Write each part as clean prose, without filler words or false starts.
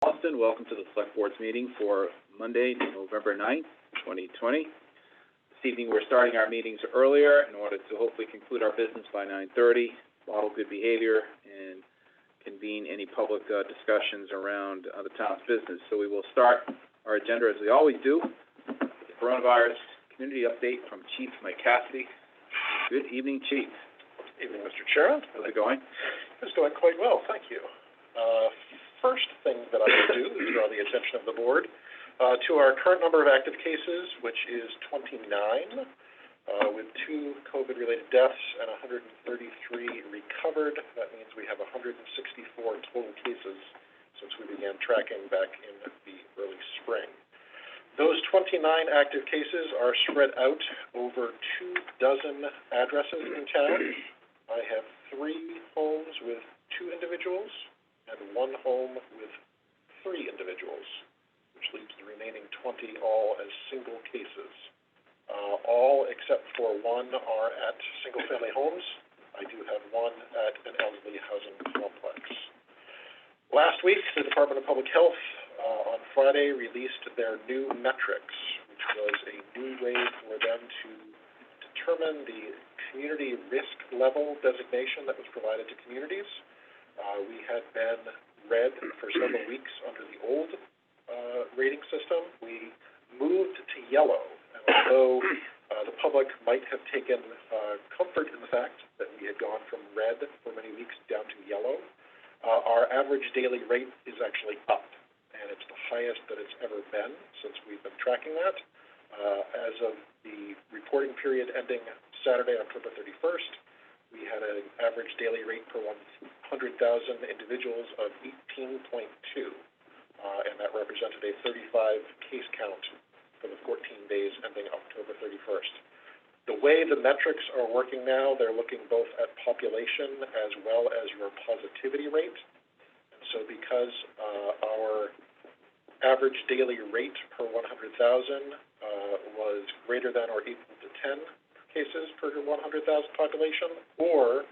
Holliston. Welcome to the Select Board's meeting for Monday, November 9th, 2020. This evening, we're starting our meetings earlier in order to hopefully conclude our business by 9:30, model good behavior, and convene any public discussions around the town's business. So we will start our agenda as we always do. The coronavirus community update from Chief Mike Cassidy. Good evening, Chief. Evening, Mr. Chairman. How's it going? It's going quite well, thank you. First thing that I will do is draw the attention of the board to our current number of active cases, which is 29, with 2 COVID-related deaths and 133 recovered. That means we have 164 total cases since we began tracking back in the early spring. Those 29 active cases are spread out over 24 addresses in town. I have 3 homes with 2 individuals and 1 home with 3 individuals, which leaves the remaining 20 all as single cases. All except for 1 are at single-family homes. I do have 1 at an elderly housing complex. Last week, the Department of Public Health on Friday released their new metrics, which was a new way for them to determine the community risk level designation that was provided to communities. We had been red for several weeks under the old rating system. We moved to yellow, and although the public might have taken comfort in the fact that we had gone from red for many weeks down to yellow, our average daily rate is actually up, and it's the highest that it's ever been since we've been tracking that. As of the reporting period ending Saturday, October 31st, we had an average daily rate per 100,000 individuals of 18.2, and that represented a 35 case count for the 14 days ending October 31st. The way the metrics are working now, they're looking both at population as well as your positivity rate. And so because our average daily rate per 100,000 was greater than or equal to 10 cases per 100,000 population, or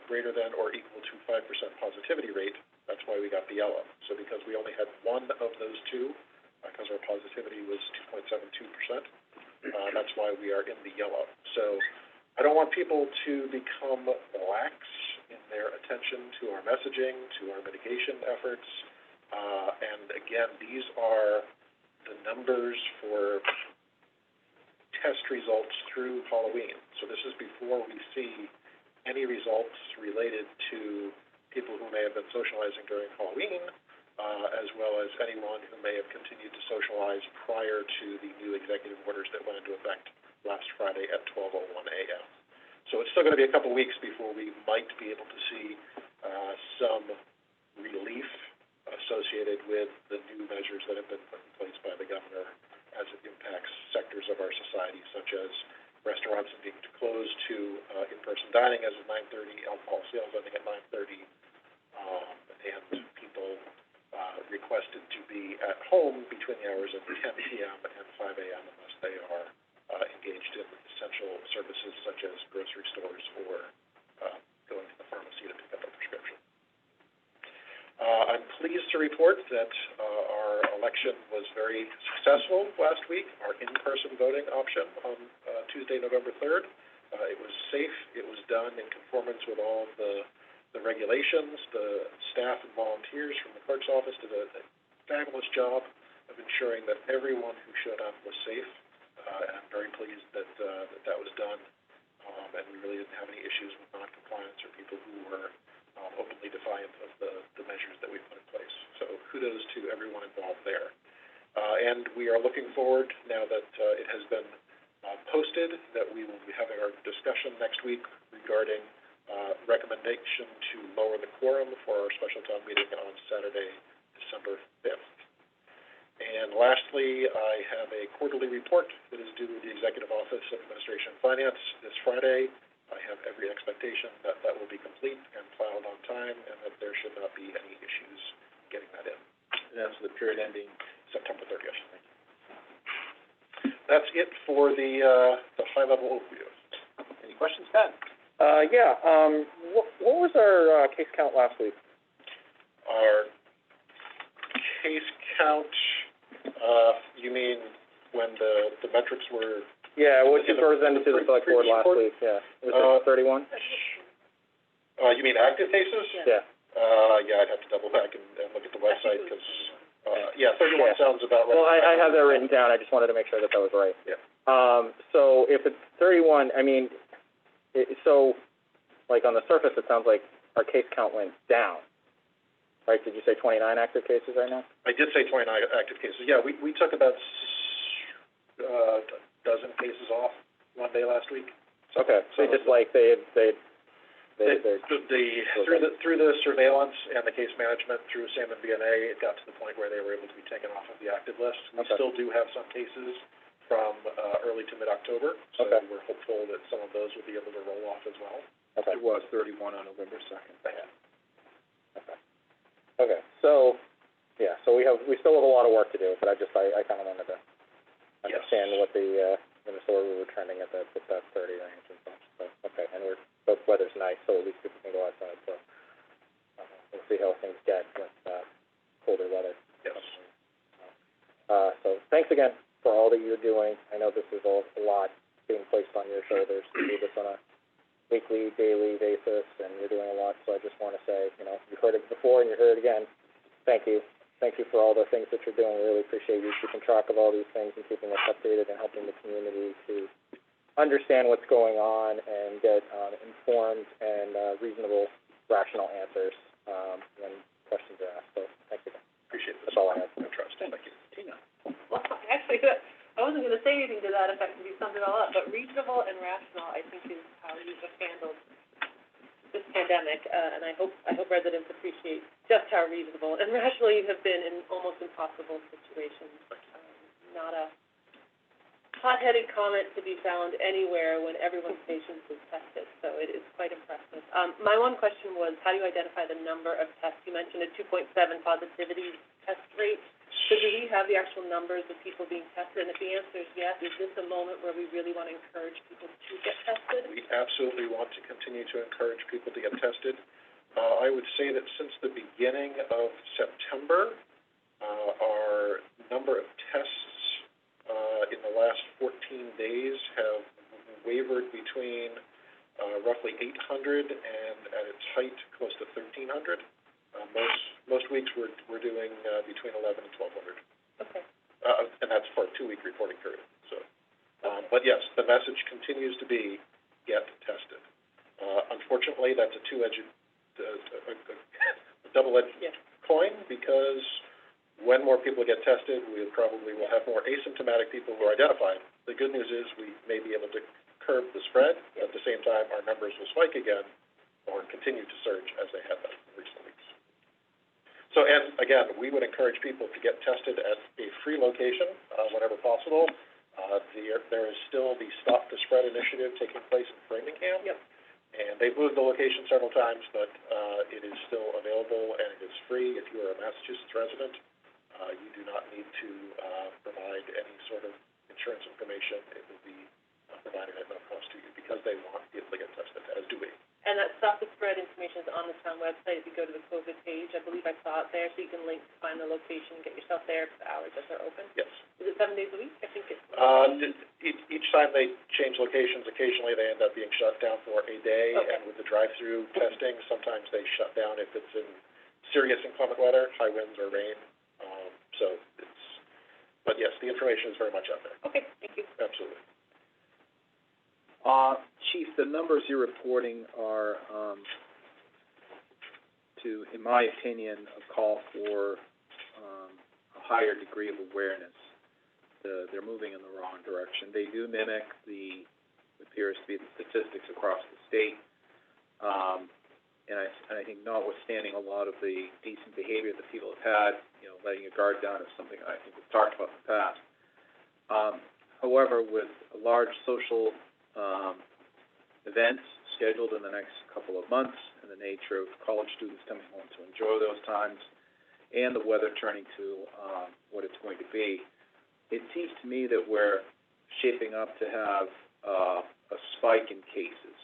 greater than or equal to 5% positivity rate, that's why we got the yellow. So because we only had 1 of those 2, because our positivity was 2.72%, that's why we are in the yellow. So I don't want people to become lax in their attention to our messaging, to our mitigation efforts. And again, these are the numbers for test results through Halloween. So this is before we see any results related to people who may have been socializing during Halloween, as well as anyone who may have continued to socialize prior to the new executive orders that went into effect last Friday at 12:01 a.m. So it's still going to be a couple weeks before we might be able to see some relief associated with the new measures that have been put in place by the governor as it impacts sectors of our society, such as restaurants being closed to in-person dining as of 9:30, alcohol sales ending at 9:30, and people requested to be at home between the hours of 10 p.m. and 5 a.m. unless they are engaged in essential services such as grocery stores or going to the pharmacy to pick up a prescription. I'm pleased to report that our election was very successful last week, our in-person voting option on Tuesday, November 3rd. It was safe. It was done in conformance with all the regulations. The staff and volunteers from the clerk's office did a fabulous job of ensuring that everyone who showed up was safe, and I'm very pleased that that was done, and we really didn't have any issues with noncompliance or people who were openly defiant of the measures that we put in place. So kudos to everyone involved there. And we are looking forward, now that it has been posted, that we will be having our discussion next week regarding recommendation to lower the quorum for our special town meeting on Saturday, December 5th. And lastly, I have a quarterly report that is due to the Executive Office of Administration and Finance this Friday. I have every expectation that that will be complete and filed on time, and that there should not be any issues getting that in. And that's the period ending September 30th. That's it for the high-level overview. Any questions, Ben? What was our case count last week? Our case count, you mean when the metrics were? Yeah, what you presented to the select board last report? week, yeah. Was it 31? You mean active cases? Yeah. Yeah, I'd have to double back and look at the website, because, 31 sounds about right. Well, I have that written down, I just wanted to make sure that was right. Yeah. So if it's 31, I mean, so, like, on the surface, it sounds like our case count went down, right? Did you say 29 active cases right now? I did say 29 active cases. Yeah, we took about a dozen cases off one day last week. Okay, so just like through the surveillance and the case management through SAM and BNA, it got to the point where they were able to be taken off of the active list. We still do have some cases from early to mid-October, so we're hopeful that some of those will be able to roll off as well. Okay. It was 31 on November 2nd. Yeah. Okay, so, yeah, so we still have a lot of work to do, but I kind of wanted to understand what the where we were trending at that 30 range and such, so, okay, and the weather's nice, so at least people can go outside, so, we'll see how things get with, colder weather. Yes. So, thanks again for all that you're doing. I know this is a lot being placed on your shoulders to do this on a weekly, daily basis, and you're doing a lot, so I just want to say, you've heard it before and you heard it again. Thank you. Thank you for all the things that you're doing. We really appreciate you keeping track of all these things and keeping us updated and helping the community to understand what's going on and get informed and reasonable, rational answers when questions are asked. So thank you. Appreciate it. That's all I have. No trust. Thank you. Tina? Well, actually, I wasn't going to say anything to that effect if you summed it all up, but reasonable and rational, I think, is how you have handled this pandemic, and I hope residents appreciate just how reasonable and rational you have been in almost impossible situations. Not a hot-headed comment to be found anywhere when everyone's patience is tested, so it is quite impressive. My one question was, how do you identify the number of tests? You mentioned a 2.7 positivity test rate. So do we have the actual numbers of people being tested? And if the answer is yes, is this a moment where we really want to encourage people to get tested? We absolutely want to continue to encourage people to get tested. I would say that since the beginning of September, our number of tests in the last 14 days have wavered between roughly 800 and at its height close to 1,300. Most weeks we're doing between 11 and 1,200. Okay. And that's for a 2-week reporting period. So, but yes, the message continues to be get tested. Unfortunately, that's a double-edged coin, because when more people get tested, we probably will have more asymptomatic people who are identified. The good news is we may be able to curb the spread. At the same time, our numbers will spike again or continue to surge as they have been in recent weeks. So, and again, we would encourage people to get tested at a free location whenever possible. There is still the Stop the Spread initiative taking place in Framingham. Yep. And they've moved the location several times, but it is still available and it is free. If you are a Massachusetts resident, you do not need to provide any sort of insurance information. It will be provided at no cost to you, because they want people to get tested, as do we. And that Stop the Spread information is on the town website. If you go to the COVID page, I believe I saw it there, so you can link to find the location and get yourself there for the hours that they're open. Yes. Is it 7 days a week? I think it's... Each time they change locations, occasionally they end up being shut down for a day. Okay. And with the drive-through testing, sometimes they shut down if it's in serious inclement weather, high winds or rain. But yes, the information is very much out there. Okay, thank you. Absolutely. Chief, the numbers you're reporting are, in my opinion, a call for a higher degree of awareness. They're moving in the wrong direction. They do mimic appears to be the statistics across the state. And I think notwithstanding a lot of the decent behavior that people have had, letting your guard down is something I think we've talked about in the past. However, with a large social events scheduled in the next couple of months, and the nature of college students coming home to enjoy those times, and the weather turning to what it's going to be, it seems to me that we're shaping up to have a spike in cases,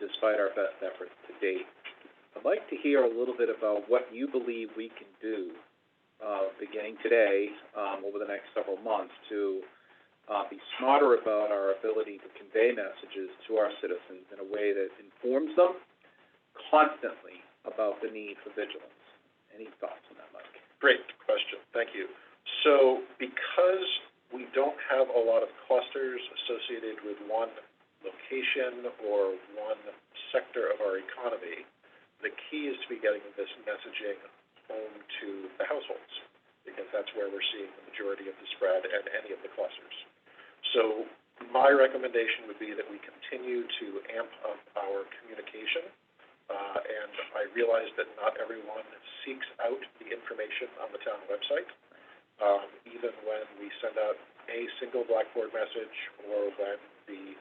despite our best efforts to date. I'd like to hear a little bit about what you believe we can do, beginning today, over the next several months to be smarter about our ability to convey messages to our citizens in a way that informs them constantly about the need for vigilance. Any thoughts on that, Mike? Great question, thank you. So because we don't have a lot of clusters associated with one location or one sector of our economy, the key is to be getting this messaging home to the households, because that's where we're seeing the majority of the spread and any of the clusters. So my recommendation would be that we continue to amp up our communication, and I realize that not everyone seeks out the information on the town website. Even when we send out a single Blackboard message, or when the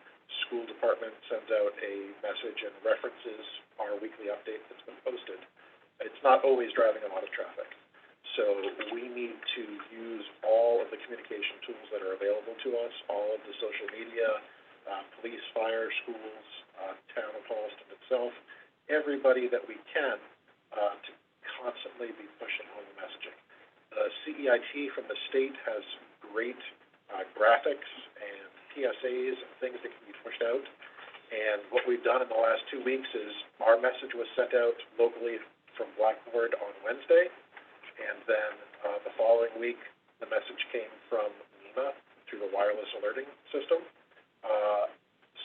school department sends out a message and references our weekly update that's been posted, it's not always driving a lot of traffic. So we need to use all of the communication tools that are available to us, all of the social media, police, fire, schools, town of Holliston itself, everybody that we can, to constantly be pushing home the messaging. The CEIT from the state has great graphics and PSAs and things that can be pushed out. And what we've done in the last 2 weeks is our message was sent out locally from Blackboard on Wednesday, and then the following week the message came from NEMA through the wireless alerting system.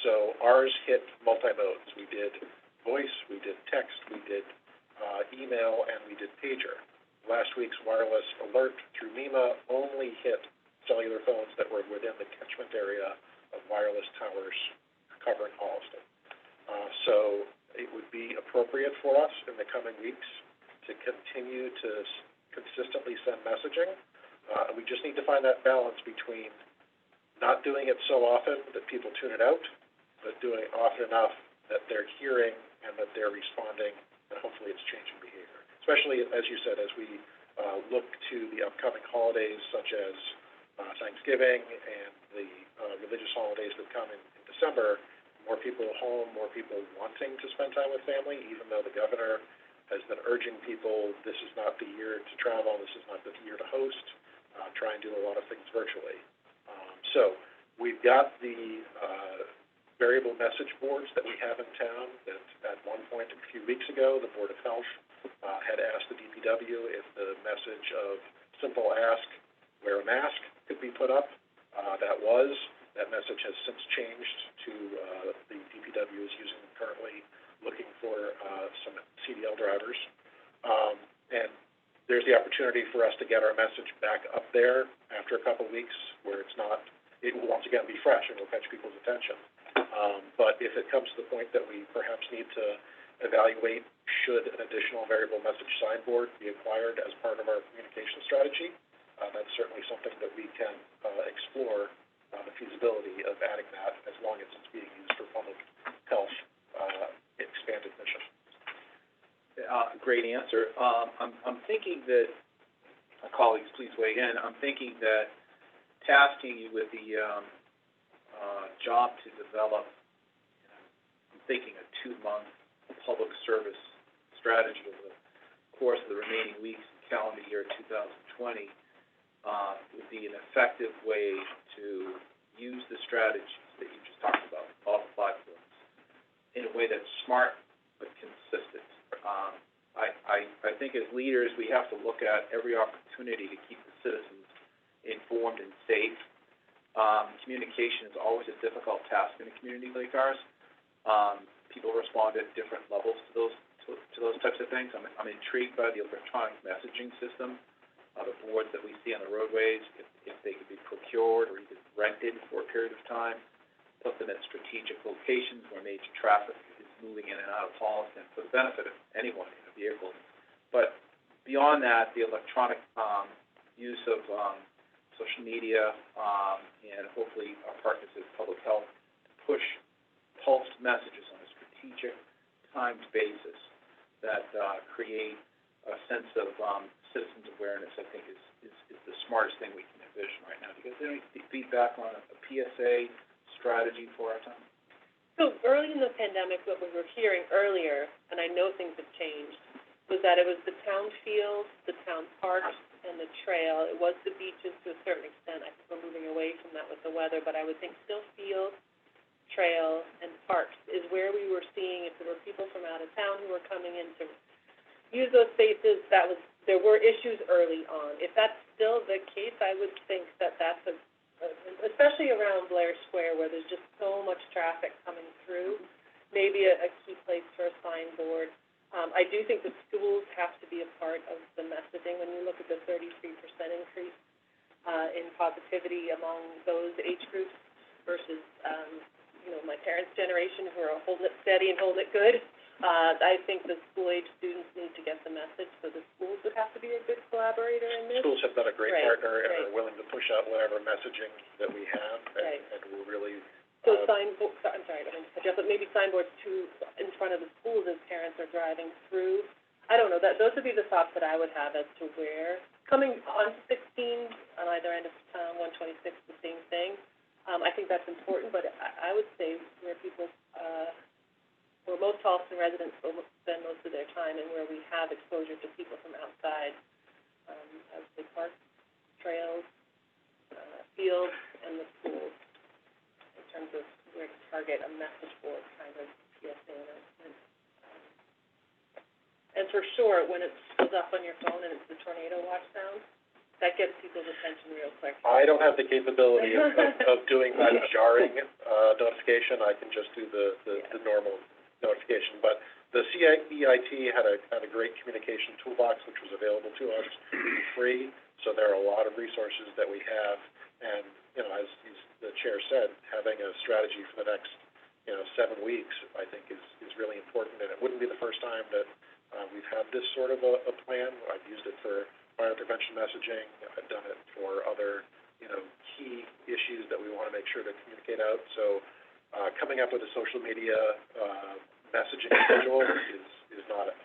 So ours hit multi-modes. We did voice, we did text, we did email, and we did pager. Last week's wireless alert through NEMA only hit cellular phones that were within the catchment area of wireless towers covering Holliston. So it would be appropriate for us in the coming weeks to continue to consistently send messaging. We just need to find that balance between not doing it so often that people tune it out, but doing it often enough that they're hearing and that they're responding, and hopefully it's changing behavior. Especially, as you said, as we look to the upcoming holidays such as Thanksgiving and the religious holidays that come in December, more people home, more people wanting to spend time with family, even though the governor has been urging people, this is not the year to travel, this is not the year to host, try and do a lot of things virtually. So we've got the variable message boards that we have in town that at one point a few weeks ago, the Board of Health had asked the DPW if the message of simple ask, wear a mask, could be put up. That message has since changed to the DPW is using currently, looking for some CDL drivers. And there's the opportunity for us to get our message back up there after a couple weeks where it will once again be fresh and will catch people's attention. But if it comes to the point that we perhaps need to evaluate should an additional variable message signboard be acquired as part of our communication strategy, that's certainly something that we can explore the feasibility of adding that as long as it's being used for public health expanded mission. Great answer. I'm thinking that, my colleagues, please weigh in. I'm thinking that tasking you with the job to develop, I'm thinking a 2-month public service strategy over the course of the remaining weeks in calendar year 2020 would be an effective way to use the strategies that you just talked about, all the platforms, in a way that's smart but consistent. I think as leaders, we have to look at every opportunity to keep the citizens informed and safe. Communication is always a difficult task in a community like ours. People respond at different levels to those types of things. I'm intrigued by the electronic messaging system, the boards that we see on the roadways, if they could be procured or even rented for a period of time, put them at strategic locations where major traffic is moving in and out of Holliston for the benefit of anyone in a vehicle. But beyond that, the electronic use of social media and hopefully our partners at Public Health to push pulsed messages on a strategic, timed basis that create a sense of citizens' awareness, I think is the smartest thing we can envision right now. Do you guys have any feedback on a PSA strategy for our town? So early in the pandemic, what we were hearing earlier, and I know things have changed, was that it was the town fields, the town parks, and the trail. It was the beaches to a certain extent. I think we're moving away from that with the weather, but I would think still fields, trail, and parks is where we were seeing, if there were people from out of town who were coming in to use those spaces, there were issues early on. If that's still the case, I would think that that's especially around Blair Square, where there's just so much traffic coming through, maybe a key place for a signboard. I do think the schools have to be a part of the messaging. When you look at the 33% increase in positivity among those age groups versus, my parents' generation who are holding it steady and holding it good, I think the school-age students need to get the message, so the schools would have to be a good collaborator in this. Schools have been a great Right, partner and right. are willing to push out whatever messaging that we have, Right. and we're really, So signboards, I'm sorry, I don't mean to cut you off, but maybe signboards too in front of the schools as parents are driving through. I don't know, those would be the thoughts that I would have as to where, coming onto 16, on either end of town, 126, the same thing. I think that's important, but I would say where people, where most Holliston residents spend most of their time and where we have exposure to people from outside, I would say parks, trails, fields, and the schools, in terms of where to target a message board kind of PSA announcement. And for sure, when it shows up on your phone and it's the tornado watch sound, that gets people's attention real quick. I don't have the capability of doing that jarring, notification. I can just do the normal notification, but the CEIT had a great communication toolbox which was available to us free, so there are a lot of resources that we have, and, as the chair said, having a strategy for the next, 7 weeks, I think is really important, and it wouldn't be the first time that, we've had this sort of a plan. I've used it for fire prevention messaging, I've done it for other, key issues that we want to make sure to communicate out, so, coming up with a social media, messaging schedule is not a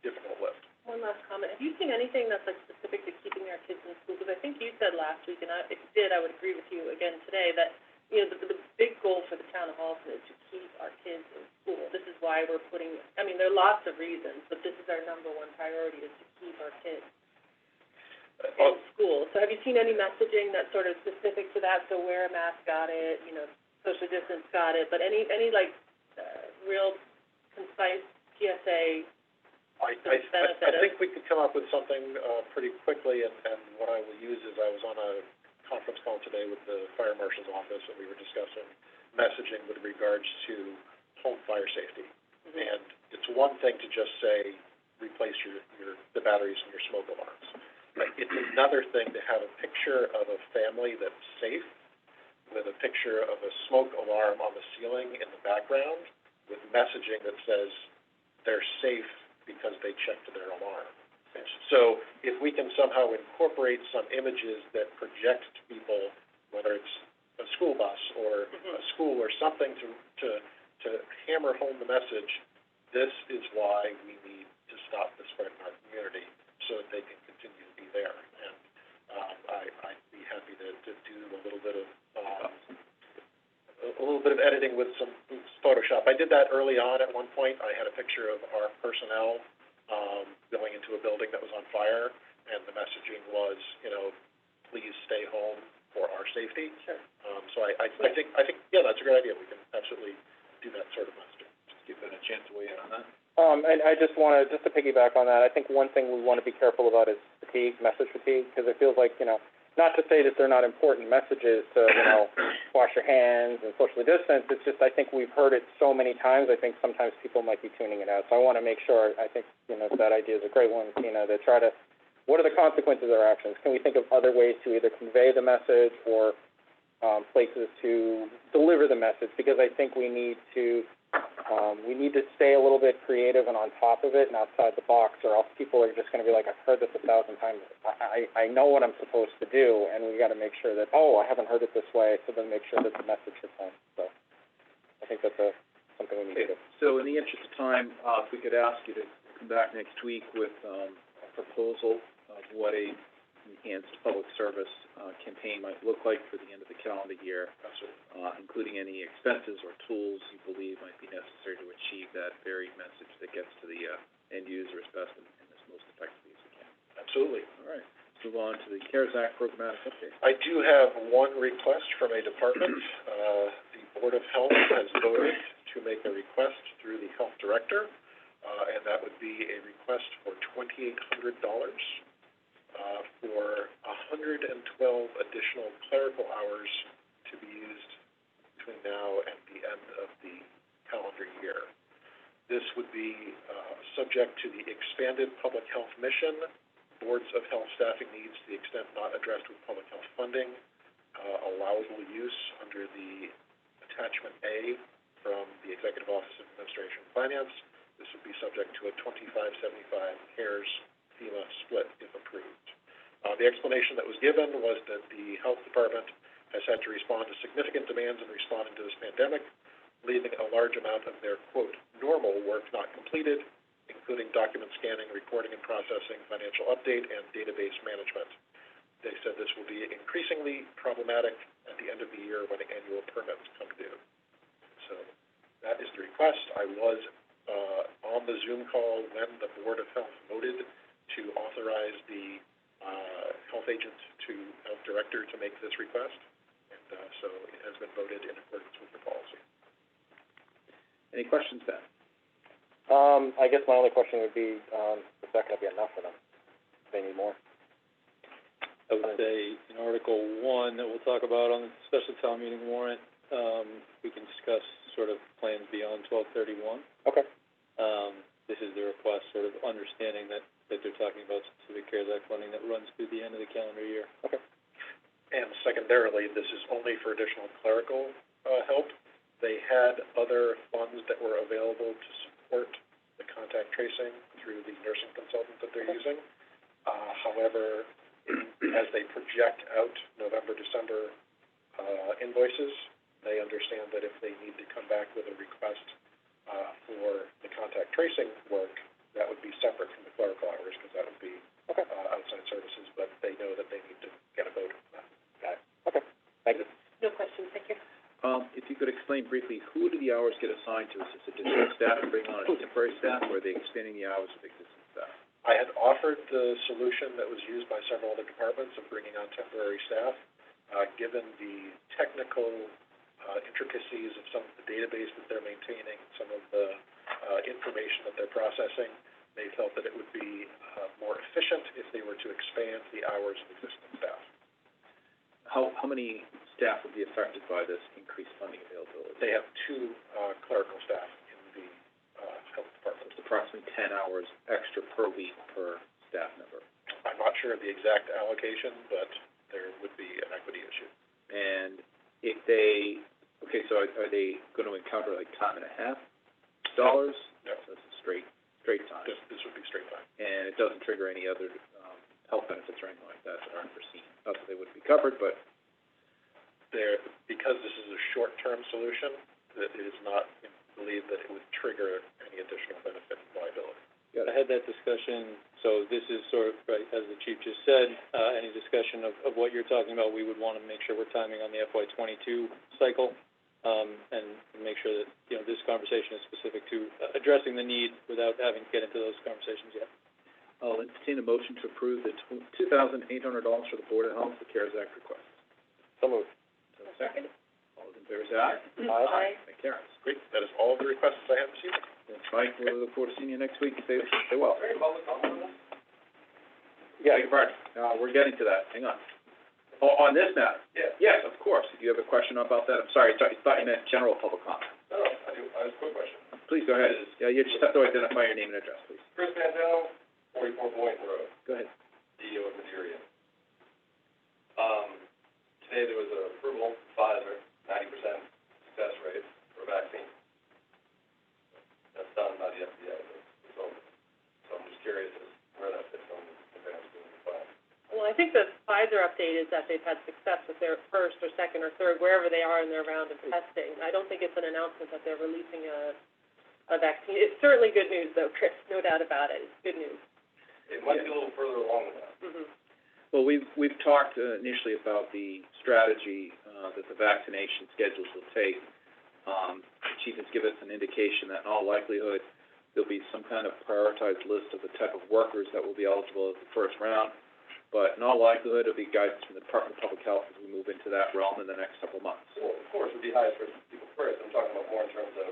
difficult lift. One last comment. Have you seen anything that's specific to keeping our kids in school? Because I think you said last week, and if you did, I would agree with you again today, that, the big goal for the town of Holliston is to keep our kids in school. This is why we're there are lots of reasons, but this is our number one priority, is to keep our kids in school. So have you seen any messaging that's sort of specific to that? So wear a mask, got it, social distance, got it, but any real concise PSA? I think we could come up with something pretty quickly, and what I will use is I was on a conference call today with the fire marshal's office, and we were discussing messaging with regards to home fire safety. Mm-hmm. And it's one thing to just say, replace the batteries in your smoke alarms. But it's another thing to have a picture of a family that's safe, with a picture of a smoke alarm on the ceiling in the background, with messaging that says they're safe because they checked their alarm. So if we can somehow incorporate some images that project to people, whether it's a school bus or a school or something to hammer home the message, this is why we need to stop the spread in our community so that they can continue to be there. And I'd be happy to do a little bit of editing with some Photoshop. I did that early on at one point. I had a picture of our personnel going into a building that was on fire, and the messaging was, please stay home for our safety. Sure. So I think, yeah, that's a great idea. We can absolutely do that sort of messaging. Just give it a chance to weigh in on that. And I just to piggyback on that, I think one thing we want to be careful about is fatigue, message fatigue, because it feels like, not to say that they're not important messages to, wash your hands and socially distance. It's just, I think we've heard it so many times, I think sometimes people might be tuning it out. So I want to make sure, I think, that idea is a great one, to try to, what are the consequences of our actions? Can we think of other ways to either convey the message or places to deliver the message? Because I think we need to stay a little bit creative and on top of it and outside the box, or else people are just going to be like, I've heard this 1,000 times. I know what I'm supposed to do, and we got to make sure that, I haven't heard it this way, so then make sure that the message is home. So I think that's something we need to do. So in the interest of time, if we could ask you to come back next week with a proposal of what a enhanced public service campaign might look like for the end of the calendar year. Absolutely. including any expenses or tools you believe might be necessary to achieve that very message that gets to the, end user as best and as most effectively as we can. Absolutely. All right, let's move on to the CARES Act programmatic update. I do have one request from a department. The Board of Health has voted to make a request through the Health Director, and that would be a request for $2,800 for 112 additional clerical hours to be used between now and the end of the calendar year. This would be subject to the expanded public health mission, boards of health staffing needs to the extent not addressed with public health funding, allowable use under the attachment A from the Executive Office of Administration and Finance. This would be subject to a 25-75 CARES FEMA split if approved. The explanation that was given was that the Health Department has had to respond to significant demands in responding to this pandemic, leaving a large amount of their, quote, normal work not completed, including document scanning, recording and processing, financial update, and database management. They said this will be increasingly problematic at the end of the year when annual permits come due. So that is the request. I was on the Zoom call when the Board of Health voted to authorize the health agent to health director to make this request, and so it has been voted in accordance with the policy. Any questions, Ben? I guess my only question would be, is that gonna be enough for them? They need more? I would say in Article 1 that we'll talk about on the special town meeting warrant, we can discuss sort of plans beyond 12/31. Okay. This is the request, sort of understanding that they're talking about specific CARES Act funding that runs through the end of the calendar year. Okay. And secondarily, this is only for additional clerical help. They had other funds that were available to support the contact tracing through the nursing consultant that they're using. However, as they project out November, December invoices, they understand that if they need to come back with a request for the contact tracing work, that would be separate from the clerical hours, because that would be outside services, but they know that they need to get a vote on that. Got it. Okay. Thank you. No questions, thank you. If you could explain briefly, who do the hours get assigned to? Is this additional staff to bring on as temporary staff, or are they expanding the hours of existing staff? I had offered the solution that was used by several other departments of bringing on temporary staff. Given the technical intricacies of some of the database that they're maintaining, some of the information that they're processing, they felt that it would be more efficient if they were to expand the hours of existing staff. How many staff would be affected by this increased funding availability? They have two clerical staff in the health department. It's approximately 10 hours extra per week per staff member. I'm not sure of the exact allocation, but there would be an equity issue. And if they, so are they going to encounter like time and a half dollars? No. So it's straight time. This would be straight time. And it doesn't trigger any other health benefits or anything like that that aren't foreseen. Not that they wouldn't be covered, but because this is a short-term solution, that it is not believed that it would trigger any additional benefit liability. I had that discussion, so this is sort of, right, as the chief just said, any discussion of what you're talking about, we would want to make sure we're timing on the FY22 cycle, and make sure that, this conversation is specific to addressing the need without having to get into those conversations yet. I'll entertain a motion to approve the $2,800 for the Board of Health, the CARES Act request. So moved. So second. All those in favor say aye. Aye. That carries. Great, that is all of the requests I have this evening. Thanks, Mike. We look forward to seeing you next week. Stay well. Yeah. Beg your pardon. We're getting to that. Hang on. Oh, on this matter? Yeah. Yes, of course. If you have a question about that, I'm sorry, I thought you meant general public comment. No, I do. I have a quick question. Please go ahead. Yeah, you just have to identify your name and address, please. Chris Mandel, 44 Boynton Road, Go ahead. CEO of Madeira. Today there was an approval, Pfizer, 90% success rate for vaccine. That's done by the FDA, so I'm just curious as where that fits on the advanced clinical trial. Well, I think the Pfizer update is that they've had success with their first or second or third, wherever they are in their round of testing. I don't think it's an announcement that they're releasing a vaccine. It's certainly good news, though, Chris, no doubt about it. It's good news. It might be a little further along with that. Mm-hmm. Well, we've talked initially about the strategy that the vaccination schedules will take. The chief has given us an indication that in all likelihood, there'll be some kind of prioritized list of the type of workers that will be eligible at the first round. But in all likelihood, it'll be guidance from the Department of Public Health as we move into that realm in the next couple of months. Well, of course, it'd be highest for people first. I'm talking about more in terms of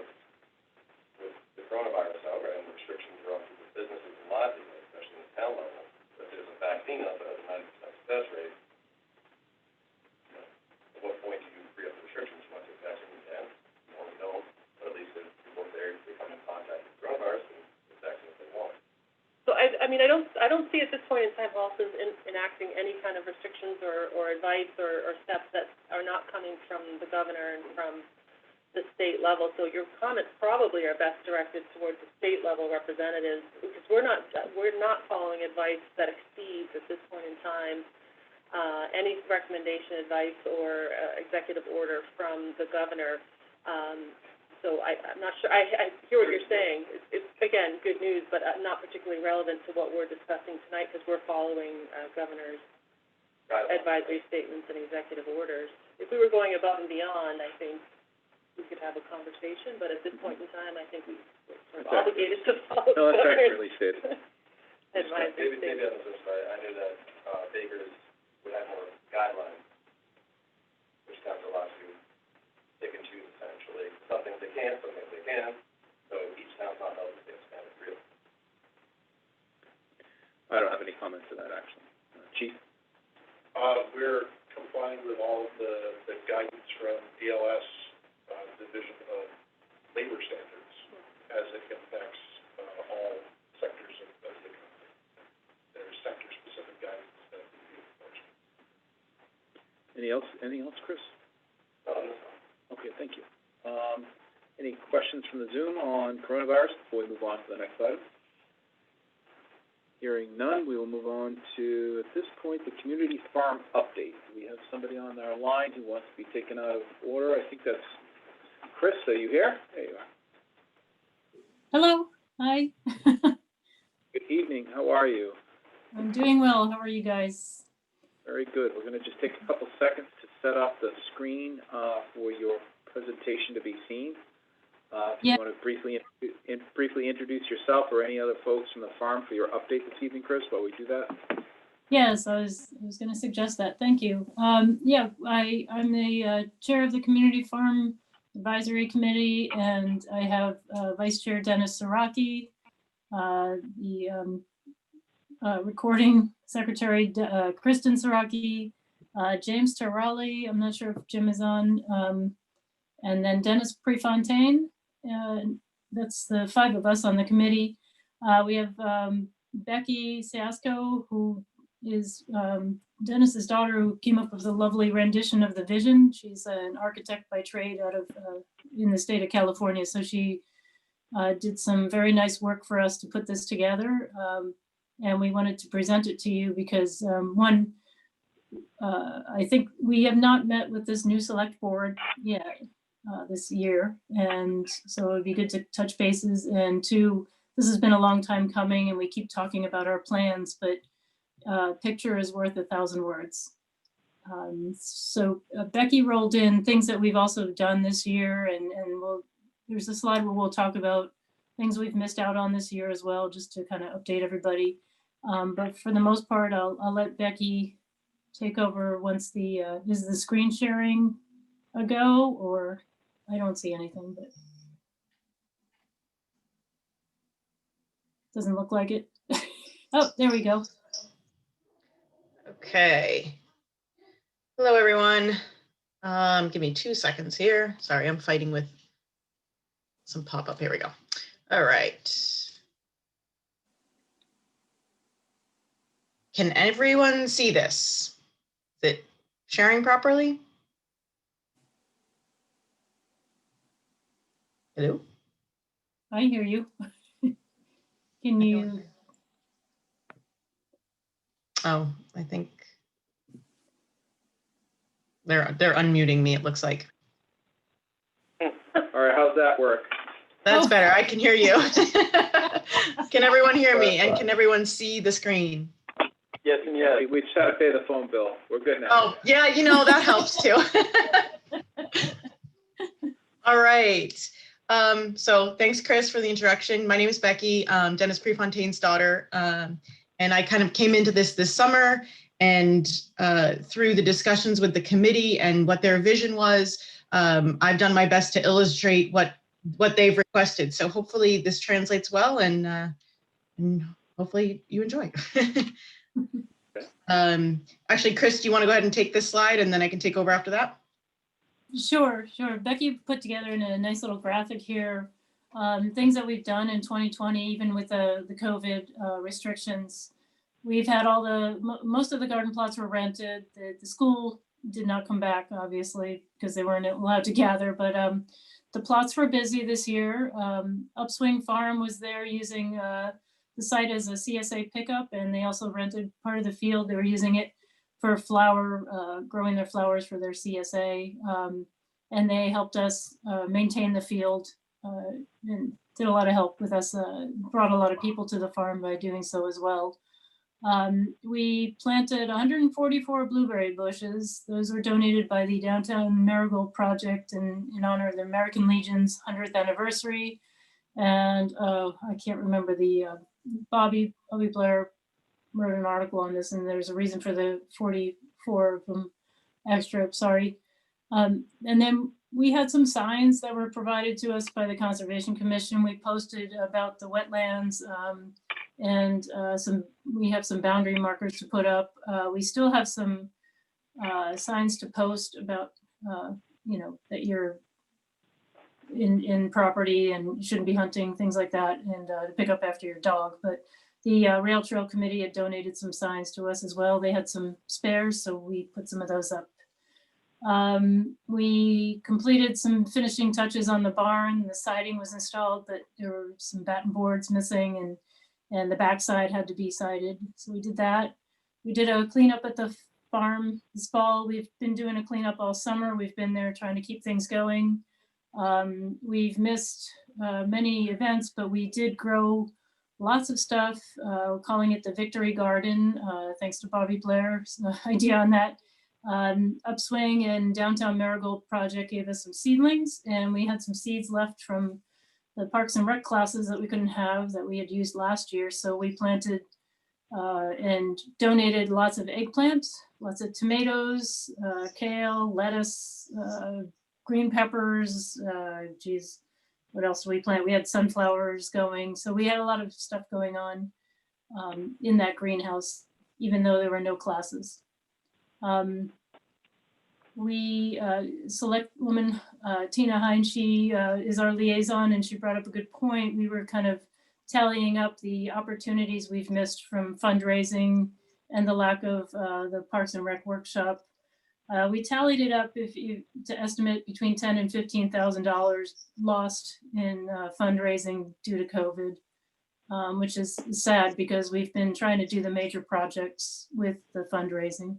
with the coronavirus, however, and restrictions around people's businesses and livelihoods, especially in the town level. If there's a vaccine out there at a 90% success rate, you know, at what point do you free up the restrictions? You want to take vaccine, you can. You want to don't, but at least if people are there, they come in contact with coronavirus, and get vaccine if they want. So I mean, I don't see at this point in time Holliston enacting any kind of restrictions or advice or steps that are not coming from the governor and from the state level. So your comments probably are best directed towards the state level representatives, because we're not following advice that exceeds at this point in time any recommendation, advice, or executive order from the governor. So I'm not sure, I hear what you're saying. It's again, good news, but not particularly relevant to what we're discussing tonight, because we're following governor's advisory statements and executive orders. If we were going above and beyond, I think we could have a conversation, but at this point in time, I think we're sort of obligated to follow No, that's governor's accurately stated. advisory Maybe statements. on the flip side, I knew that bakers would have more guidelines, which towns allow to pick and choose essentially. Some things they can't, some things they can. So each town's not held to the same standard, really. I don't have any comments to that, actually. Chief? We're complying with all of the guidance from DLS, Division of Labor Standards, as it impacts, all sectors of the economy. There's sector-specific guidance that will be enforced. Anything else, Chris? Okay, thank you. Any questions from the Zoom on coronavirus before we move on to the next item? Hearing none, we will move on to, at this point, the community farm update. We have somebody on our line who wants to be taken out of order. I think that's Chris. Are you here? There you are. Hello, hi. Good evening. How are you? I'm doing well. How are you guys? Very good. We're going to just take a couple seconds to set up the screen for your presentation to be seen. If you want to briefly introduce yourself or any other folks from the farm for your update this evening, Chris, while we do that. Yes, I was going to suggest that. Thank you. I'm the chair of the Community Farm Advisory Committee, and I have Vice Chair Dennis Saraki, the recording secretary Kristen Saraki, James Terrelli. I'm not sure if Jim is on, and then Dennis Prefontaine. That's the 5 of us on the committee. We have Becky Siasco, who is Dennis's daughter, who came up with a lovely rendition of the vision. She's an architect by trade out of in the state of California, so she did some very nice work for us to put this together, and we wanted to present it to you because I think we have not met with this new select board yet this year, and so it would be good to touch bases. And 2, this has been a long time coming, and we keep talking about our plans, but picture is worth 1,000 words. So Becky rolled in things that we've also done this year, and there's a slide where we'll talk about things we've missed out on this year as well, just to kind of update everybody. But for the most part, I'll let Becky take over once is the screen sharing a go, or I don't see anything, but doesn't look like it. Oh, there we go. Okay. Hello, everyone. Give me 2 seconds here. Sorry, I'm fighting with some pop-up. Here we go. All right. Can everyone see this? Is it sharing properly? Hello? I hear you. Can you? Oh, I think they're unmuting me, it looks like. All right, how's that work? That's better. I can hear you. Can everyone hear me? And can everyone see the screen? Yes and yes. We just had to pay the phone bill. We're good now. Oh, yeah, you know, that helps too. All right. So thanks, Chris, for the introduction. My name is Becky, Dennis Prefontaine's daughter. And I kind of came into this summer, and through the discussions with the committee and what their vision was, I've done my best to illustrate what they've requested. So hopefully this translates well, and hopefully you enjoy. Actually, Chris, do you want to go ahead and take this slide, and then I can take over after that? Sure. Becky put together in a nice little graphic here, things that we've done in 2020, even with the COVID restrictions. We've had most of the garden plots were rented. The school did not come back, obviously, because they weren't allowed to gather, but the plots were busy this year. Upswing Farm was there using the site as a CSA pickup, and they also rented part of the field. They were using it for growing their flowers for their CSA. And they helped us maintain the field and did a lot of help with us, brought a lot of people to the farm by doing so as well. We planted 144 blueberry bushes. Those were donated by the Downtown Marigold Project in honor of the American Legion's 100th anniversary. And I can't remember Bobby Blair wrote an article on this, and there's a reason for the 44 of them extra, sorry. And then we had some signs that were provided to us by the Conservation Commission. We posted about the wetlands, and we have some boundary markers to put up. We still have some signs to post about, that you're in property and you shouldn't be hunting, things like that, and to pick up after your dog. But the Rail Trail Committee had donated some signs to us as well. They had some spares, so we put some of those up. We completed some finishing touches on the barn. The siding was installed, but there were some batten boards missing, and the backside had to be sided. So we did that. We did a cleanup at the farm this fall. We've been doing a cleanup all summer. We've been there trying to keep things going. We've missed many events, but we did grow lots of stuff, calling it the Victory Garden, thanks to Bobby Blair's idea on that. Upswing and Downtown Marigold Project gave us some seedlings, and we had some seeds left from the Parks and Rec classes that we couldn't have that we had used last year. So we planted and donated lots of eggplants, lots of tomatoes, kale, lettuce, green peppers, what else did we plant? We had sunflowers going. So we had a lot of stuff going on in that greenhouse, even though there were no classes. Select woman, Tina Hine, she is our liaison, and she brought up a good point. We were kind of tallying up the opportunities we've missed from fundraising and the lack of the Parks and Rec workshop. We tallied it up to estimate between $10,000 and $15,000 lost in fundraising due to COVID, which is sad because we've been trying to do the major projects with the fundraising.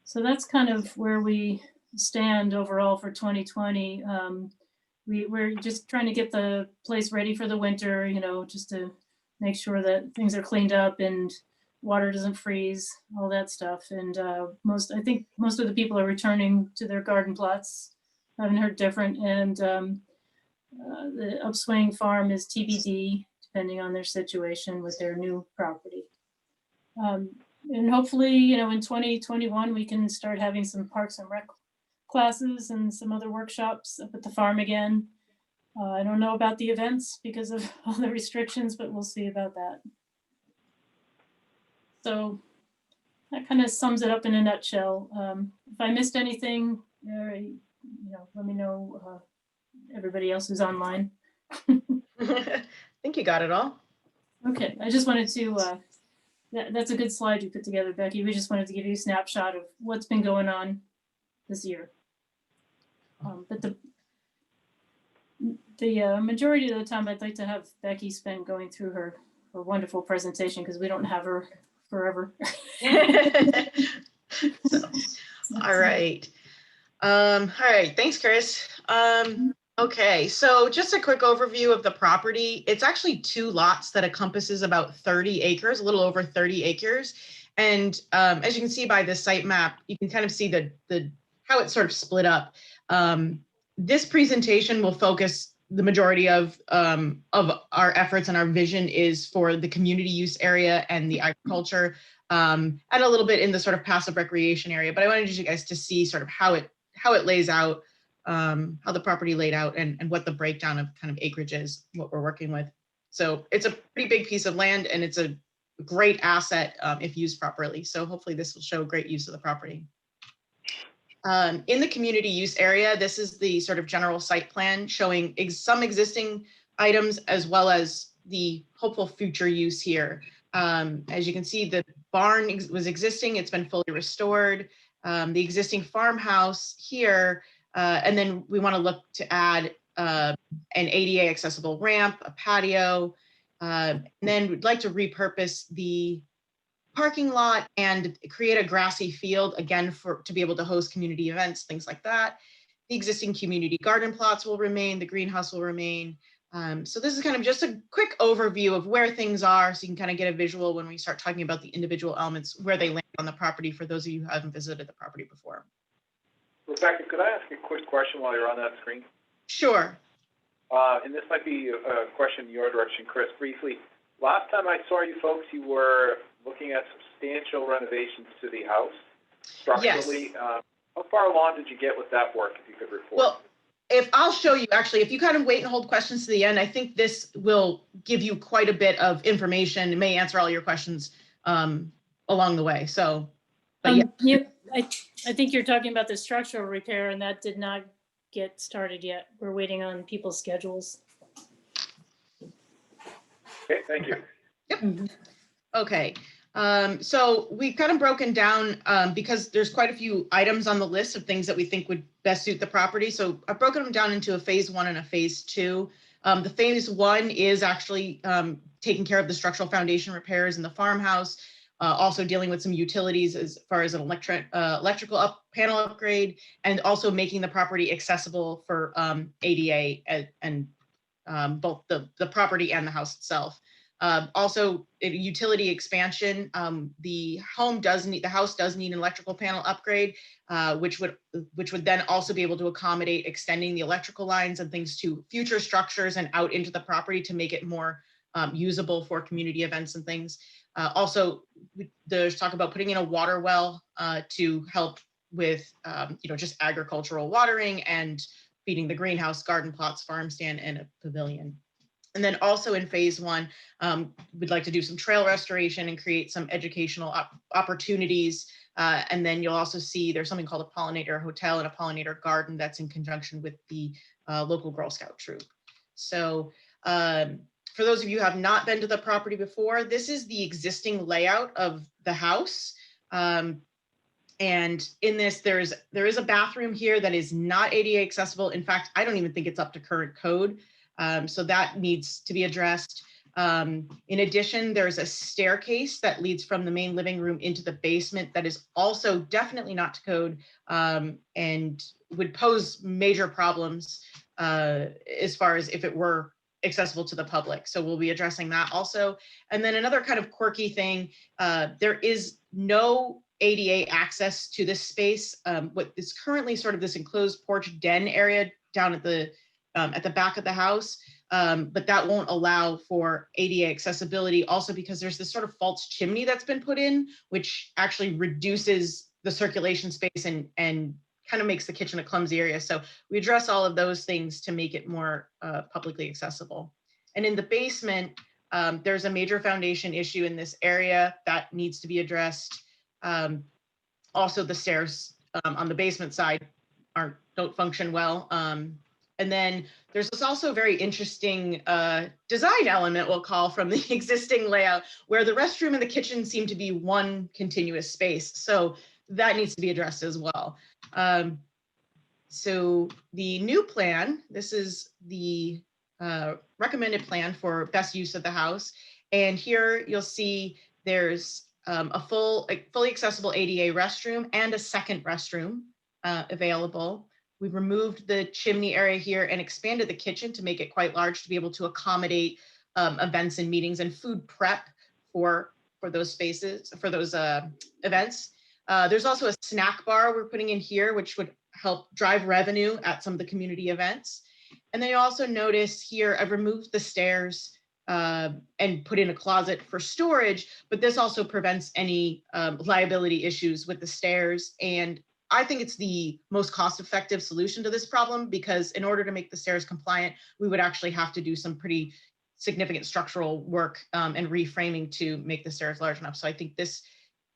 So that's kind of where we stand overall for 2020. We're just trying to get the place ready for the winter, just to make sure that things are cleaned up and water doesn't freeze, all that stuff. And I think most of the people are returning to their garden plots. I haven't heard different. And the Upswing Farm is TBD, depending on their situation with their new property. And hopefully, in 2021, we can start having some Parks and Rec classes and some other workshops up at the farm again. I don't know about the events because of all the restrictions, but we'll see about that. So that kind of sums it up in a nutshell. If I missed anything, let me know, everybody else who's online. I think you got it all. Okay, I just wanted to, that's a good slide you put together, Becky. We just wanted to give you a snapshot of what's been going on this year. But the majority of the time, I'd like to have Becky spend going through her wonderful presentation, because we don't have her forever. All right. Thanks, Chris. Okay, so just a quick overview of the property. It's actually 2 lots that encompasses about 30 acres, a little over 30 acres. And as you can see by the site map, you can kind of see the how it's sort of split up. This presentation will focus the majority of our efforts, and our vision is for the community use area and the agriculture, and a little bit in the sort of passive recreation area. But I wanted you guys to see sort of how it lays out, how the property laid out, and what the breakdown of kind of acreage is, what we're working with. So it's a pretty big piece of land, and it's a great asset if used properly. So hopefully this will show great use of the property. In the community use area, this is the sort of general site plan showing some existing items as well as the hopeful future use here. As you can see, the barn was existing, it's been fully restored. The existing farmhouse here, and then we want to look to add an ADA accessible ramp, a patio, and then we'd like to repurpose the parking lot and create a grassy field, again, to be able to host community events, things like that. The existing community garden plots will remain, the greenhouse will remain. So this is kind of just a quick overview of where things are, so you can kind of get a visual when we start talking about the individual elements, where they land on the property for those of you who haven't visited the property before. Rebecca, could I ask a quick question while you're on that screen? Sure. And this might be a question in your direction, Chris, briefly. Last time I saw you folks, you were looking at substantial renovations to the house structurally. Yes. How far along did you get with that work, if you could report? Well, if I'll show you, actually, if you kind of wait and hold questions to the end, I think this will give you quite a bit of information. It may answer all your questions along the way. So, but yeah. I think you're talking about the structural repair, and that did not get started yet. We're waiting on people's schedules. Okay, thank you. Yep. Mhm. Okay. So we've kind of broken down, because there's quite a few items on the list of things that we think would best suit the property. So I've broken them down into a phase 1 and a phase 2. The phase 1 is actually taking care of the structural foundation repairs in the farmhouse, also dealing with some utilities as far as an electrical panel upgrade, and also making the property accessible for ADA and both the property and the house itself. Also, utility expansion. The house does need an electrical panel upgrade, which would then also be able to accommodate extending the electrical lines and things to future structures and out into the property to make it more usable for community events and things. Also, there's talk about putting in a water well to help with just agricultural watering and feeding the greenhouse, garden plots, farm stand, and a pavilion. And then also in phase 1, we'd like to do some trail restoration and create some educational opportunities. And then you'll also see there's something called a pollinator hotel and a pollinator garden that's in conjunction with the local Girl Scout troop. So for those of you who have not been to the property before, this is the existing layout of the house. And in this, there is a bathroom here that is not ADA accessible. In fact, I don't even think it's up to current code. So that needs to be addressed. In addition, there's a staircase that leads from the main living room into the basement that is also definitely not to code, and would pose major problems as far as if it were accessible to the public. So we'll be addressing that also. And then another kind of quirky thing, there is no ADA access to this space. What is currently sort of this enclosed porch den area down at the back of the house, but that won't allow for ADA accessibility, also because there's this sort of false chimney that's been put in, which actually reduces the circulation space and kind of makes the kitchen a clumsy area. So we address all of those things to make it more publicly accessible. And in the basement, there's a major foundation issue in this area that needs to be addressed. Also, the stairs on the basement side don't function well. And then there's this also very interesting design element, we'll call, from the existing layout, where the restroom and the kitchen seem to be one continuous space. So that needs to be addressed as well. So the new plan, this is the recommended plan for best use of the house. And here you'll see there's a fully accessible ADA restroom and a second restroom available. We removed the chimney area here and expanded the kitchen to make it quite large to be able to accommodate events and meetings and food prep for those spaces, for those events. There's also a snack bar we're putting in here, which would help drive revenue at some of the community events. And then you also notice here, I've removed the stairs and put in a closet for storage, but this also prevents any liability issues with the stairs. And I think it's the most cost-effective solution to this problem, because in order to make the stairs compliant, we would actually have to do some pretty significant structural work and reframing to make the stairs large enough. So I think this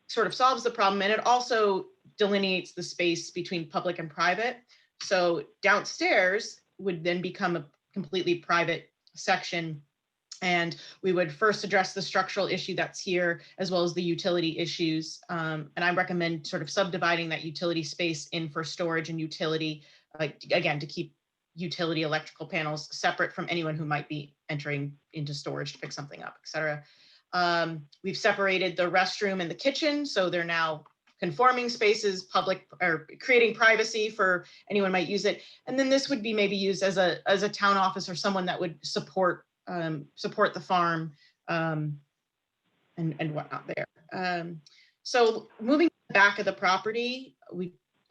sort of solves the problem, and it also delineates the space between public and private. So downstairs would then become a completely private section, and we would first address the structural issue that's here, as well as the utility issues. And I recommend sort of subdividing that utility space in for storage and utility, again, to keep utility electrical panels separate from anyone who might be entering into storage to pick something up, et cetera. We've separated the restroom and the kitchen, so they're now conforming spaces, public, or creating privacy for anyone might use it. And then this would be maybe used as a town office or someone that would support the farm and whatnot there. So moving to the back of the property,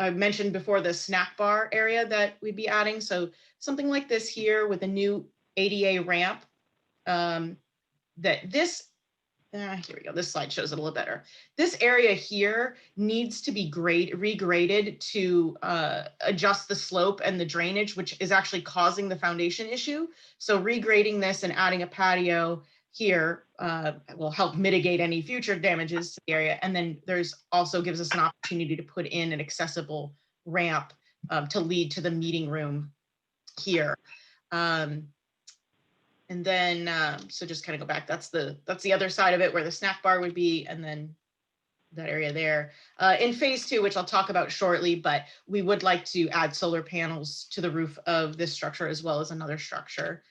I mentioned before the snack bar area that we'd be adding. So something like this here with a new ADA ramp. Here we go. This slide shows it a little better. This area here needs to be regraded to adjust the slope and the drainage, which is actually causing the foundation issue. So regrading this and adding a patio here will help mitigate any future damages to the area. And then there's also gives us an opportunity to put in an accessible ramp to lead to the meeting room here. And then, so just kind of go back, that's the other side of it where the snack bar would be, and then that area there. In phase 2, which I'll talk about shortly, but we would like to add solar panels to the roof of this structure as well as another structure.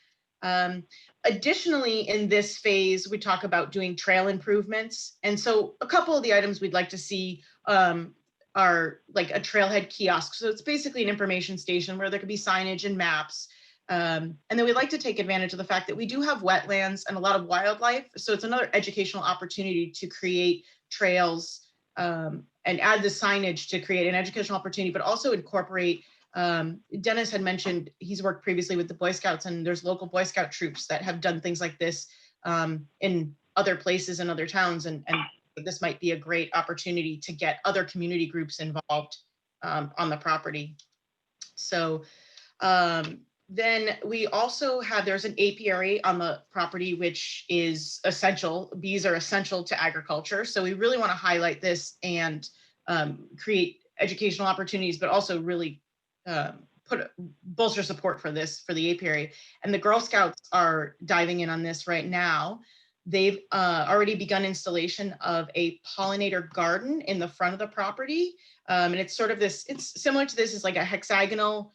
Additionally, in this phase, we talk about doing trail improvements. And so a couple of the items we'd like to see are like a trailhead kiosk. So it's basically an information station where there could be signage and maps. And then we'd like to take advantage of the fact that we do have wetlands and a lot of wildlife. So it's another educational opportunity to create trails and add the signage to create an educational opportunity, but also incorporate, Dennis had mentioned he's worked previously with the Boy Scouts, and there's local Boy Scout troops that have done things like this in other places and other towns. And this might be a great opportunity to get other community groups involved on the property. So, then we also have, there's an apiary on the property, which is essential. Bees are essential to agriculture. So we really want to highlight this and create educational opportunities, but also really bolster support for this, for the apiary. And the Girl Scouts are diving in on this right now. They've already begun installation of a pollinator garden in the front of the property. And it's sort of this, it's similar to this, is like a hexagonal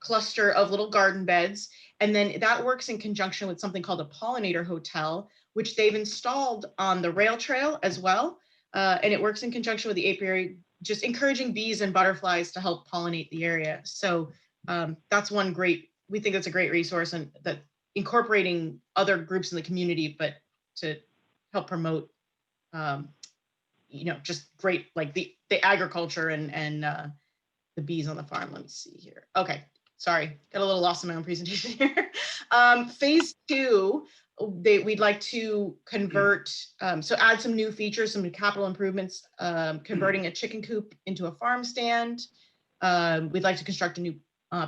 cluster of little garden beds. And then that works in conjunction with something called a pollinator hotel, which they've installed on the rail trail as well. And it works in conjunction with the apiary, just encouraging bees and butterflies to help pollinate the area. So that's one great, we think that's a great resource, and that incorporating other groups in the community, but to help promote, just great, like the agriculture and the bees on the farm. Let me see here. Okay. Sorry, got a little lost in my own presentation here. Phase 2, we'd like to convert, so add some new features, some capital improvements, converting a chicken coop into a farm stand. We'd like to construct a new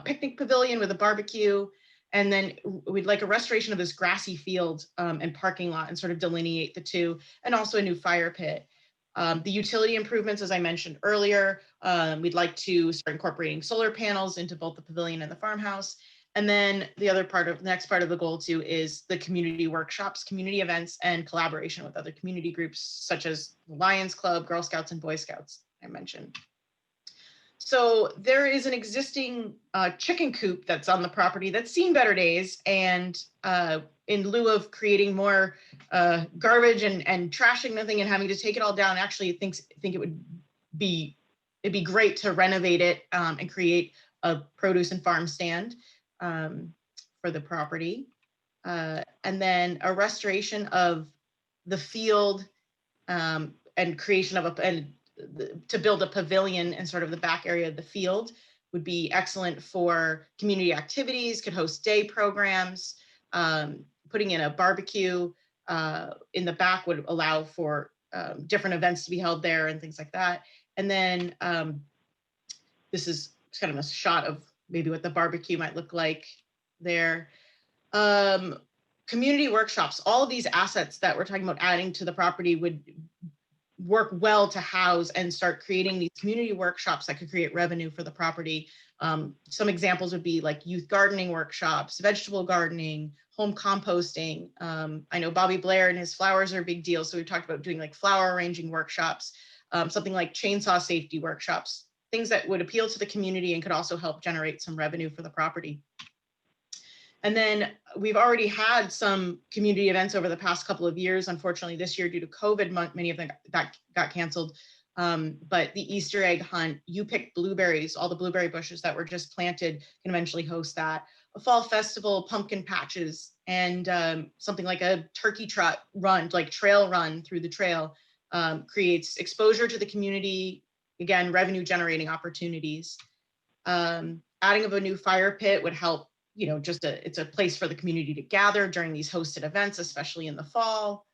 picnic pavilion with a barbecue. And then we'd like a restoration of this grassy field and parking lot and sort of delineate the two, and also a new fire pit. The utility improvements, as I mentioned earlier, we'd like to start incorporating solar panels into both the pavilion and the farmhouse. And then the next part of the goal too is the community workshops, community events, and collaboration with other community groups such as Lions Club, Girl Scouts, and Boy Scouts, I mentioned. So there is an existing chicken coop that's on the property that's seen better days, and in lieu of creating more garbage and trashing nothing and having to take it all down, actually think it would be it'd be great to renovate it and create a produce and farm stand for the property. And then a restoration of the field and creation of to build a pavilion in sort of the back area of the field would be excellent for community activities, could host day programs. Putting in a barbecue in the back would allow for different events to be held there and things like that. And then this is kind of a shot of maybe what the barbecue might look like there. Community workshops, all of these assets that we're talking about adding to the property would work well to house and start creating these community workshops that could create revenue for the property. Some examples would be like youth gardening workshops, vegetable gardening, home composting. I know Bobby Blair and his flowers are a big deal. So we've talked about doing like flower arranging workshops, something like chainsaw safety workshops, things that would appeal to the community and could also help generate some revenue for the property. And then we've already had some community events over the past couple of years. Unfortunately, this year due to COVID, many of them got canceled. But the Easter egg hunt, you pick blueberries, all the blueberry bushes that were just planted can eventually host that. A fall festival, pumpkin patches, and something like a turkey trot run, like trail run through the trail, creates exposure to the community, again, revenue generating opportunities. Adding of a new fire pit would help, you know, it's a place for the community to gather during these hosted events, especially in the fall.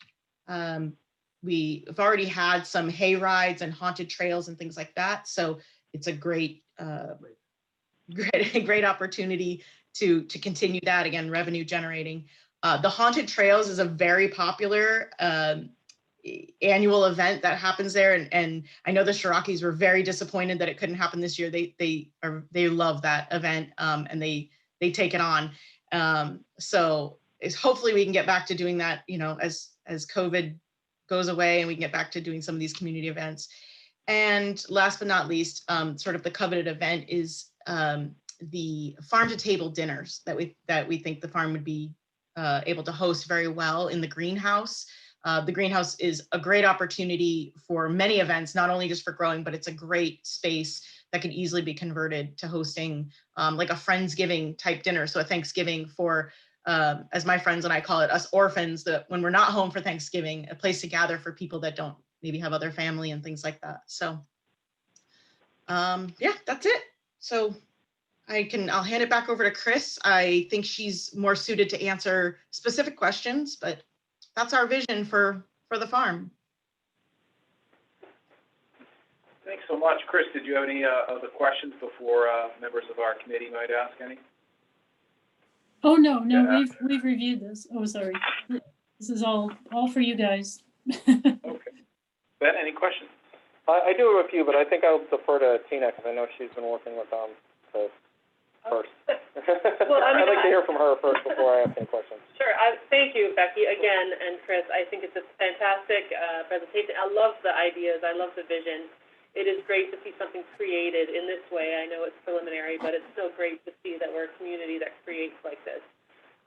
We've already had some hay rides and haunted trails and things like that. So it's a great opportunity to continue that, again, revenue generating. The haunted trails is a very popular annual event that happens there. And I know the Shirakis were very disappointed that it couldn't happen this year. They love that event and they take it on. So hopefully we can get back to doing that, you know, as COVID goes away and we can get back to doing some of these community events. And last but not least, sort of the coveted event is the farm to table dinners that we think the farm would be able to host very well in the greenhouse. The greenhouse is a great opportunity for many events, not only just for growing, but it's a great space that can easily be converted to hosting like a Friendsgiving type dinner. So a Thanksgiving for, as my friends and I call it, us orphans, that when we're not home for Thanksgiving, a place to gather for people that don't maybe have other family and things like that. So yeah, that's it. So I'll hand it back over to Chris. I think she's more suited to answer specific questions, but that's our vision for the farm. Thanks so much. Chris, did you have any other questions before members of our committee might ask any? Oh, no, we've reviewed this. Oh, sorry. This is all for you guys. Okay. Ben, any questions? I do have a few, but I think I'll defer to Tina because I know she's been working with them first. Well, I mean, I'd like to hear from her first before I ask any questions. Sure. Thank you, Becky, again, and Chris. I think it's a fantastic presentation. I love the ideas. I love the vision. It is great to see something created in this way. I know it's preliminary, but it's still great to see that we're a community that creates like this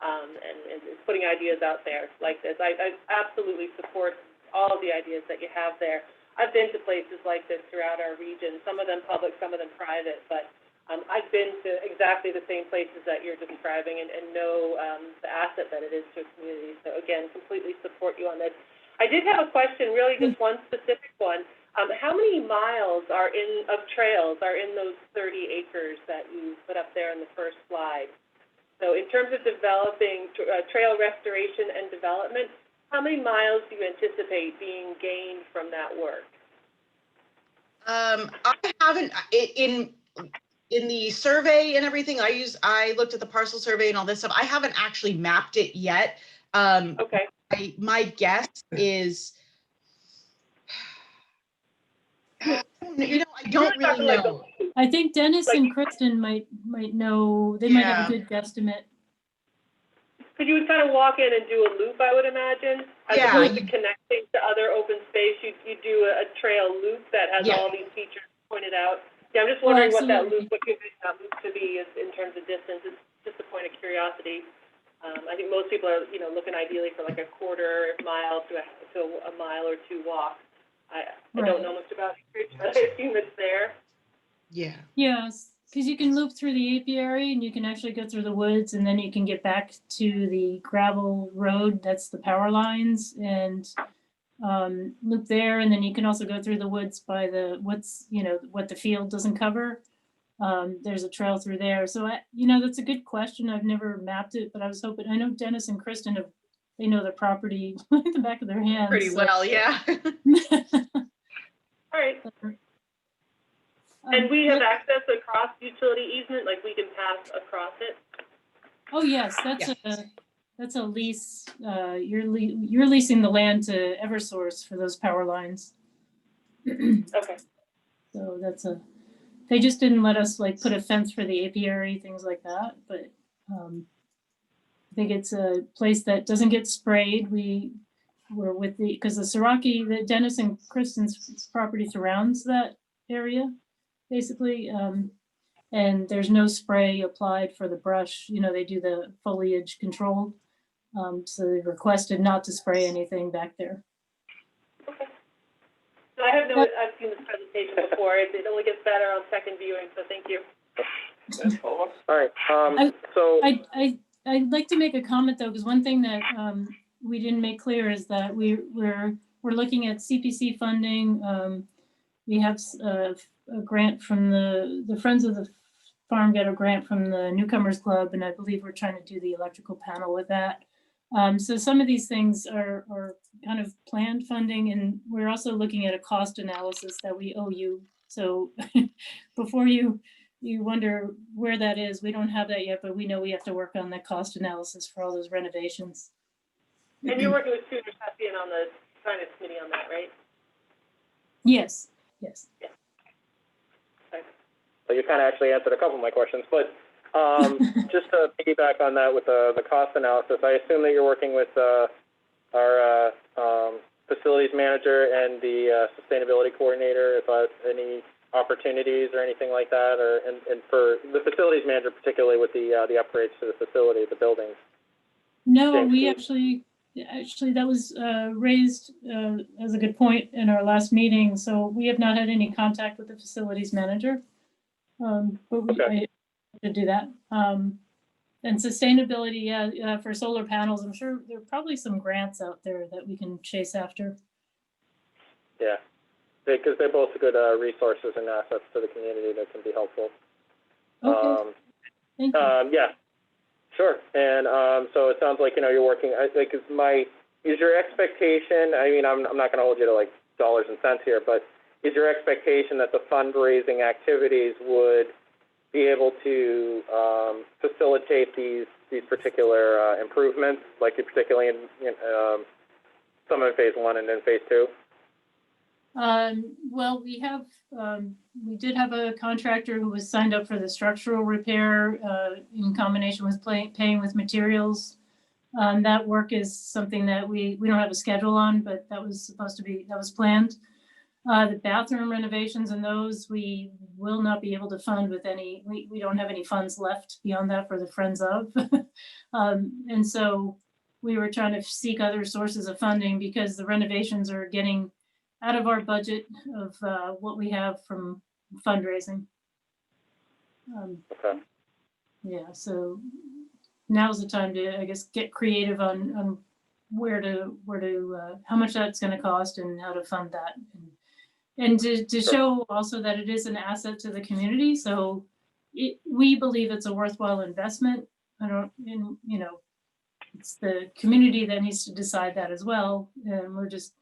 and is putting ideas out there like this. I absolutely support all of the ideas that you have there. I've been to places like this throughout our region, some of them public, some of them private, but I've been to exactly the same places that you're describing and know the asset that it is to a community. So again, completely support you on this. I did have a question, really just one specific one. How many miles of trails are in those 30 acres that you put up there in the first slide? So in terms of developing trail restoration and development, how many miles do you anticipate being gained from that work? I haven't, in the survey and everything, I looked at the parcel survey and all this stuff. I haven't actually mapped it yet. Okay. My guess is, you know, I don't really know. I think Dennis and Kristen might know. They might have a good guesstimate. Because you would kind of walk in and do a loop, I would imagine, as opposed to connecting to other open space. You do a trail loop that has all these features pointed out. Yeah, I'm just wondering what that loop, what you think that loop to be is in terms of distance. It's just a point of curiosity. I think most people are, looking ideally for like a quarter mile to a mile or two walk. I don't know much about it, but I assume it's there. Yeah. Yes, because you can loop through the apiary and you can actually go through the woods and then you can get back to the gravel road. That's the power lines and loop there. And then you can also go through the woods by what the field doesn't cover. There's a trail through there. So, that's a good question. I've never mapped it, but I was hoping, I know Dennis and Kristen they know the property like the back of their hands. Pretty well, yeah. All right. And we have access across utility easement, like we can pass across it? Oh, yes, that's a lease. You're leasing the land to Eversource for those power lines. Okay. So they just didn't let us like put a fence for the apiary, things like that, but I think it's a place that doesn't get sprayed. We're with because the Siraki, the Dennis and Kristen's property surrounds that area, basically. And there's no spray applied for the brush. They do the foliage control. So they requested not to spray anything back there. Okay. So I've seen this presentation before. It only gets better on second viewing, so thank you. All right, so. I'd like to make a comment though, because one thing that we didn't make clear is that we're looking at CPC funding. We have a grant from the Friends of the Farm got a grant from the Newcomers Club, and I believe we're trying to do the electrical panel with that. So some of these things are kind of planned funding, and we're also looking at a cost analysis that we owe you. So before you wonder where that is, we don't have that yet, but we know we have to work on the cost analysis for all those renovations. And you're working with Susan Sapien on the finance committee on that, right? Yes. Yeah. Okay. So you kind of actually answered a couple of my questions, but just to piggyback on that with the cost analysis, I assume that you're working with our facilities manager and the sustainability coordinator about any opportunities or anything like that, and for the facilities manager particularly with the upgrades to the facility, the buildings. No, we actually that was raised as a good point in our last meeting. So we have not had any contact with the facilities manager, but we to do that. And sustainability, for solar panels, I'm sure there are probably some grants out there that we can chase after. Yeah, because they're both good resources and assets to the community that can be helpful. Okay. Thank you. Yeah, sure. And so it sounds like you're working. Is your expectation? I mean, I'm not going to hold you to like dollars and cents here, but is your expectation that the fundraising activities would be able to facilitate these particular improvements, like particularly in some in phase 1 and then phase 2? Well, we did have a contractor who was signed up for the structural repair in combination with paying with materials. That work is something that we don't have a schedule on, but that was planned. The bathroom renovations and those we will not be able to fund with any, we don't have any funds left beyond that for the Friends of. And so we were trying to seek other sources of funding because the renovations are getting out of our budget of what we have from fundraising. Okay. Yeah, so now's the time to, I guess, get creative on where to how much that's going to cost and how to fund that, and to show also that it is an asset to the community. So we believe it's a worthwhile investment. It's the community that needs to decide that as well, and we're just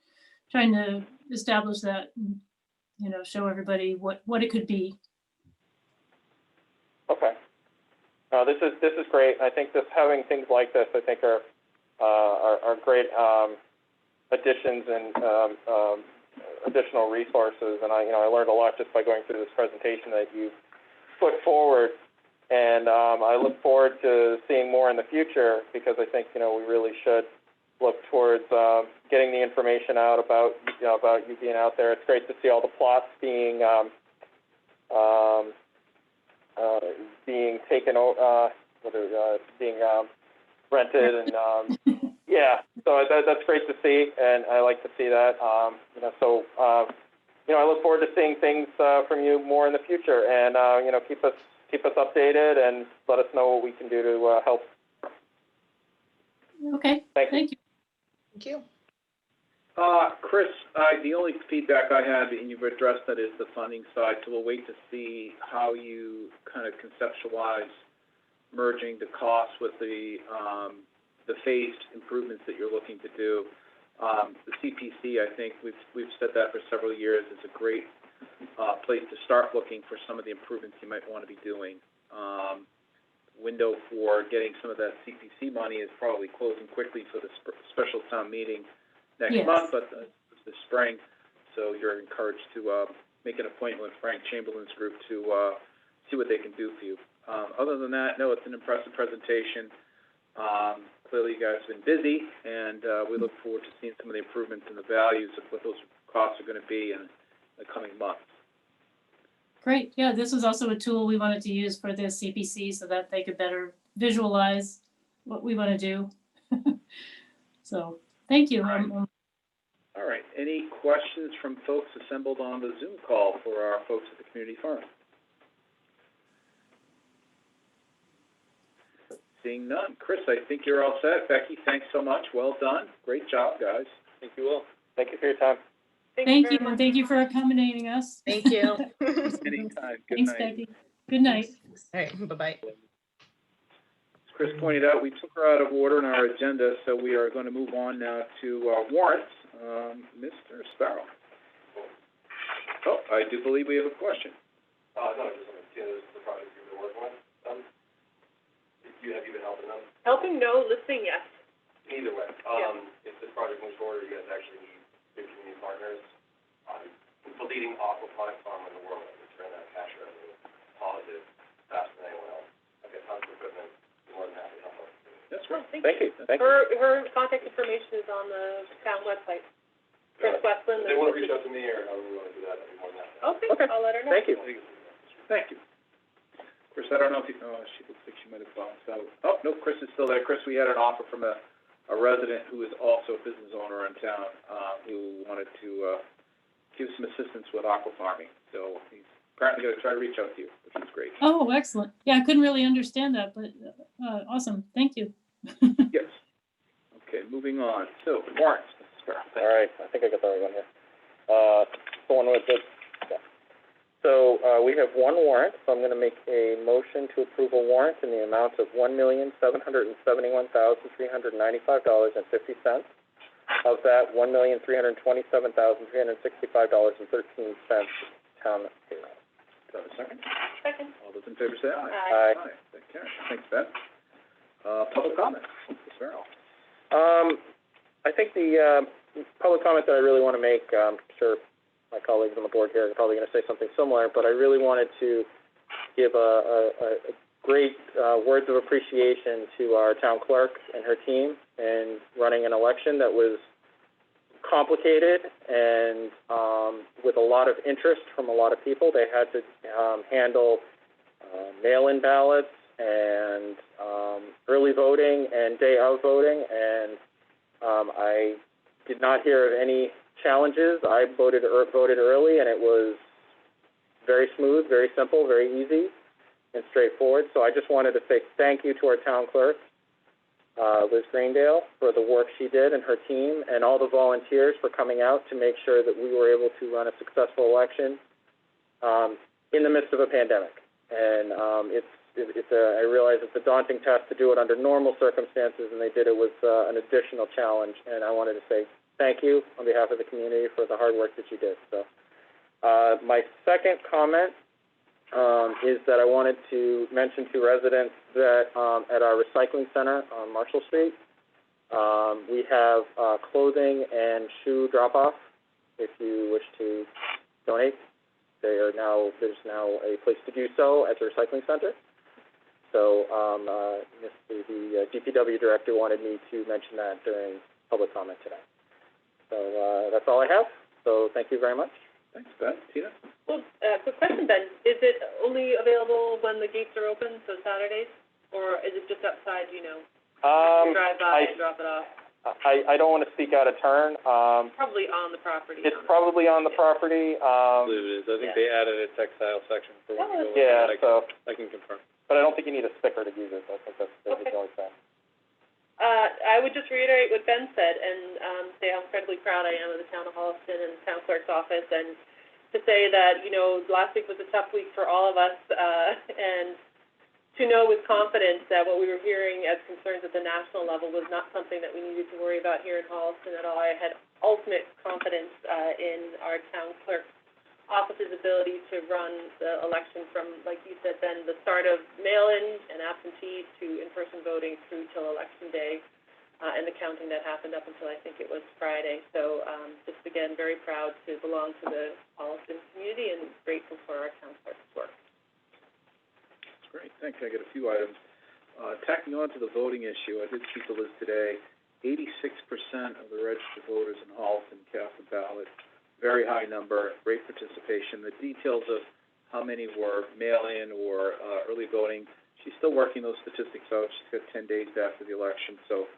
trying to establish that, and, show everybody what it could be. Okay. This is great. I think having things like this, I think are great additions and additional resources. And I learned a lot just by going through this presentation that you've put forward. And I look forward to seeing more in the future because I think we really should look towards getting the information out about you being out there. It's great to see all the plots being taken over, being rented, and yeah. So that's great to see, and I like to see that. So I look forward to seeing things, from you more in the future, and, keep us updated and let us know what we can do to, help. Okay, Thank you. thank you. Thank you. Chris, the only feedback I have, and you've addressed that, is the funding side, so we'll wait to see how you kind of conceptualize merging the costs with the phased improvements that you're looking to do. The CPC, I think we've said that for several years, is a great place to start looking for some of the improvements you might want to be doing. Window for getting some of that CPC money is probably closing quickly for the special town meeting next Yes. month, but the spring. So you're encouraged to make an appointment with Frank Chamberlain's group to see what they can do for you. Other than that, no, it's an impressive presentation. Clearly, you guys have been busy, and we look forward to seeing some of the improvements in the values of what those costs are going to be in the coming months. Great. Yeah, this was also a tool we wanted to use for the CPC so that they could better visualize what we want to do. So thank you. All right. Any questions from folks assembled on the Zoom call for our folks at the community farm? Seeing none. Chris, I think you're all set. Becky, thanks so much. Well done. Great job, guys. Thank you all. Thank you for your time. Thank you, and thank you for accommodating us. Thank you. Anytime. Good Thanks, night. Becky. Good night. All right, bye-bye. As Chris pointed out, we took her out of order in our agenda, so we are going to move on now to warrants. Mr. Sparrow. Oh, I do believe we have a question. No, just this is the project you've been working on. Have you been helping them? Helping, no, listening, yes. Either way, Yeah. if this project moves forward, you guys actually need good community partners. The leading aquaponic farm in the world, we turn that cash revenue positive faster than anyone else. I've got tons of equipment, I'm more than happy to help out. That's right. Thank you. Thank you. Her contact information is on the town website. Chris Westland. If they want to reach out to me or however we want to do that, I'd be more than happy. Okay, Okay. I'll let her know. Thank you. Thank you. Chris, I don't know if you, she looks like she might have gone, so, oh, no, Chris is still there. Chris, we had an offer from a resident who is also a business owner in town, who wanted to, give some assistance with aqua farming. So he's apparently gonna try to reach out to you, which is great. Oh, excellent. Yeah, I couldn't really understand that, but awesome. Thank you. Yes. Okay, moving on. So, warrants, Mr. Sparrow. Thank you. All right, I think I got the right one here. Going with this, yeah. So, we have one warrant, so I'm gonna make a motion to approve a warrant in the amount of $1,771,395.50. Of that, $1,327,365.13 town payroll. Do I have a second? Second. All those in favor say aye. Aye. That carries. Thanks, Ben. Public comment, Mr. Sparrow. I think the, public comment that I really want to make, I'm sure my colleagues on the board here are probably going to say something similar, but I really wanted to give a great, words of appreciation to our town clerk and her team in running an election that was complicated and, with a lot of interest from a lot of people. They had to, handle, mail-in ballots and, early voting and day of voting, and, I did not hear of any challenges. I voted early, and it was very smooth, very simple, very easy, and straightforward. So I just wanted to say thank you to our town clerk, Liz Greendale, for the work she did and her team, and all the volunteers for coming out to make sure that we were able to run a successful election in the midst of a pandemic. And I realize it's a daunting task to do it under normal circumstances, and they did it with an additional challenge. And I wanted to say thank you on behalf of the community for the hard work that you did. So my second comment is that I wanted to mention to residents that at our recycling center on Marshall Street, we have clothing and shoe drop-off if you wish to donate. There's now a place to do so at the recycling center. So the DPW director wanted me to mention that during public comment today. So that's all I have. So thank you very much. Thanks, Ben. Tina? Well, quick question, Ben. Is it only available when the gates are open, so Saturdays? Or is it just outside, you know? You drive by and drop it off? I don't want to speak out of turn. Probably on the property. It's probably on the property. I believe it is. I think Yeah. they added a textile section for when you go in. Yeah, but so, I can confirm. but I don't think you need a sticker to use it. I think that's the Okay. only thing. I would just reiterate what Ben said and, say how incredibly proud I am of the town of Holliston and the town clerk's office, and to say that, you know, last week was a tough week for all of us, and to know with confidence that what we were hearing as concerns at the national level was not something that we needed to worry about here in Holliston at all. I had ultimate confidence, in our town clerk's office's ability to run the election from, like you said, Ben, the start of mail-in and absentee to in-person voting through till election day, and the counting that happened up until I think it was Friday. So, just again, very proud to belong to the Holliston community and grateful for our town clerk's work. That's great, thanks. I got a few items. Tacking on to the voting issue, I did speak to Liz today. 86% of the registered voters in Holliston cast a ballot. Very high number, great participation. The details of how many were mail-in or early voting, she's still working those statistics out. She's got 10 days after the election, so,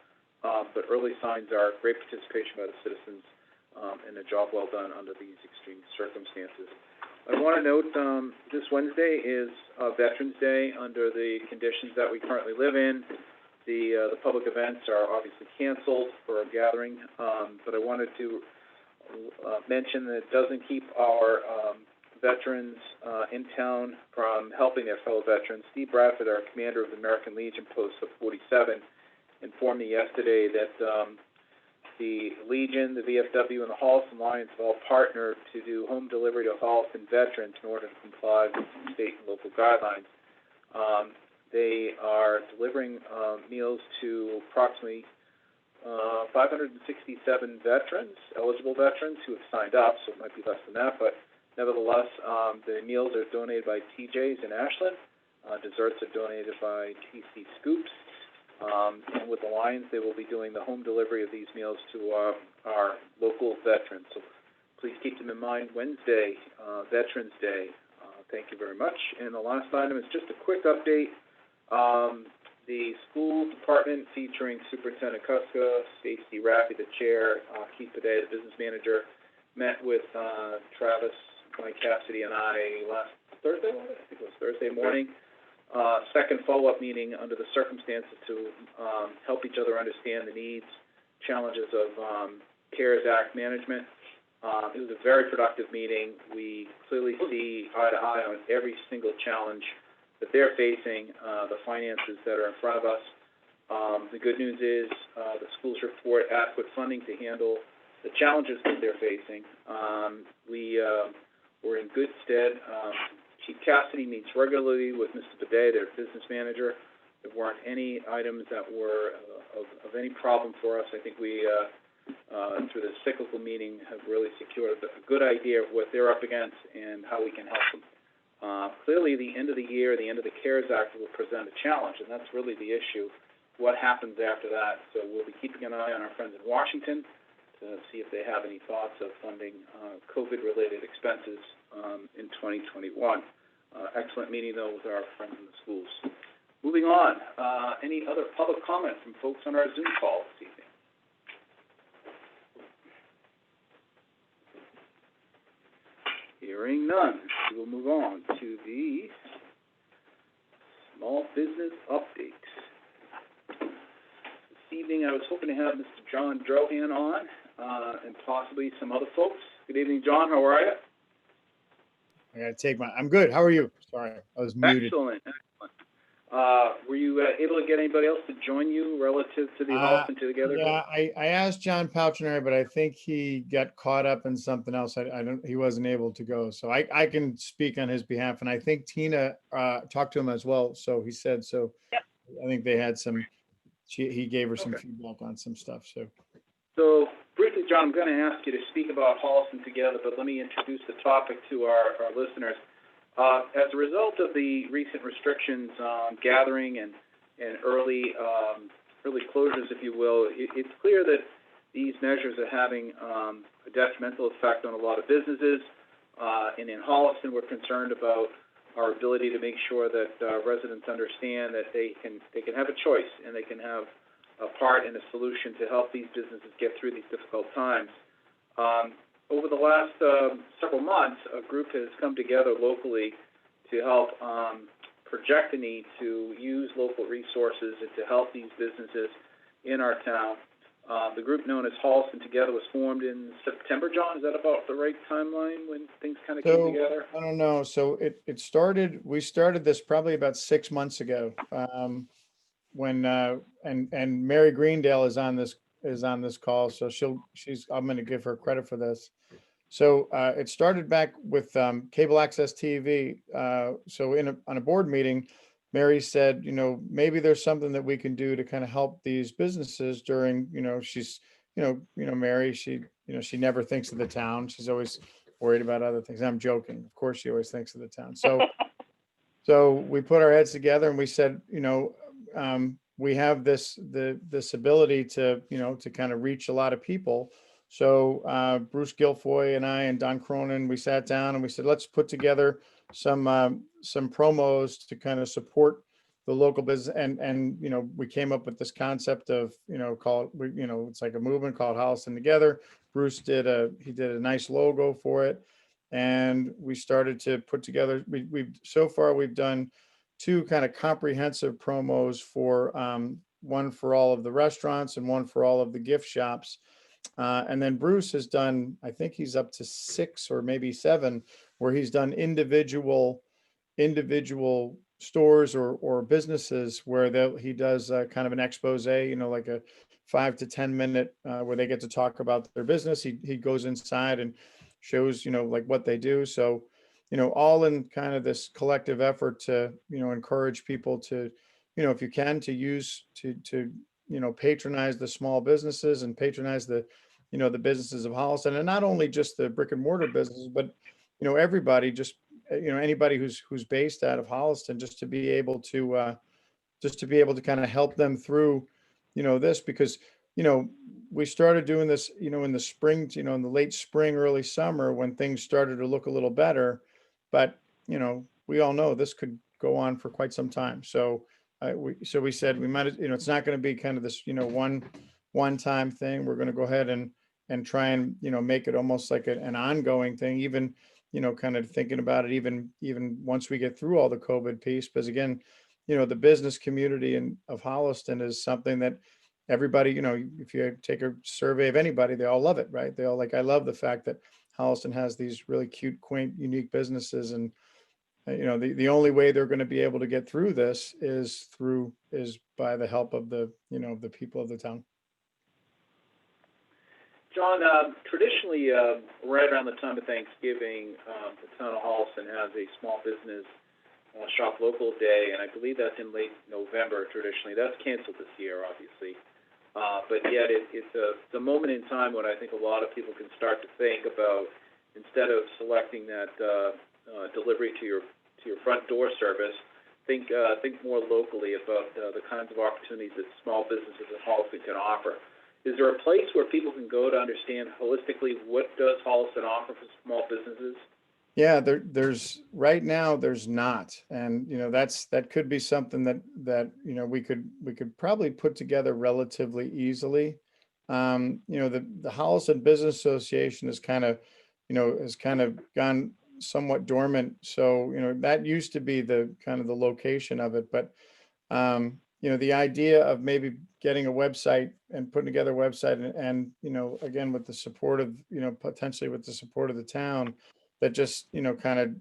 but early signs are great participation by the citizens, and a job well done under these extreme circumstances. I want to note, this Wednesday is Veterans Day under the conditions that we currently live in. The public events are obviously canceled for a gathering, but I wanted to mention that it doesn't keep our veterans in town from helping their fellow veterans. Steve Bradford, our commander of the American Legion Post of 47, informed me yesterday that the Legion, the VFW, and the Holliston Lions have all partnered to do home delivery to Holliston veterans in order to comply with state and local guidelines. They are delivering meals to approximately 567 veterans, eligible veterans who have signed up, so it might be less than that, but nevertheless, the meals are donated by TJ's in Ashland. Desserts are donated by TC Scoops. And with the Lions, they will be doing the home delivery of these meals to our local veterans. So please keep them in mind. Wednesday, Veterans Day. Thank you very much. And the last item is just a quick update. The school department featuring Superintendent Kuska, Stacy Raffy, the chair, Keith Paday, the business manager, met with Travis, Mike Cassidy, and I last Thursday, I think it was Thursday morning. Second follow-up meeting under the circumstances to help each other understand the needs, challenges of CARES Act management. It was a very productive meeting. We clearly see eye to eye on every single challenge that they're facing, the finances that are in front of us. The good news is the schools report adequate funding to handle the challenges that they're facing. We're in good stead. Chief Cassidy meets regularly with Mr. Bidet, their business manager. There weren't any items that were of any problem for us. I think we, through this cyclical meeting, have really secured a good idea of what they're up against and how we can help them. Clearly, the end of the year, the end of the CARES Act will present a challenge, and that's really the issue. What happens after that? So we'll be keeping an eye on our friends in Washington to see if they have any thoughts of funding COVID-related expenses in 2021. Excellent meeting, though, with our friends in the schools. Moving on, any other public comment from folks on our Zoom call this evening? Hearing none, we will move on to the small business update. This evening, I was hoping to have Mr. John Drohan on, and possibly some other folks. Good evening, John. How are you? I gotta take I'm good. How are you? Sorry, I was muted. Excellent, excellent. Were you able to get anybody else to join you relative to the Holliston Together? Yeah, I asked John Paltrinari, but I think he got caught up in something else. He wasn't able to go. So I can speak on his behalf, and I think Tina talked to him as well. So he said so. Yep. I think they had some. He gave her some feedback on some stuff. So briefly, John, I'm going to ask you to speak about Holliston Together, but let me introduce the topic to our listeners. As a result of the recent restrictions on gathering and early closures, if you will, it's clear that these measures are having a detrimental effect on a lot of businesses. And in Holliston, we're concerned about our ability to make sure that residents understand that they can have a choice and they can have a part in a solution to help these businesses get through these difficult times. Over the last several months, a group has come together locally to help project the need to use local resources and to help these businesses in our town. The group known as Holliston Together was formed in September. John, is that about the right timeline when things kind of came together? I don't know. So we started this probably about 6 months ago. When and Mary Greendale is on this call, so I'm going to give her credit for this. So it started back with cable access TV. So on a board meeting, Mary said, maybe there's something that we can do to kind of help these businesses during, she's, Mary, she never thinks of the town. She's always worried about other things. I'm joking. Of course, she always thinks of the town. So we put our heads together and we said, we have this ability to, to kind of reach a lot of people. So Bruce Guilfoy and I and Don Cronin, we sat down and we said, let's put together some promos to kind of support the local business. And we came up with this concept of, it's like a movement called Holliston Together. Bruce did a nice logo for it. And we started to put together, we've done 2 kind of comprehensive promos for one for all of the restaurants and one for all of the gift shops. And then Bruce has done, I think he's up to 6 or maybe 7, where he's done individual stores or businesses where he does kind of an expose, like a 5 to 10 minute where they get to talk about their business. He goes inside and shows, like what they do. So, all in kind of this collective effort to, encourage people to, if you can, to use to patronize the small businesses and patronize the businesses of Holliston, and not only just the brick and mortar businesses, but everybody, just anybody who's based out of Holliston, just to be able to kind of help them through this, because we started doing this in the spring, in the late spring, early summer, when things started to look a little better, but we all know this could go on for quite some time. So we said we might, it's not going to be kind of this, one time thing. We're going to go ahead and try and, make it almost like an ongoing thing, even, kind of thinking about it, even once we get through all the COVID piece. Because again, the business community of Holliston is something that everybody, if you take a survey of anybody, they all love it, right? They all like, I love the fact that Holliston has these really cute, quaint, unique businesses. And the only way they're going to be able to get through this is by the help of the people of the town. John, traditionally, right around the time of Thanksgiving, the town of Holliston has a small business shop local day, and I believe that's in late November traditionally. That's canceled this year, obviously. But yet it's a moment in time when I think a lot of people can start to think about, instead of selecting that delivery to your front door service, think more locally about the kinds of opportunities that small businesses in Holliston can offer. Is there a place where people can go to understand holistically what does Holliston offer for small businesses? Yeah, there's right now there's not, and that could be something that we could probably put together relatively easily. The Holliston Business Association is kind of gone somewhat dormant. So that used to be the kind of the location of it, but the idea of maybe getting a website and putting together a website and again, with the support of, potentially with the support of the town, that just, kind of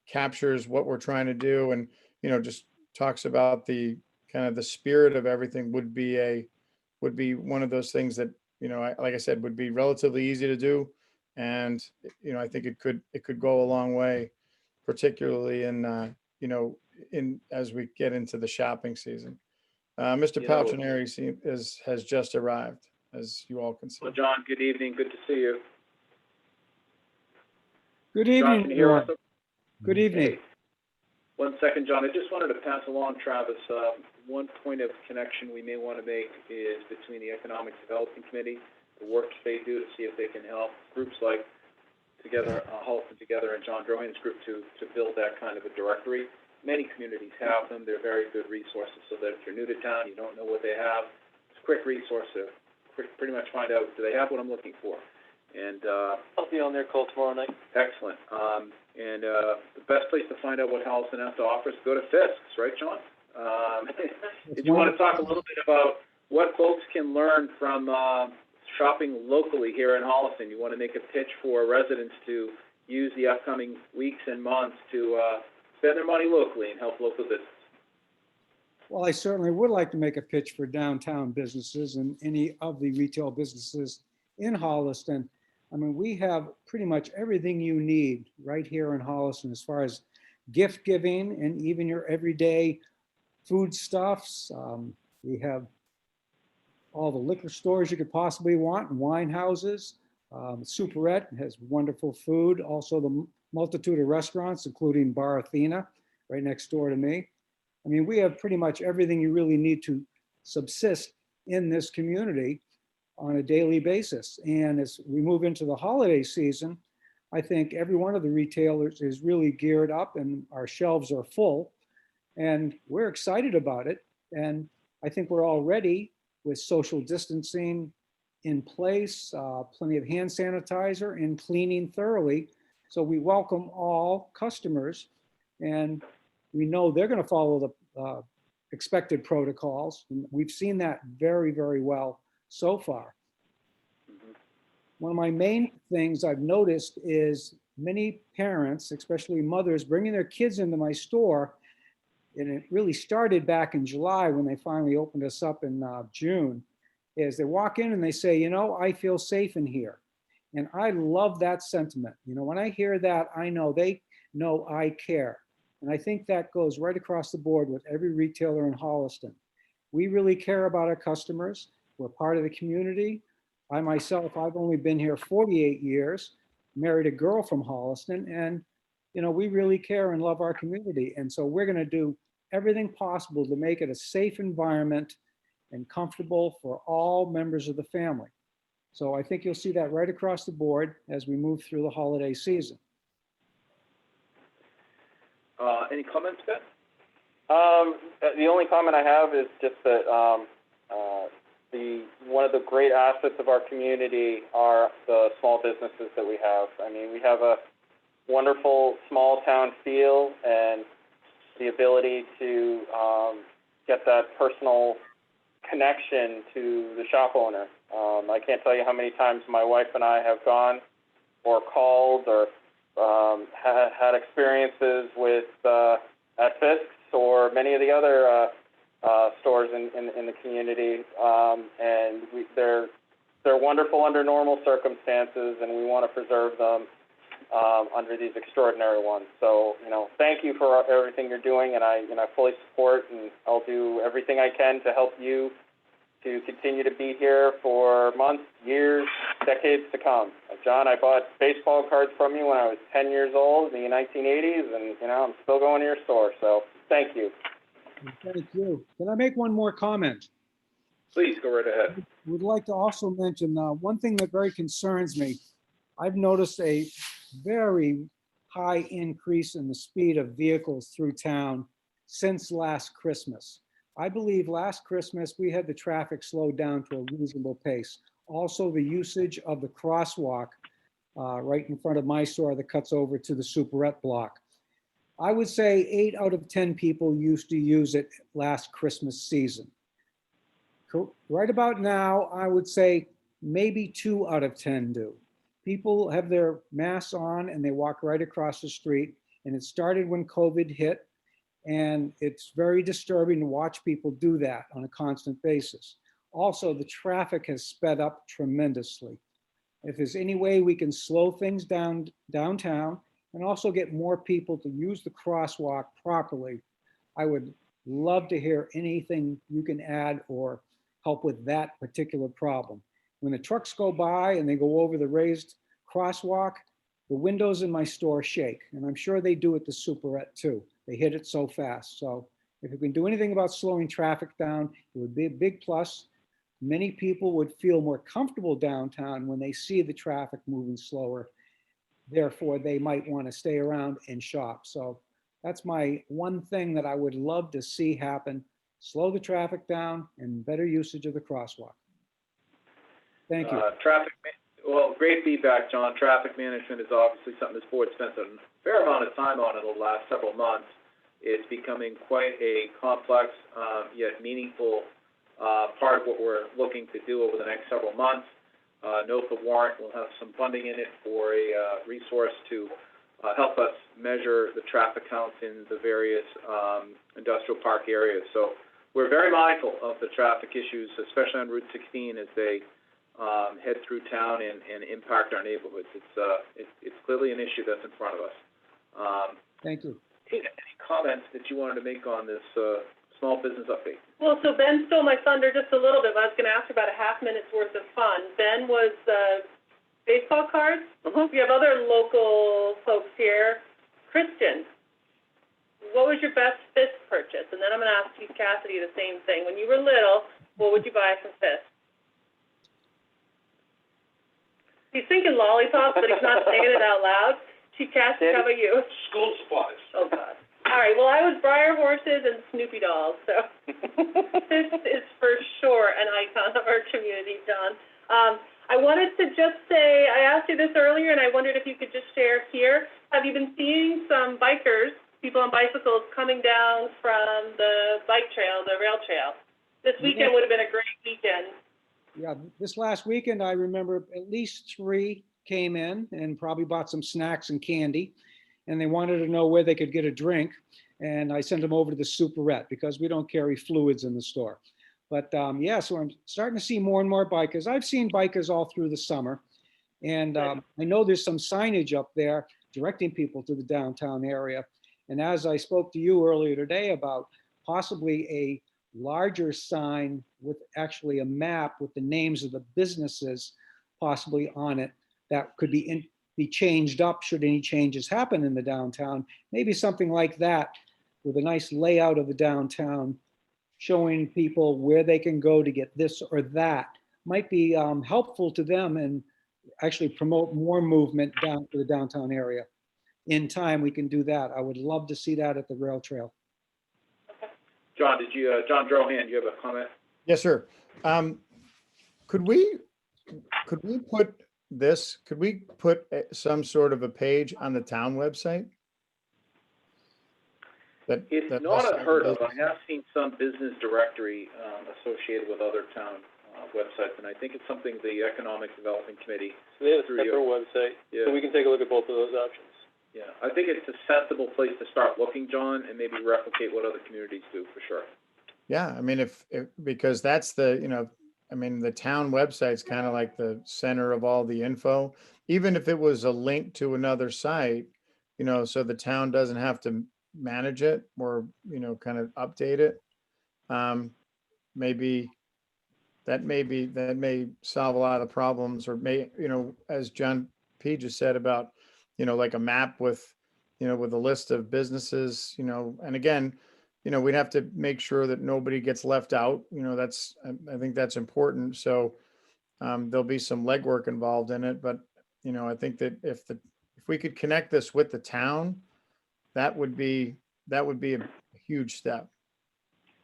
captures what we're trying to do and, just talks about the kind of the spirit of everything would be one of those things that, like I said, would be relatively easy to do. And, I think it could go a long way, particularly in as we get into the shopping season. Mr. Paltrineri has just arrived, as you all can see. Well, John, good evening. Good to see you. Good John, evening, can you hear us? everyone. Good evening. Hey. 1 second, John. I just wanted to pass along, Travis, one point of connection we may want to make is between the Economic Development Committee, the work they do to see if they can help groups like Holliston Together and John Drohan's group to build that kind of a directory. Many communities have them. They're very good resources so that if you're new to town, you don't know what they have, it's quick resource to pretty much find out, do they have what I'm looking for? And, I'll be on their call tomorrow night. excellent. The best place to find out what Holliston has to offer is go to Fisk's, right, John? Did you want to talk a little bit about what folks can learn from, shopping locally here in Holliston? You want to make a pitch for residents to use the upcoming weeks and months to, spend their money locally and help local business. Well, I certainly would like to make a pitch for downtown businesses and any of the retail businesses in Holliston. I mean, we have pretty much everything you need right here in Holliston as far as gift giving and even your everyday foodstuffs. We have all the liquor stores you could possibly want, and wine houses. Superette has wonderful food. Also the multitude of restaurants, including Bar Athena, right next door to me. I mean, we have pretty much everything you really need to subsist in this community on a daily basis. And as we move into the holiday season, I think every one of the retailers is really geared up and our shelves are full. And we're excited about it. And I think we're all ready with social distancing in place, plenty of hand sanitizer and cleaning thoroughly. So we welcome all customers, and we know they're going to follow the expected protocols. And we've seen that very, very well so far. One of my main things I've noticed is many parents, especially mothers, bringing their kids into my store. And it really started back in July when they finally opened us up in June, is they walk in and they say, you know, I feel safe in here. And I love that sentiment. You know, when I hear that, I know they know I care. And I think that goes right across the board with every retailer in Holliston. We really care about our customers. We're part of the community. I myself, I've only been here 48 years, married a girl from Holliston, and, you know, we really care and love our community. And so we're going to do everything possible to make it a safe environment and comfortable for all members of the family. So I think you'll see that right across the board as we move through the holiday season. Any comments, Ben? The only comment I have is just that one of the great assets of our community are the small businesses that we have. I mean, we have a wonderful small town feel and the ability to get that personal connection to the shop owner. I can't tell you how many times my wife and I have gone or called or had experiences with at Fisk's or many of the other stores in the community, and they're wonderful under normal circumstances, and we want to preserve them under these extraordinary ones. So, you know, thank you for everything you're doing, and I fully support, and I'll do everything I can to help you to continue to be here for months, years, decades to come. John, I bought baseball cards from you when I was 10 years old in the 1980s, and, you know, I'm still going to your store, so thank you. Thank you. Can I make one more comment? Please, go right ahead. Would like to also mention one thing that very concerns me. I've noticed a very high increase in the speed of vehicles through town since last Christmas. I believe last Christmas we had the traffic slowed down to a reasonable pace. Also, the usage of the crosswalk right in front of my store that cuts over to the Superette block. I would say 8 out of 10 people used to use it last Christmas season. Right about now, I would say maybe 2 out of 10 do. People have their masks on and they walk right across the street. And it started when COVID hit. And it's very disturbing to watch people do that on a constant basis. Also, the traffic has sped up tremendously. If there's any way we can slow things down downtown and also get more people to use the crosswalk properly, I would love to hear anything you can add or help with that particular problem. When the trucks go by and they go over the raised crosswalk, the windows in my store shake, and I'm sure they do at the Superette too. They hit it so fast. So if we can do anything about slowing traffic down, it would be a big plus. Many people would feel more comfortable downtown when they see the traffic moving slower. Therefore, they might want to stay around and shop. So that's my one thing that I would love to see happen slow the traffic down, and better usage of the crosswalk. Thank you. Well, great feedback, John. Traffic management is obviously something this board spent a fair amount of time on in the last several months. It's becoming quite a complex, yet meaningful, part of what we're looking to do over the next several months. Note the warrant will have some funding in it for a, resource to, help us measure the traffic counts in the various, industrial park areas. So we're very mindful of the traffic issues, especially on Route 16 as they, head through town and impact our neighborhoods. It's clearly an issue that's in front of us. Thank you. Tina, any comments that you wanted to make on this small business update? Well, so Ben stole my thunder just a little bit, but I was gonna ask about a half minute's worth of fun. Ben was baseball cards. We have other local folks here. Kristen, what was your best fist purchase? And then I'm gonna ask Chief Cassidy the same thing. When you were little, what would you buy from Fist? He's thinking lollipops, but he's not saying it out loud. Chief Cassidy, how about you? School supplies. Oh, God. All right, well, I was Briar horses and Snoopy dolls, so this is for sure an icon of our community, John. I wanted to just say, I asked you this earlier, and I wondered if you could just share here. Have you been seeing some bikers, people on bicycles, coming down from the bike trail, the rail trail? This weekend would have been a great weekend. Yeah, this last weekend, I remember at least 3 came in and probably bought some snacks and candy. And they wanted to know where they could get a drink. And I sent them over to the Superette because we don't carry fluids in the store. But yeah, so I'm starting to see more and more bikers. I've seen bikers all through the summer. And I know there's some signage up there directing people to the downtown area. And as I spoke to you earlier today about possibly a larger sign with actually a map with the names of the businesses possibly on it that could be changed up should any changes happen in the downtown. Maybe something like that with a nice layout of the downtown showing people where they can go to get this or that might be helpful to them and actually promote more movement down to the downtown area. In time, we can do that. I would love to see that at the rail trail. John, John Drohan, you have a comment? Yes, sir. Could we put some sort of a page on the town website? It's not unheard of. I have seen some business directory associated with other town websites, and I think it's something the Economic Development Committee. So they have a separate website, so we can take a look at both of those options. Yeah, I think it's a sensible place to start looking, John, and maybe replicate what other communities do for sure. Yeah, I mean, because that's the, the town website's kind of like the center of all the info. Even if it was a link to another site, so the town doesn't have to manage it or, kind of update it. Maybe that may solve a lot of the problems, or may, as John P. just said about, like a map with, with a list of businesses, and again, we'd have to make sure that nobody gets left out. I think that's important. So there'll be some legwork involved in it, but I think that if we could connect this with the town, that would be a huge step.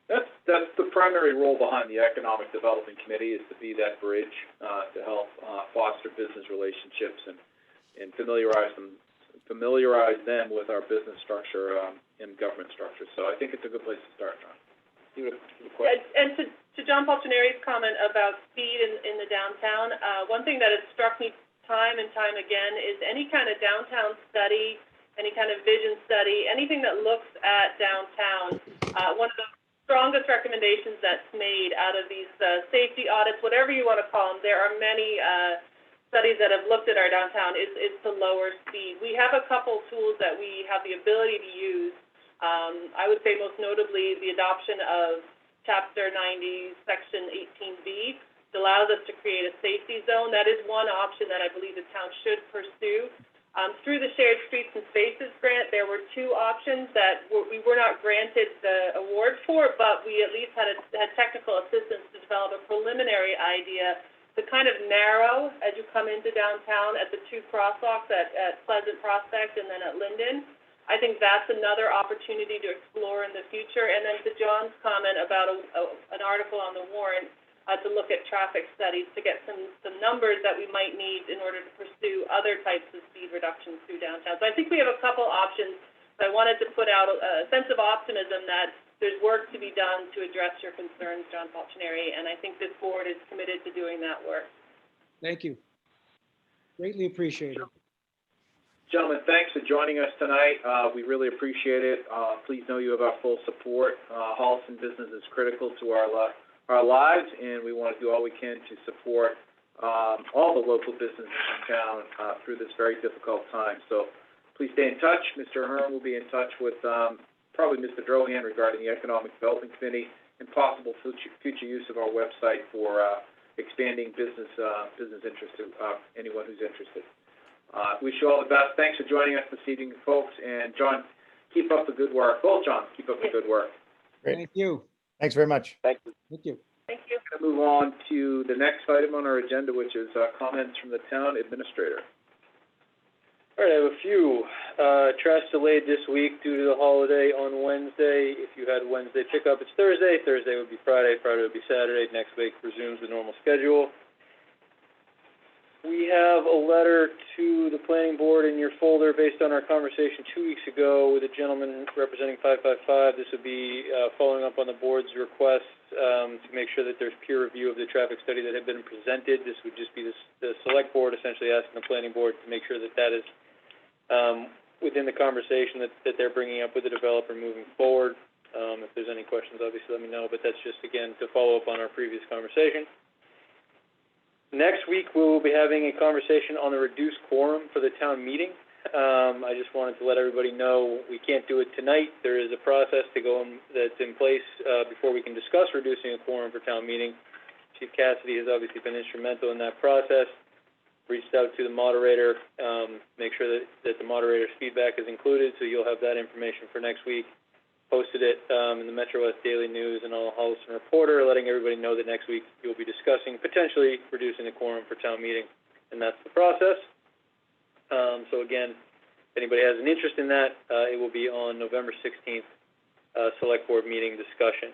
That's the primary role behind the Economic Development Committee, is to be that bridge to help foster business relationships and familiarize them with our business structure and government structure. So I think it's a good place to start, John. And to John Polchinari's comment about speed in the downtown, one thing that has struck me time and time again is any kind of downtown study, any kind of vision study, anything that looks at downtown. One of the strongest recommendations that's made out of these safety audits, whatever you want to call them, there are many studies that have looked at our downtown, is to lower speed. We have a couple tools that we have the ability to use. I would say most notably the adoption of Chapter 90, Section 18B, that allows us to create a safety zone. That is one option that I believe the town should pursue. Through the Shared Streets and Spaces grant, there were 2 options that we were not granted the award for, but we at least had technical assistance to develop a preliminary idea to kind of narrow as you come into downtown at the 2 crosswalks at Pleasant Prospect and then at Linden. I think that's another opportunity to explore in the future. And then to John's comment about an article on the warrant, to look at traffic studies, to get some numbers that we might need in order to pursue other types of speed reductions through downtown. So I think we have a couple options. So I wanted to put out a sense of optimism that there's work to be done to address your concerns, John Falcineri, and I think this board is committed to doing that work. Thank you. Greatly appreciated. Gentlemen, thanks for joining us tonight. We really appreciate it. Please know you have our full support. Holliston business is critical to our lives, and we want to do all we can to support all the local businesses in town through this very difficult time. So please stay in touch. Mr. Ahern will be in touch with probably Mr. Drohan regarding the Economic Development Committee and possible future use of our website for expanding business interest to anyone who's interested. Wish you all the best. Thanks for joining us this evening, folks. And John, keep up the good work. Both Johns, keep up the good work. Great. Thank you. Thanks very much. Thank you. Thank you. Thank you. We're going to move on to the next item on our agenda, which is comments from the town administrator. All right, I have a few. Trash delayed this week due to the holiday on Wednesday. If you had Wednesday pickup, it's Thursday. Thursday would be Friday. Friday would be Saturday. Next week resumes the normal schedule. We have a letter to the planning board in your folder based on our conversation 2 weeks ago with a gentleman representing 555. This would be following up on the board's request to make sure that there's peer review of the traffic study that had been presented. This would just be the select board essentially asking the planning board to make sure that that is within the conversation that they're bringing up with the developer moving forward. If there's any questions, obviously let me know, but that's just, again, to follow up on our previous conversation. Next week, we will be having a conversation on the reduced quorum for the town meeting. I just wanted to let everybody know we can't do it tonight. There is a process that's in place before we can discuss reducing a quorum for town meeting. Chief Cassidy has obviously been instrumental in that process. Reached out to the moderator, make sure that the moderator's feedback is included, so you'll have that information for next week. Posted it in the Metro West Daily News and on the Holliston Reporter, letting everybody know that next week you'll be discussing potentially reducing the quorum for town meeting, and that's the process. So again, if anybody has an interest in that, it will be on November 16th, select board meeting discussion.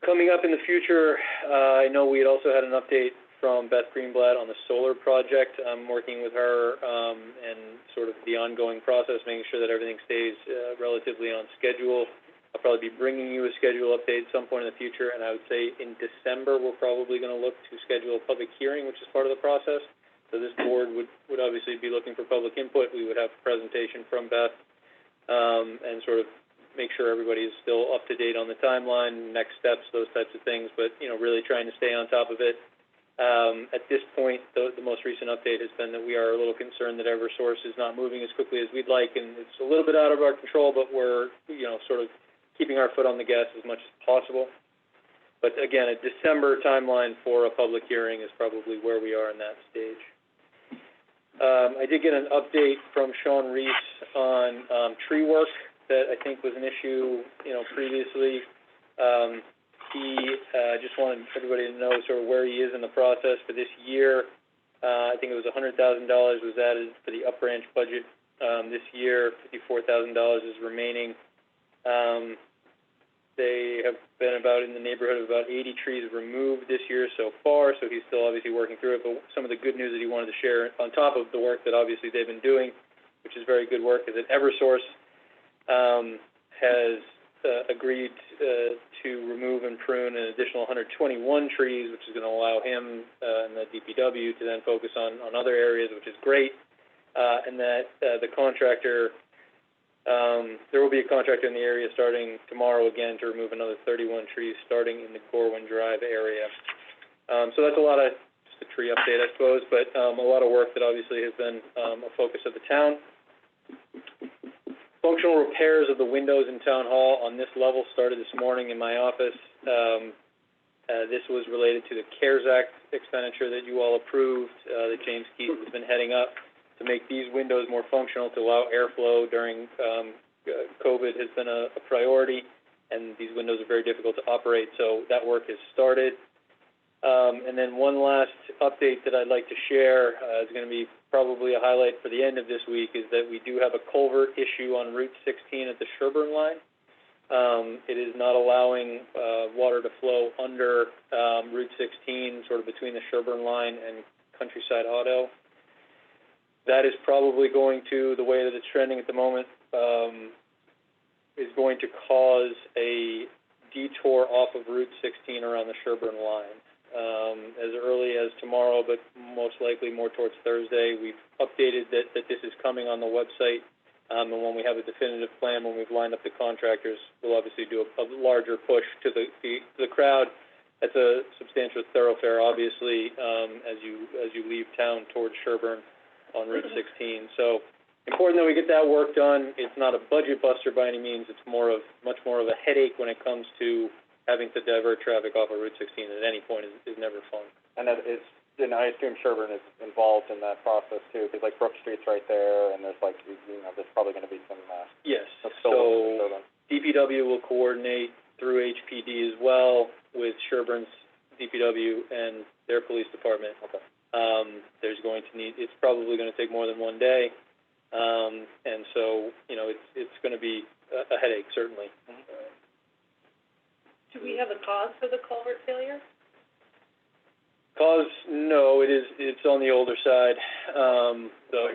Coming up in the future, I know we had also had an update from Beth Greenblatt on the solar project. I'm working with her and sort of the ongoing process, making sure that everything stays relatively on schedule. I'll probably be bringing you a schedule update at some point in the future, and I would say in December we're probably going to look to schedule a public hearing, which is part of the process. So this board would obviously be looking for public input. We would have a presentation from Beth and sort of make sure everybody is still up to date on the timeline, next steps, those types of things, but really trying to stay on top of it. At this point, the most recent update has been that we are a little concerned that Eversource is not moving as quickly as we'd like, and it's a little bit out of our control, but we're, sort of keeping our foot on the gas as much as possible. But again, a December timeline for a public hearing is probably where we are in that stage. I did get an update from Sean Reese on tree work that I think was an issue, previously. He just wanted everybody to know sort of where he is in the process for this year. I think it was $100,000 was added for the Up Branch budget this year. $54,000 is remaining. They have been about in the neighborhood of about 80 trees removed this year so far, so he's still obviously working through it. But some of the good news that he wanted to share on top of the work that obviously they've been doing, which is very good work, is that Eversource has agreed to remove and prune an additional 121 trees, which is going to allow him and the DPW to then focus on other areas, which is great. And that the contractor, there will be a contractor in the area starting tomorrow again to remove another 31 trees starting in the Gorwin Drive area. So that's a lot of, just a tree update, I suppose, but a lot of work that obviously has been a focus of the town. Functional repairs of the windows in Town Hall on this level started this morning in my office. This was related to the CARES Act expenditure that you all approved, that James Keith has been heading up to make these windows more functional to allow airflow during COVID has been a priority, and these windows are very difficult to operate, so that work has started. And then one last update that I'd like to share is going to be probably a highlight for the end of this week is that we do have a culvert issue on Route 16 at the Sherburne line. It is not allowing water to flow under Route 16, sort of between the Sherburne line and Countryside Auto. That is probably going to, the way that it's trending at the moment, is going to cause a detour off of Route 16 around the Sherburne line. As early as tomorrow, but most likely more towards Thursday. We've updated that this is coming on the website. And when we have a definitive plan, when we've lined up the contractors, we'll obviously do a larger push to the crowd. That's a substantial thoroughfare, obviously, as you leave town towards Sherburne on Route 16. So important that we get that work done. It's not a budget buster by any means. It's much more of a headache when it comes to having to divert traffic off of Route 16 at any point is never fun. And and I assume Sherburne is involved in that process too, because like Brook Street's right there, and there's like, there's probably going to be some. Yes. So DPW will coordinate through HPD as well with Sherburne's DPW and their police department. Okay. It's probably going to take more than one day, and so it's going to be a headache certainly. Mm-hmm. Do we have a cause for the culvert failure? Cause, no, it's on the older side.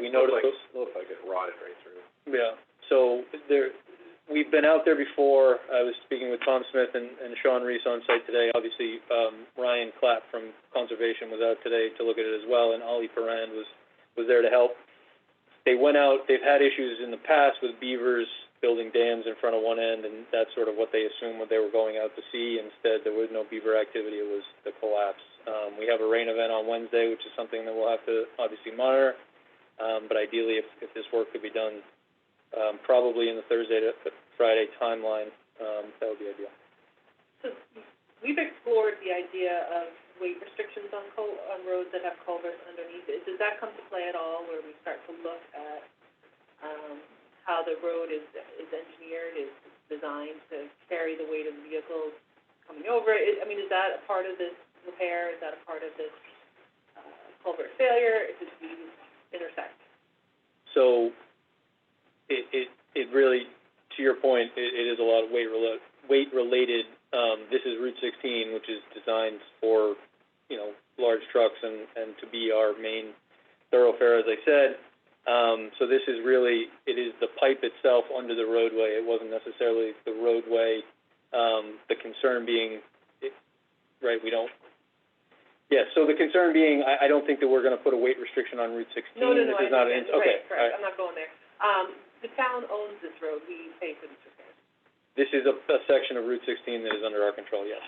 We noticed. Looks like it rotted right through. Yeah, so we've been out there before. I was speaking with Tom Smith and Sean Reese on site today. Obviously, Ryan Clapp from Conservation was out today to look at it as well, and Ollie Perand was there to help. They went out, they've had issues in the past with beavers building dams in front of one end, and that's sort of what they assumed when they were going out to sea. Instead, there was no beaver activity, it was the collapse. We have a rain event on Wednesday, which is something that we'll have to obviously monitor, but ideally, if this work could be done probably in the Thursday to Friday timeline, that would be ideal. So we've explored the idea of weight restrictions on roads that have culverts underneath it. Does that come to play at all, where we start to look at how the road is engineered, is designed to carry the weight of the vehicles coming over it? Is that a part of this repair? Is that a part of this culvert failure? Does these intersect? So it really, to your point, it is a lot of weight related. This is Route 16, which is designed for large trucks and to be our main thoroughfare, as I said. So this is really, it is the pipe itself under the roadway. It wasn't necessarily the roadway. The concern being, so the concern being, I don't think that we're going to put a weight restriction on Route 16. No, This is not okay, correct. Right. I'm not going there. The town owns this road. We pay for these repairs. This is a section of Route 16 that is under our control, yes.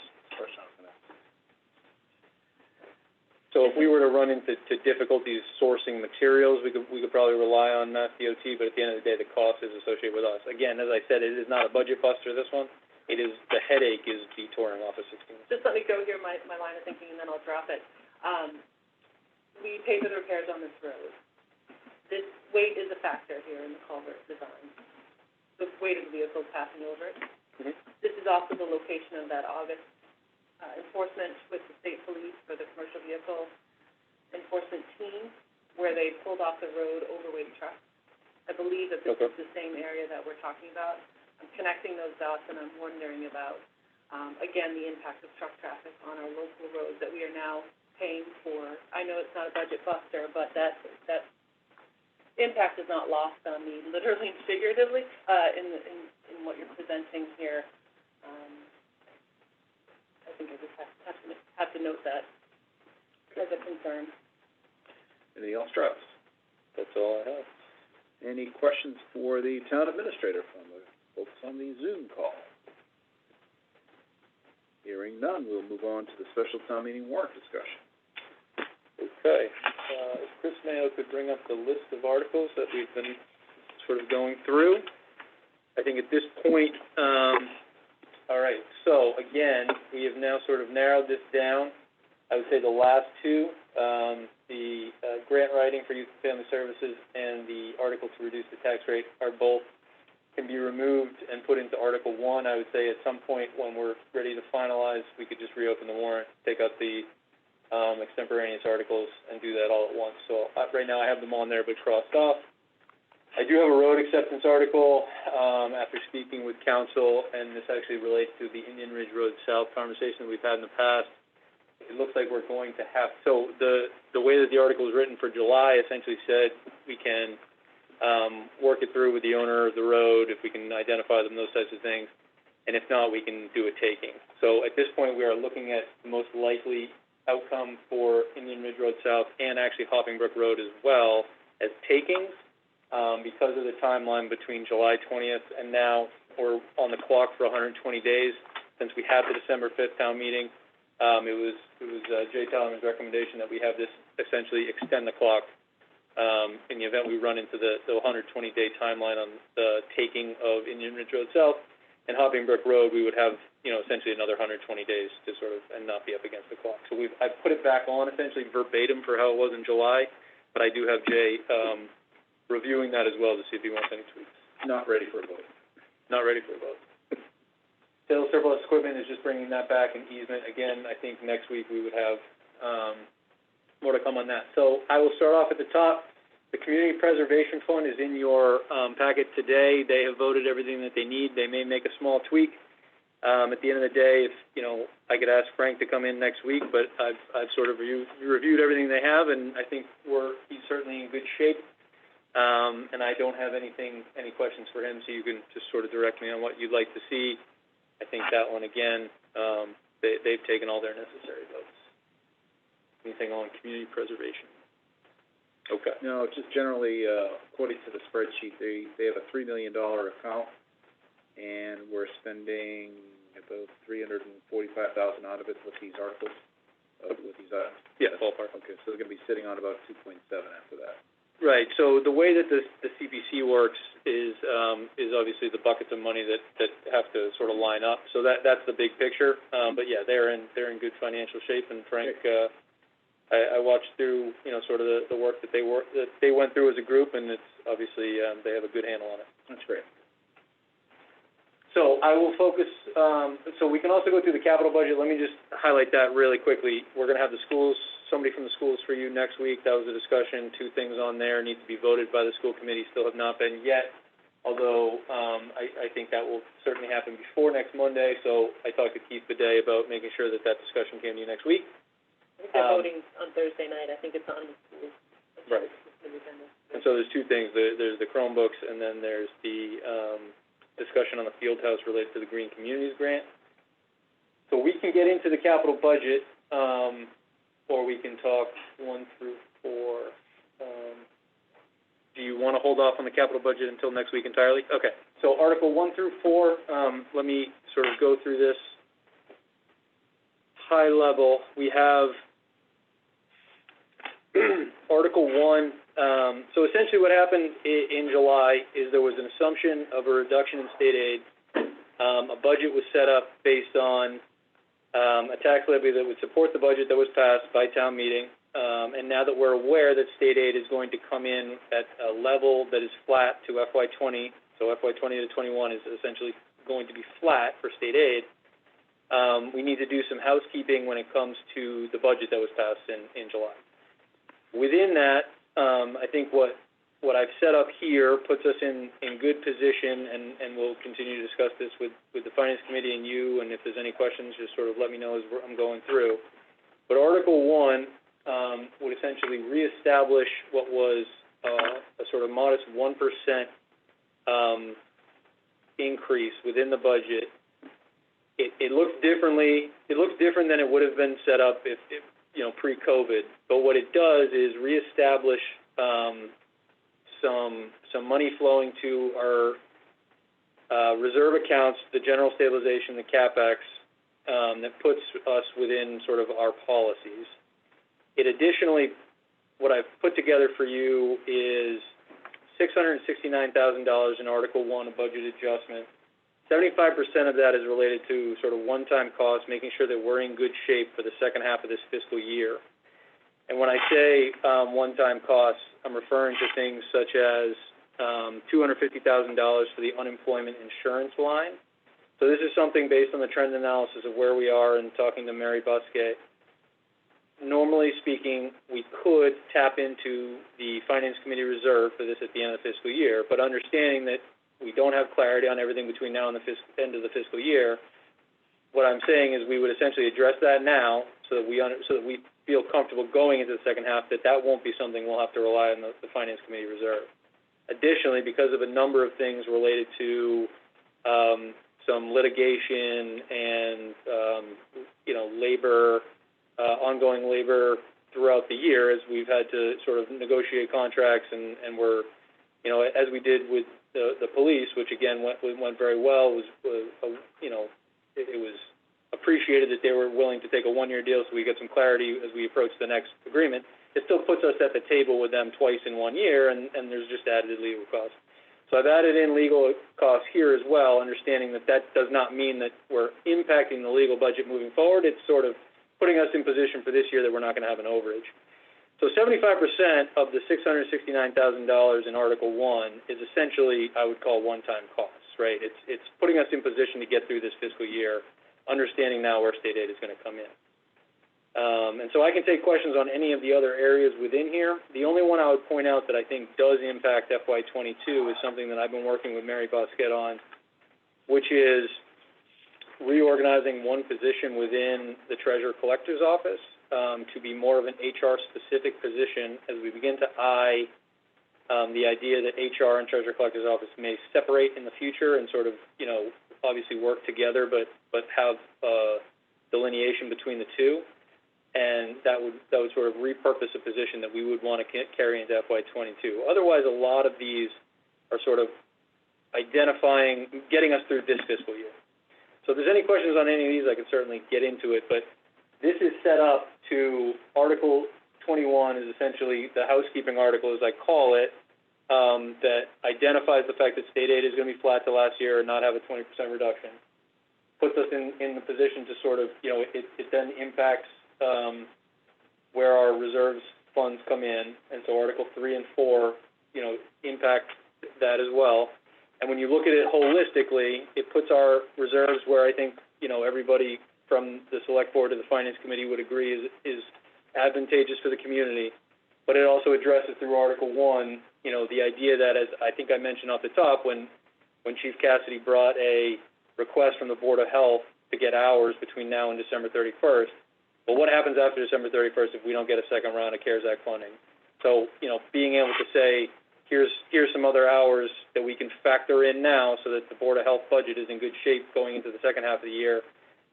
So if we were to run into difficulties sourcing materials, we could probably rely on Mass DOT, but at the end of the day, the cost is associated with us. Again, as I said, it is not a budget buster, this one. It is, the headache is detouring off of 16. Just let me go here, my line of thinking, and then I'll drop it. We pay for the repairs on this road. This weight is a factor here in the culvert design. The weight of the vehicles passing over it. Mm-hmm. This is also the location of that August enforcement with the state police for the commercial vehicle enforcement team, where they pulled off the road overweight trucks. I believe that this is the same area that we're talking about. I'm connecting those dots, and I'm wondering about, again, the impact of truck traffic on our local roads that we are now paying for. I know it's not a budget buster, but that impact is not lost on me, literally and figuratively, in what you're presenting here. I think I just have to note that as a concern. Anything else, Travis? That's all I have. Any questions for the town administrator from the folks on the Zoom call? Hearing none, we'll move on to the special town meeting warrant discussion. Okay. If Chris Mayo could bring up the list of articles that we've been sort of going through. I think at this point, all right, so again, we have now sort of narrowed this down. I would say the last two, the grant writing for youth and family services and the article to reduce the tax rate are both can be removed and put into Article 1. I would say at some point when we're ready to finalize, we could just reopen the warrant, take out the extemporaneous articles and do that all at once. So right now I have them on there but crossed off. I do have a road acceptance article, after speaking with council, and this actually relates to the Indian Ridge Road South conversation that we've had in the past. It looks like we're going to have, so the way that the article is written for July essentially said we can, work it through with the owner of the road, if we can identify them, those types of things, and if not, we can do a taking. So at this point, we are looking at the most likely outcome for Indian Ridge Road South and actually Hopping Brook Road as well as takings, because of the timeline between July 20th and now we're on the clock for 120 days since we had the December 5th town meeting. It was Jay Tallerman's recommendation that we have this essentially extend the clock in the event we run into the 120-day timeline on the taking of Indian Ridge Road South. And Hopping Brook Road, we would have, essentially another 120 days to sort of, and not be up against the clock. So I've put it back on essentially verbatim for how it was in July, but I do have Jay reviewing that as well to see if he wants any tweaks. Not ready for a vote. Not ready for a vote. Sales surplus equipment is just bringing that back in easement. Again, I think next week we would have more to come on that. So I will start off at the top. The Community Preservation Fund is in your packet today. They have voted everything that they need. They may make a small tweak. At the end of the day, if, I could ask Frank to come in next week, but I've sort of reviewed everything they have, and I think he's certainly in good shape. And I don't have any questions for him, so you can just sort of direct me on what you'd like to see. I think that one, again, they've taken all their necessary votes. Anything on community preservation? Okay. No, just generally, according to the spreadsheet, they have a $3 million account, and we're spending about $345,000 out of it with these articles, Yeah, ballpark. Okay, so they're gonna be sitting on about 2.7 after that. Right, so the way that the CPC works is obviously the buckets of money that have to sort of line up. So that's the big picture. But yeah, they're in good financial shape, and Frank, I watched through, sort of the work that they went through as a group, and it's obviously, they have a good handle on it. That's great. So I will focus, so we can also go through the capital budget. Let me just highlight that really quickly. We're gonna have the schools, somebody from the schools for you next week. That was a discussion. 2 things on there need to be voted by the school committee, still have not been yet, although, I think that will certainly happen before next Monday. So I talked to Keith today about making sure that discussion came to you next week. I think they're voting on Thursday night. I think it's on the school. Right. And so there's 2 things. There's the Chromebooks, and then there's the discussion on the field house related to the Green Communities Grant. So we can get into the capital budget, or we can talk 1 through 4. Do you want to hold off on the capital budget until next week entirely? Okay. So Article 1 through 4, let me sort of go through this high level. We have Article 1, so essentially what happened in July is there was an assumption of a reduction in state aid. A budget was set up based on a tax levy that would support the budget that was passed by town meeting. And now that we're aware that state aid is going to come in at a level that is flat to FY20, so FY20 to 21 is essentially going to be flat for state aid, we need to do some housekeeping when it comes to the budget that was passed in July. Within that, I think what I've set up here puts us in good position, and we'll continue to discuss this with the Finance Committee and you, and if there's any questions, just sort of let me know as I'm going through. But Article 1 would essentially reestablish what was a sort of modest 1% increase within the budget. It looks differently. It looks different than it would have been set up if pre-COVID. But what it does is reestablish some money flowing to our reserve accounts, the general stabilization, the CapEx, that puts us within sort of our policies. It additionally, what I've put together for you is $669,000 in Article 1, a budget adjustment. 75% of that is related to sort of one-time costs, making sure that we're in good shape for the second half of this fiscal year. And when I say one-time costs, I'm referring to things such as $250,000 for the unemployment insurance line. So this is something based on the trend analysis of where we are and talking to Mary Busquet. normally speaking, we could tap into the Finance Committee reserve for this at the end of the fiscal year, but understanding that we don't have clarity on everything between now and the end of the fiscal year, what I'm saying is we would essentially address that now so that we feel comfortable going into the second half, that won't be something we'll have to rely on the Finance Committee reserve. Additionally, because of a number of things related to some litigation and labor, ongoing labor throughout the year, as we've had to sort of negotiate contracts, and we're, as we did with the police, which again went very well, it was appreciated that they were willing to take a one-year deal, so we get some clarity as we approach the next agreement. It still puts us at the table with them twice in 1 year, and there's just added legal costs. So I've added in legal costs here as well, understanding that does not mean that we're impacting the legal budget moving forward. It's sort of putting us in position for this year that we're not going to have an overage. So 75% of the $669,000 in Article 1 is essentially, I would call, one-time costs, right? It's putting us in position to get through this fiscal year, understanding now where state aid is going to come in. And so I can take questions on any of the other areas within here. The only one I would point out that I think does impact FY22 is something that I've been working with Mary Bosquet on, which is reorganizing one position within the Treasurer Collector's Office to be more of an HR-specific position as we begin to eye the idea that HR and Treasurer Collector's Office may separate in the future and sort of, obviously work together, but have delineation between the two. And that would sort of repurpose a position that we would want to carry into FY22. Otherwise, a lot of these are sort of getting us through this fiscal year. So if there's any questions on any of these, I can certainly get into it, but this is set up to Article 21 is essentially the housekeeping article, as I call it, that identifies the fact that state aid is going to be flat to last year and not have a 20% reduction. Puts us in the position to sort of, it then impacts where our reserves funds come in, and so Article 3 and 4, impact that as well. And when you look at it holistically, it puts our reserves where I think, everybody from the Select Board to the Finance Committee would agree is advantageous for the community. But it also addresses through Article 1, the idea that, as I think I mentioned off the top, when Chief Cassidy brought a request from the Board of Health to get hours between now and December 31st, well, what happens after December 31st if we don't get a second round of CARES Act funding? So, being able to say, here's some other hours that we can factor in now so that the Board of Health budget is in good shape going into the second half of the year,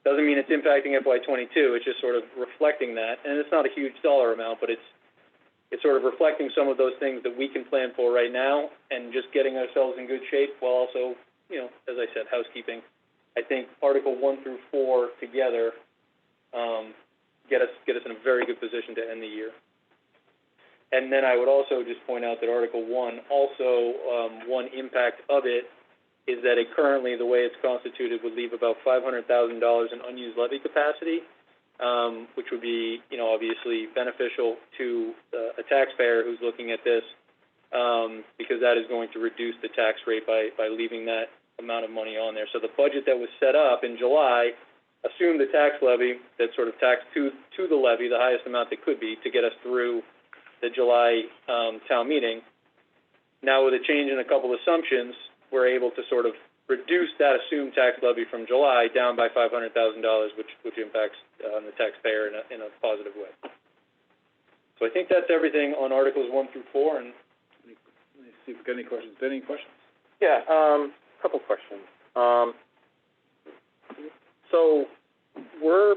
doesn't mean it's impacting FY22. It's just sort of reflecting that. And it's not a huge dollar amount, but it's sort of reflecting some of those things that we can plan for right now and just getting ourselves in good shape while also, as I said, housekeeping. I think Article 1 through 4 together get us in a very good position to end the year. And then I would also just point out that Article 1 also, one impact of it is that it currently, the way it's constituted, would leave about $500,000 in unused levy capacity, which would be, obviously beneficial to a taxpayer who's looking at this, because that is going to reduce the tax rate by leaving that amount of money on there. So the budget that was set up in July assumed the tax levy that sort of taxed to the levy, the highest amount that could be, to get us through the July town meeting. Now with a change in a couple assumptions, we're able to sort of reduce that assumed tax levy from July down by $500,000, which impacts the taxpayer in a positive way. So I think that's everything on Articles 1 through 4. And let me see if we've got any questions. Any questions? Yeah, couple questions. So we're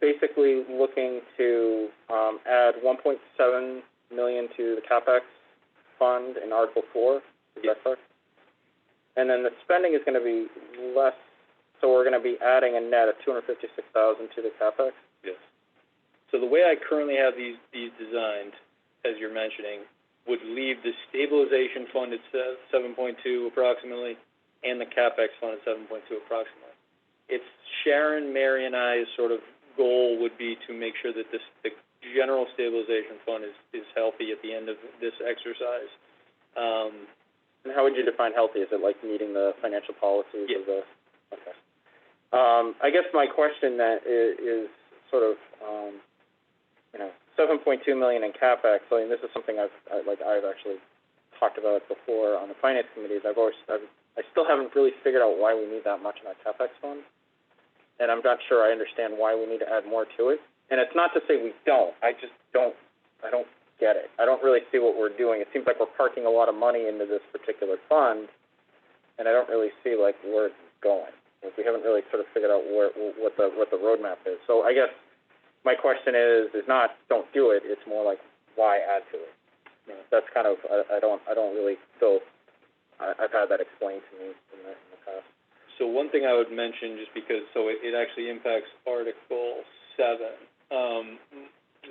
basically looking to add $1.7 million to the CapEx fund in Article 4. Is that correct? And then the spending is going to be less, so we're going to be adding a net of $256,000 to the CapEx? Yes. So the way I currently have these designed, as you're mentioning, would leave the stabilization fund at 7.2 approximately, and the CapEx fund at 7.2 approximately. It's Sharon, Mary, and I's sort of goal would be to make sure that the general stabilization fund is healthy at the end of this exercise. And how would you define healthy? Is it like meeting the financial policies of the? Okay. I guess my question that is sort of $7.2 million in CapEx. I mean, this is something I've actually talked about before on the finance committees. I still haven't really figured out why we need that much in our CapEx fund, and I'm not sure I understand why we need to add more to it. And it's not to say we don't. I don't get it. I don't really see what we're doing. It seems like we're parking a lot of money into this particular fund, and I don't really see like where it's going. Like, we haven't really sort of figured out what the roadmap is. So I guess my question is not don't do it. It's more like why add to it. That's kind of I don't really feel I've had that explained to me in the past. So one thing I would mention, just because, so it actually impacts Article 7.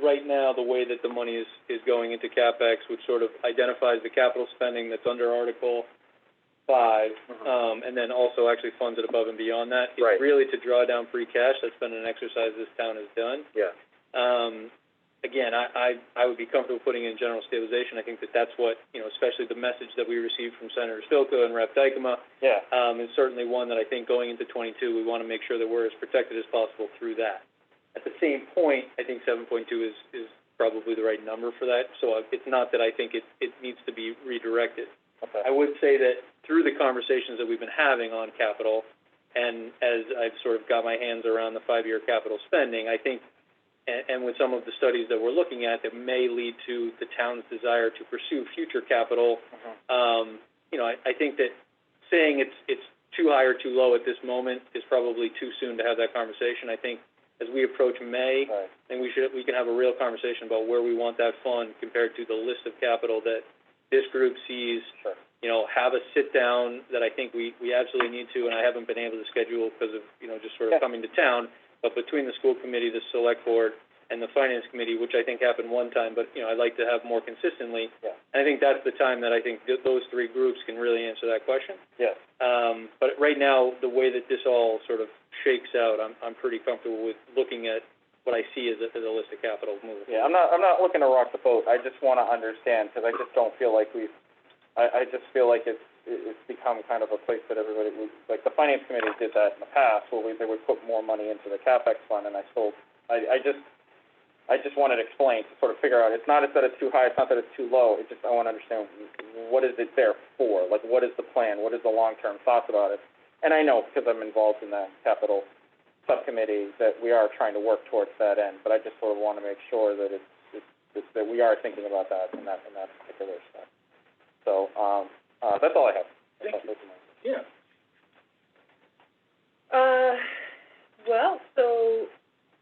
Right now, the way that the money is going into CapEx, which sort of identifies the capital spending that's under Article 5, and then also actually funds it above and beyond that. Right. It's really to draw down free cash. That's been an exercise this town has done. Yeah. Again, I would be comfortable putting in general stabilization. I think that's what, especially the message that we received from Senator Spilka and Rep. Dykema, is certainly one that I think going into 22, we want to make sure that we're as protected as possible through that. At the same point, I think 7.2 is probably the right number for that. So it's not that I think it needs to be redirected. Okay. I would say that through the conversations that we've been having on capital, and as I've sort of got my hands around the 5-year capital spending, I think, and with some of the studies that we're looking at that may lead to the town's desire to pursue future capital, I think that saying it's too high or too low at this moment is probably too soon to have that conversation. I think as we approach May, Right. then we can have a real conversation about where we want that fund compared to the list of capital that this group sees. Sure. Have a sit down that I think we absolutely need to, and I haven't been able to schedule because of, just sort of coming to town. But between the school committee, the select board, and the finance committee, which I think happened one time, but, I'd like to have more consistently. Yeah. And I think that's the time that I think those three groups can really answer that question. Yes. But right now, the way that this all sort of shakes out, I'm pretty comfortable with looking at what I see as a list of capital moving. Yeah, I'm not looking to rock the boat. I just want to understand, because I just don't feel like I just feel like it's become kind of a place that everybody, like the finance committee did that in the past, where they would put more money into the CapEx fund, and I just wanted to explain, to sort of figure out, it's not that it's too high, it's not that it's too low, it's just I want to understand what is it there for, like what is the plan, what is the long-term thoughts about it. And I know, because I'm involved in the capital subcommittee, that we are trying to work towards that end, but I just sort of want to make sure that that we are thinking about that in that particular stuff. So, that's all I have. Thank you. Yeah. Well, so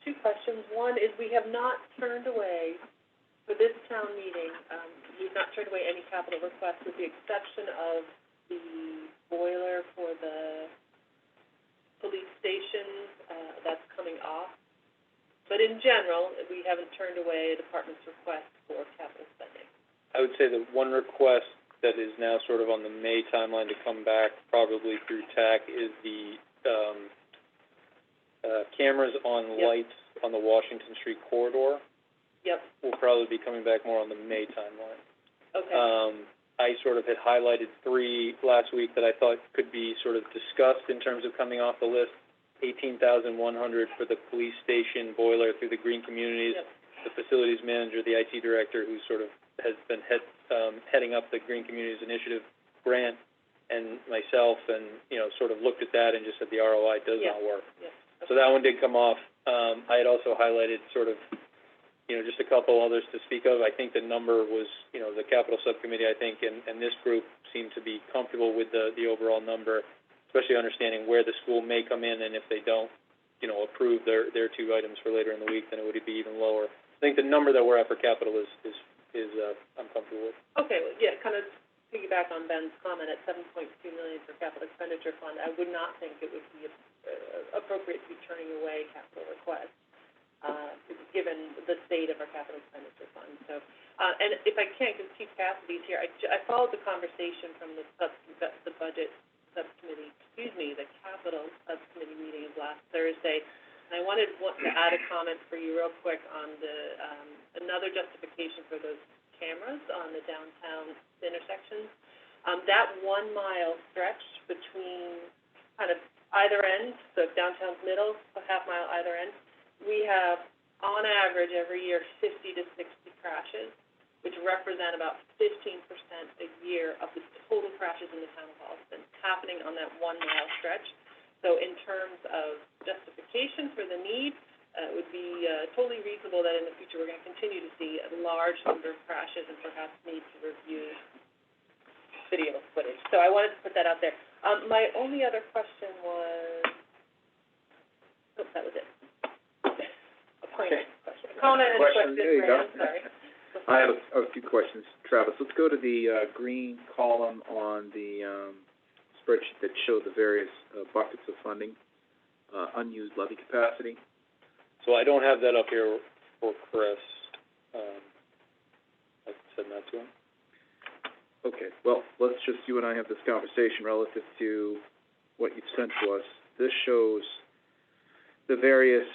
2 questions. One is we have not turned away, for this town meeting, we've not turned away any capital requests with the exception of the boiler for the police station, that's coming off. But in general, we haven't turned away a department's request for capital spending. I would say the one request that is now sort of on the May timeline to come back, probably through TAC, is the cameras on lights on the Washington Street corridor. Yep. Will probably be coming back more on the May timeline. Okay. I sort of had highlighted 3 last week that I thought could be sort of discussed in terms of coming off the list. $18,100 for the police station boiler through the green communities. Yep. The facilities manager, the IT director, who sort of has been heading up the Green Communities Initiative grant, and myself, and, sort of looked at that and just said the ROI does not work. Yeah. Okay. So that one did come off. I had also highlighted sort of, just a couple others to speak of. I think the number was, the capital subcommittee, I think, and this group seemed to be comfortable with the overall number, especially understanding where the school may come in, and if they don't, approve their 2 items for later in the week, then it would be even lower. I think the number that we're at for capital is I'm comfortable with. Okay, well, yeah, kind of piggyback on Ben's comment, at $7.2 million for capital expenditure fund, I would not think it would be appropriate to be turning away capital requests, given the state of our capital expenditure fund. So, and if I can, because Chief Cassidy's here, I followed the conversation from the budget subcommittee, the capital subcommittee meeting of last Thursday. And I wanted to add a comment for you real quick on another justification for those cameras on the downtown intersections. That 1 mile stretch between kind of either end, so if downtown's middle, a half mile either end, we have on average, every year, 50 to 60 crashes, which represent about 15% a year of the total crashes in the town of Holliston, happening on that 1 mile stretch. So in terms of justification for the need, it would be totally reasonable that in the future we're going to continue to see a large number of crashes and perhaps need to review video footage. So I wanted to put that out there. My only other question was, that was it. Appointment question. Comment and question, There you go. Fran, sorry. I have a few questions, Travis. Let's go to the green column on the spreadsheet that showed the various buckets of funding, unused levy capacity. So I don't have that up here for Chris. I can send that to him. Okay, well, let's just, you and I have this conversation relative to what you've sent to us. This shows the various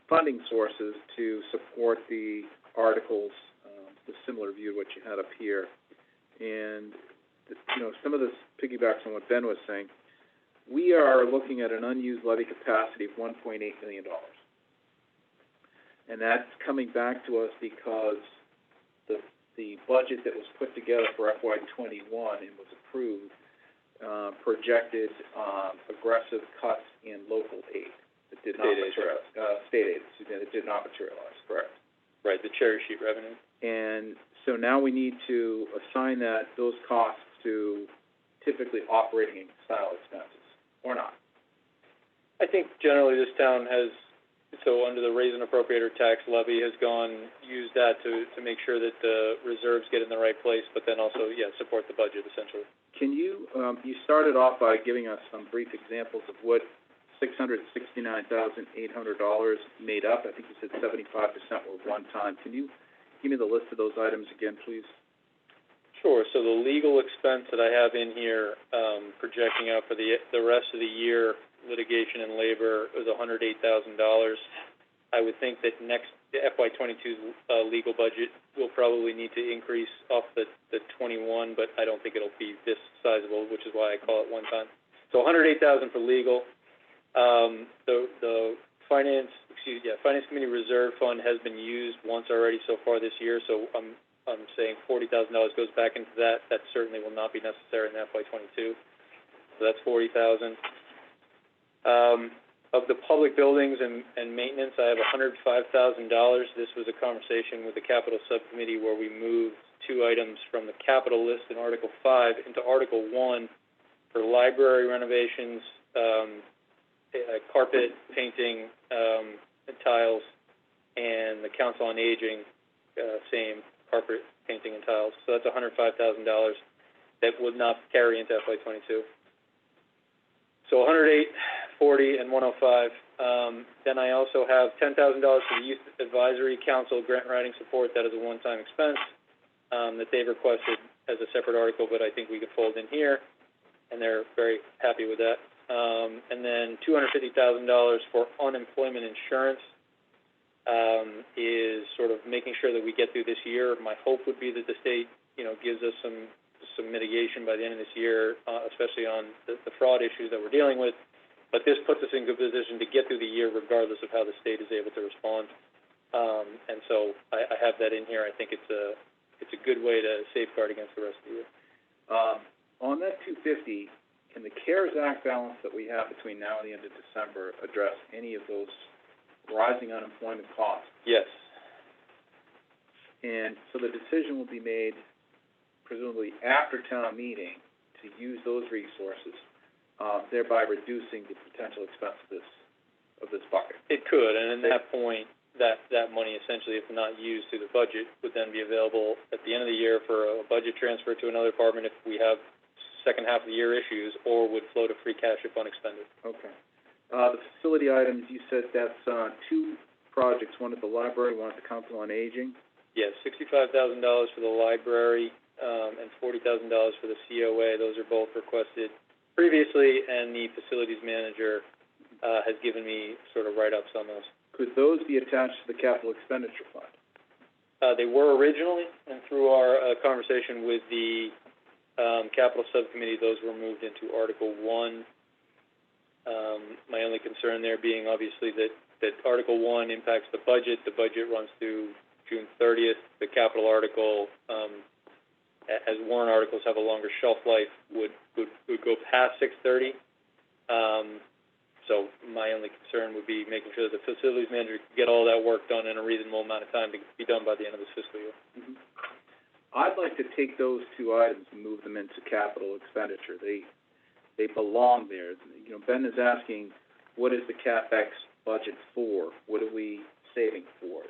funding sources to support the articles, the similar view to what you had up here. And, some of this piggybacks on what Ben was saying. We are looking at an unused levy capacity of $1.8 million. And that's coming back to us because the budget that was put together for FY21 and was approved projected aggressive cuts in local aid that did not materialize. State aid, that did not materialize, correct? Right, the cherry sheet revenue. And so now we need to assign those costs to typically operating style expenses, or not. I think generally this town has, so under the raise and appropriator tax levy, has used that to make sure that the reserves get in the right place, but then also, support the budget essentially. Can you, you started off by giving us some brief examples of what $669,800 made up. I think you said 75% were one time. Can you give me the list of those items again, please? Sure. So the legal expense that I have in here, projecting out for the rest of the year, litigation and labor, was $108,000. I would think that the FY22's legal budget will probably need to increase off the 21, but I don't think it'll be this sizable, which is why I call it one time. So $108,000 for legal. The finance committee reserve fund has been used once already so far this year, so I'm saying $40,000 goes back into that. That certainly will not be necessary in FY22. So that's $40,000. Of the public buildings and maintenance, I have $105,000. This was a conversation with the capital subcommittee where we moved 2 items from the capital list in Article 5 into Article 1 for library renovations, carpet, painting, and tiles, and the Council on Aging, same, carpet, painting, and tiles. So that's $105,000 that would not carry into FY22. So 108, 40, and 105. Then I also have $10,000 for the Youth Advisory Council grant writing support. That is a one-time expense that they've requested as a separate article, but I think we could fold in here, and they're very happy with that. And then $250,000 for unemployment insurance is sort of making sure that we get through this year. My hope would be that the state, gives us some mitigation by the end of this year, especially on the fraud issues that we're dealing with. But this puts us in good position to get through the year regardless of how the state is able to respond. And so I have that in here. I think it's a good way to safeguard against the rest of the year. On that $250,000, can the CARES Act balance that we have between now and the end of December address any of those rising unemployment costs? Yes. And so the decision will be made presumably after town meeting to use those resources, thereby reducing the potential expense of this bucket. It could, and at that point, that money essentially, if not used through the budget, would then be available at the end of the year for a budget transfer to another department if we have second half of the year issues, or would flow to free cash if unexpended. Okay. The facility items, you said that's 2 projects, one at the library, one at the Council on Aging. Yes, $65,000 for the library, and $40,000 for the COA. Those are both requested previously, and the facilities manager has given me sort of write-ups on those. Could those be attached to the capital expenditure fund? They were originally, and through our conversation with the capital subcommittee, those were moved into Article 1. My only concern there being obviously that that Article 1 impacts the budget runs through June 30th. The capital article, as warrant articles have a longer shelf life, would go past 6:30. So my only concern would be making sure that the facilities manager can get all that work done in a reasonable amount of time to be done by the end of this fiscal year. Mhm. I'd like to take those two items and move them into capital expenditure. They belong there. You know, Ben is asking, what is the CapEx budget for? What are we saving for?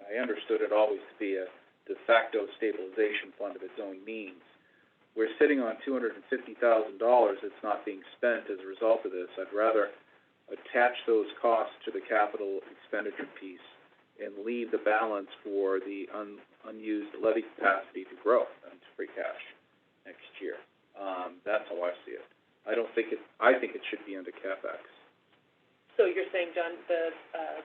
I understood it always to be a de facto stabilization fund of its own means. We're sitting on $250,000 that's not being spent as a result of this. I'd rather attach those costs to the capital expenditure piece and leave the balance for the unused levy capacity to grow into free cash next year. That's how I see it. I think it should be under CapEx. So you're saying, John, the,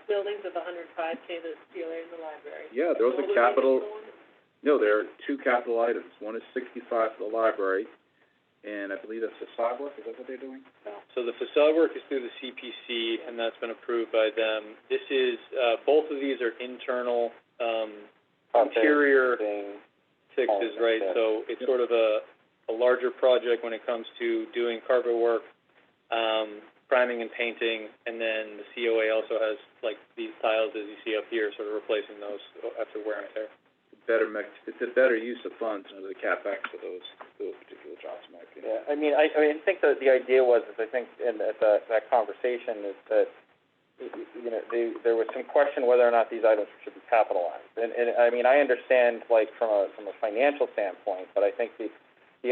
buildings of 105K, the COA in the library? Yeah, those are capital, no, there are two capital items. One is 65 for the library, and I believe that's the sidewalk, is that what they're doing? So the facade work is through the CPC, and that's been approved by them. This is, both of these are internal, interior fixes, right? So it's sort of a larger project when it comes to doing carpet work, priming and painting, and then the COA also has, like, these tiles, as you see up here, sort of replacing those after wear and tear. It's a better use of funds under the CapEx for those particular jobs, in my opinion. Yeah, I mean, I think that the idea was, I think, in that conversation is that, you know, there was some question whether or not these items should be capitalized. And I mean, I understand, like, from a financial standpoint, but I think the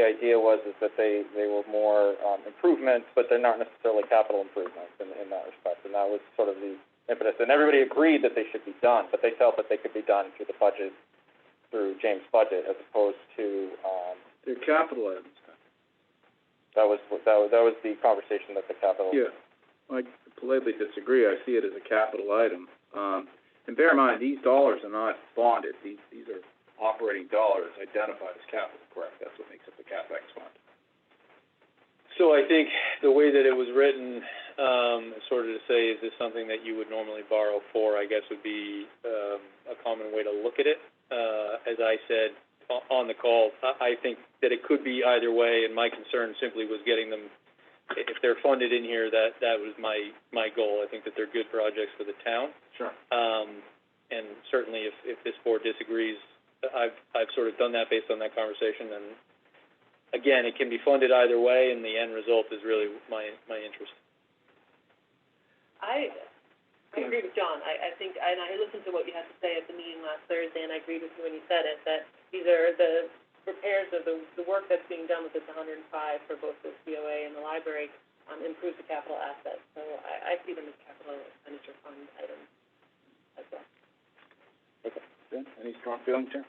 idea was is that they were more improvements, but they're not necessarily capital improvements in that respect. And that was sort of the impetus. And everybody agreed that they should be done, but they felt that they could be done through the budget, through James' budget, as opposed to They're capital items. that was the conversation that the capital. Yeah, I politely disagree. I see it as a capital item. And bear in mind, these dollars are not bonded. These are operating dollars identified as capital, correct? That's what makes up the CapEx fund. So I think the way that it was written, sort of to say, is this something that you would normally borrow for, I guess would be a common way to look at it. As I said on the call, I think that it could be either way, and my concern simply was getting them, if they're funded in here, that was my goal. I think that they're good projects for the town. Sure. And certainly if this board disagrees, I've sort of done that based on that conversation, and again, it can be funded either way, and the end result is really my interest. I agree with John. I think, and I listened to what you had to say at the meeting last Thursday, and I agreed with you when you said it, that these are the repairs of the work that's being done with this 105 for both the COA and the library, improves the capital assets. So I see them as capital expenditure fund items as well. Okay. Ben, any strong feelings here?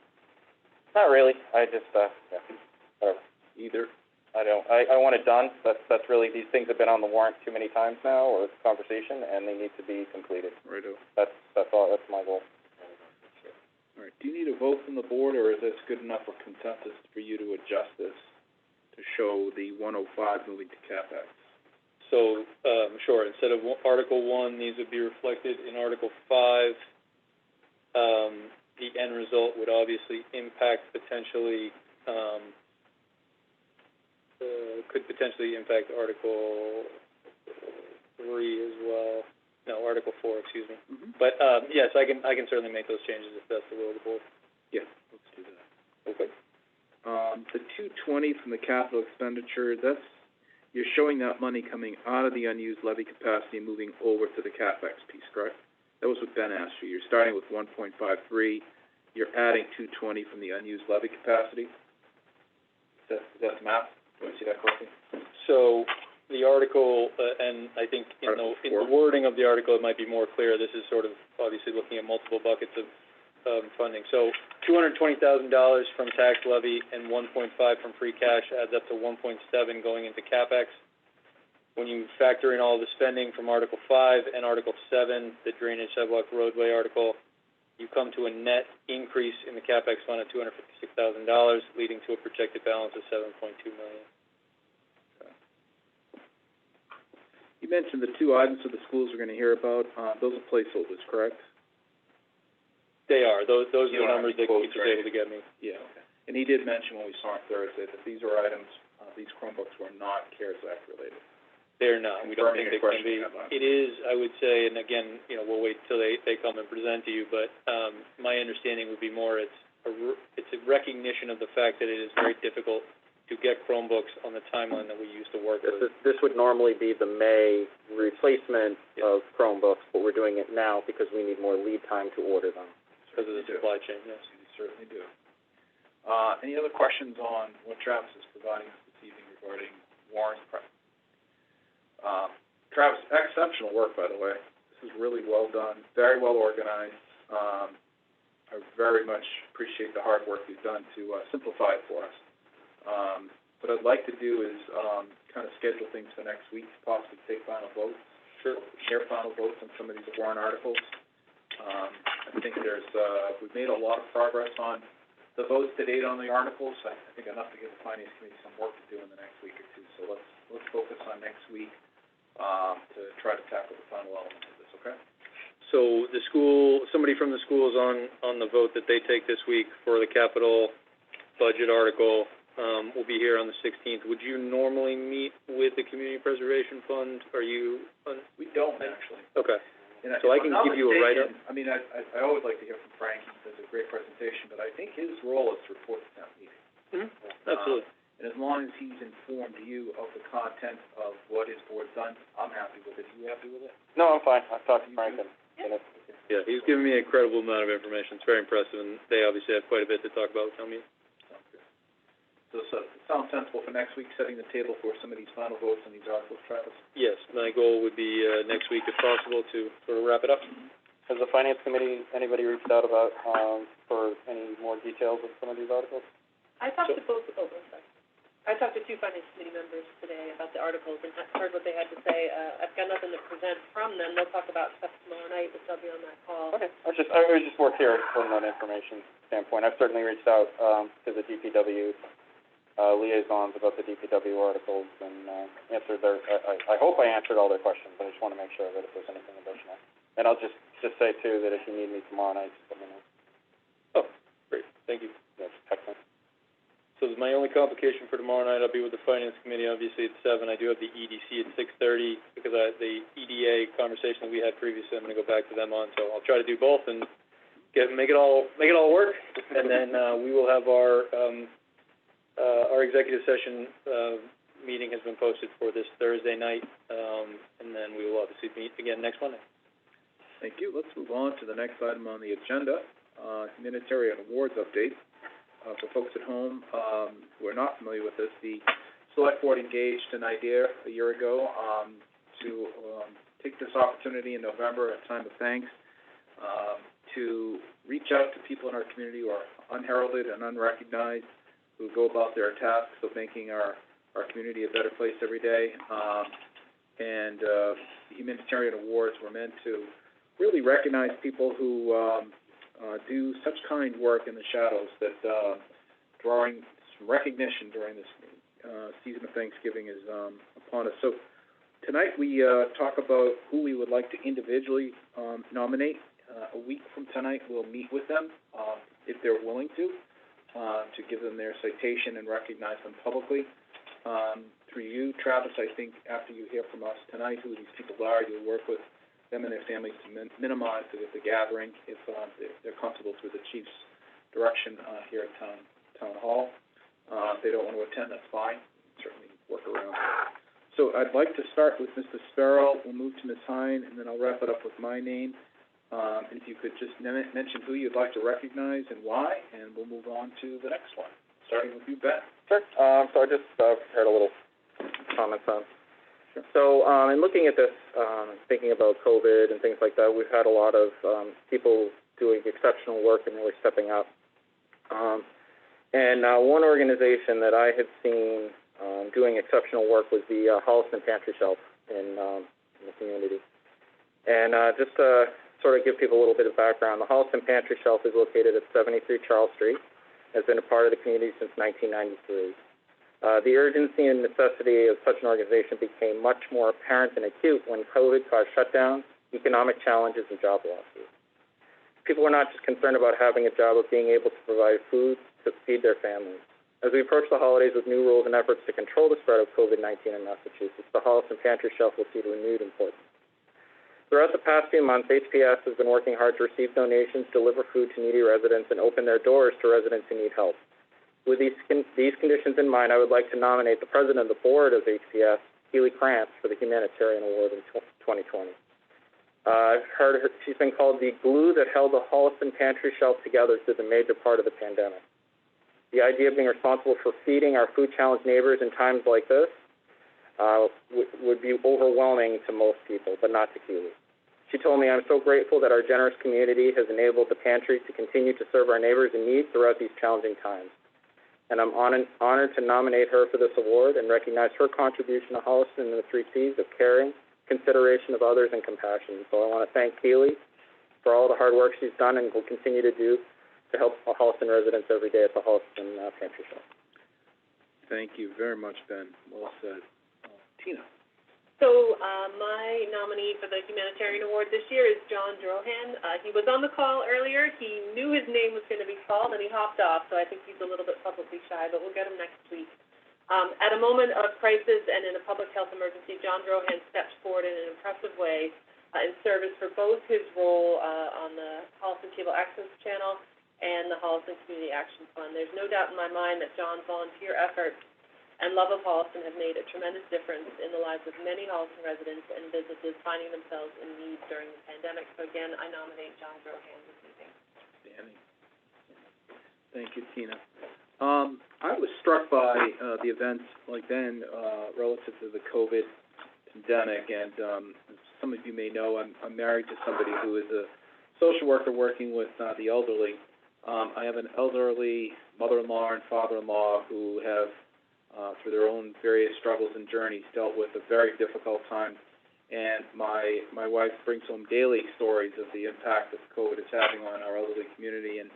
Not really. I just whatever. Either. I want it done. That's really, these things have been on the warrant too many times now, or conversation, and they need to be completed. Righto. That's all. That's my goal. All right. Do you need a vote from the board, or is this good enough for consensus for you to adjust this to show the 105 moving to CapEx? So, sure, instead of Article 1, these would be reflected in Article 5. The end result would obviously impact potentially, could potentially impact Article 3 as well. No, Article 4, excuse me. Mm-hmm. But, yes, I can certainly make those changes if that's the will of the board. Yeah, let's do that. Okay. The 220 from the capital expenditure, you're showing that money coming out of the unused levy capacity and moving over to the CapEx piece, correct? That was what Ben asked you. You're starting with 1.53. You're adding 220 from the unused levy capacity. Is that the math? Do I see that correctly? So the article, and I think in the wording of the article, it might be more clear. This is sort of obviously looking at multiple buckets of funding. So $220,000 from tax levy and 1.5 from free cash adds up to 1.7 going into CapEx. When you factor in all the spending from Article 5 and Article 7, the drainage sidewalk roadway article, you come to a net increase in the CapEx fund of $256,000, leading to a projected balance of $7.2 million. You mentioned the two items of the schools we're gonna hear about, those are placeholders, correct? They are, those are You the don't have numbers any that quotes, Keith was right? able to get me. Yeah, okay. And he did mention when we saw him Thursday that these are items, these Chromebooks were not CARES Act related. They're not, we don't Confirming think your they can be. question, Emma. It is, I would say, and again, you know, we'll wait till they come and present to you, but, my understanding would be more it's a recognition of the fact that it is very difficult to get Chromebooks on the timeline that we used to work with. This would normally be the May replacement Yeah. of Chromebooks, but we're doing it now because we need more lead time to order them. Because of the supply chain, yes. You certainly do. Any other questions on what Travis is providing us this evening regarding warrant prep? Travis, exceptional work, by the way. This is really well done, very well organized. I very much appreciate the hard work you've done to simplify it for us. What I'd like to do is kind of schedule things for next week, possibly take final votes. Sure. Share final votes on some of these warrant articles. I think we've made a lot of progress on the votes to date on the articles. I think enough to give the Finance Committee some work to do in the next week or two. So let's focus on next week, to try to tackle the final elements of this, okay? So somebody from the school is on the vote that they take this week for the capital budget article, will be here on the 16th. Would you normally meet with the Community Preservation Fund? Are you? We don't, actually. Okay. And So I if I'm can not give you a write-up? mistaken, I mean, I always like to hear from Frank. He does a great presentation, but I think his role is to report to town meeting. Absolutely. And as long as he's informed you of the content of what his board's done, I'm happy with it. Are you happy with it? No, I'm fine. I've talked to Frank and it's, Yeah, he's given me an incredible amount of information. It's very impressive, and they obviously have quite a bit to talk about with town meeting. Sounds good. So it sounds sensible for next week, setting the table for some of these final votes on these articles, Travis? Yes, my goal would be, next week if possible to sort of wrap it up. has the Finance Committee, anybody reached out about, for any more details of some of these articles? I talked to both, I talked to two Finance Committee members today about the articles and heard what they had to say. I've got nothing to present from them. They'll talk about stuff tomorrow night, which I'll be on that call. Okay, I was just worth hearing from an information standpoint. I've certainly reached out, to the DPW, liaisons about the DPW articles and, answered I hope I answered all their questions, but I just wanna make sure that if there's anything additional. And I'll just say too, that if you need me tomorrow night, just let me know. Oh, great, thank you. Yes, excellent. So my only complication for tomorrow night, I'll be with the Finance Committee, obviously at 7. I do have the EDC at 6:30, because the EDA conversation that we had previously, I'm gonna go back to them on, so I'll try to do both and make it all work. And then, we will have our executive session, meeting has been posted for this Thursday night, and then we will obviously meet again next Monday. Thank you. Let's move on to the next item on the agenda, humanitarian awards update. For folks at home, who are not familiar with this, the Select Board engaged an idea a year ago, to, take this opportunity in November, a time of thanks, to reach out to people in our community who are unheralded and unrecognized, who go about their tasks of making our community a better place every day. The humanitarian awards were meant to really recognize people who, do such kind work in the shadows that, drawing some recognition during this, season of Thanksgiving is, upon us. So tonight we, talk about who we would like to individually, nominate. A week from tonight, we'll meet with them, if they're willing to give them their citation and recognize them publicly. Through you, Travis, I think after you hear from us tonight who these people are, you'll work with them and their families to minimize the gathering if they're comfortable through the chief's direction here at Town Hall. If they don't want to attend, that's fine. Certainly work around. So I'd like to start with Mr. Sparrow. We'll move to Ms. Hine, and then I'll wrap it up with my name. And if you could just mention who you'd like to recognize and why, and we'll move on to the next one, starting with you, Ben. Sure. So I just prepared a little comments on. Sure. So in looking at this, thinking about COVID and things like that, we've had a lot of people doing exceptional work and really stepping up. And one organization that I had seen doing exceptional work was the Holliston Pantry Shelf in the community. And just to sort of give people a little bit of background, the Holliston Pantry Shelf is located at 73 Charles Street. Has been a part of the community since 1993. The urgency and necessity of such an organization became much more apparent and acute when COVID caused shutdowns, economic challenges, and job losses. People were not just concerned about having a job, but being able to provide food to feed their families. As we approach the holidays with new rules and efforts to control the spread of COVID-19 in Massachusetts, the Holliston Pantry Shelf will see renewed importance. Throughout the past few months, HPS has been working hard to receive donations, deliver food to needy residents, and open their doors to residents who need help. With these conditions in mind, I would like to nominate the president of the board of HPS, Keely Krantz, for the Humanitarian Award in 2020. I've heard she's been called the glue that held the Holliston Pantry Shelf together through the major part of the pandemic. The idea of being responsible for feeding our food-challenged neighbors in times like this would be overwhelming to most people, but not to Keely. She told me, "I'm so grateful that our generous community has enabled the pantry to continue to serve our neighbors in need throughout these challenging times. And I'm honored to nominate her for this award and recognize her contribution to Holliston in the 3 C's of caring, consideration of others, and compassion." So I want to thank Keely for all the hard work she's done and will continue to do to help Holliston residents every day at the Holliston Pantry Shelf. Thank you very much, Ben. Well said. Tina. So, my nominee for the Humanitarian Award this year is John Drohan. He was on the call earlier. He knew his name was going to be called, and he hopped off, so I think he's a little bit publicly shy, but we'll get him next week. At a moment of crisis and in a public health emergency, John Drohan stepped forward in an impressive way in service for both his role on the Holliston Cable Access Channel and the Holliston Community Action Fund. There's no doubt in my mind that John's volunteer efforts and love of Holliston have made a tremendous difference in the lives of many Holliston residents and businesses finding themselves in need during the pandemic. So again, I nominate John Drohan this evening. Danny. Thank you, Tina. I was struck by the events like Ben relative to the COVID pandemic, and as some of you may know, I'm married to somebody who is a social worker working with the elderly. I have an elderly mother-in-law and father-in-law who have, through their own various struggles and journeys, dealt with a very difficult time. And my wife brings home daily stories of the impact that COVID is having on our elderly community, and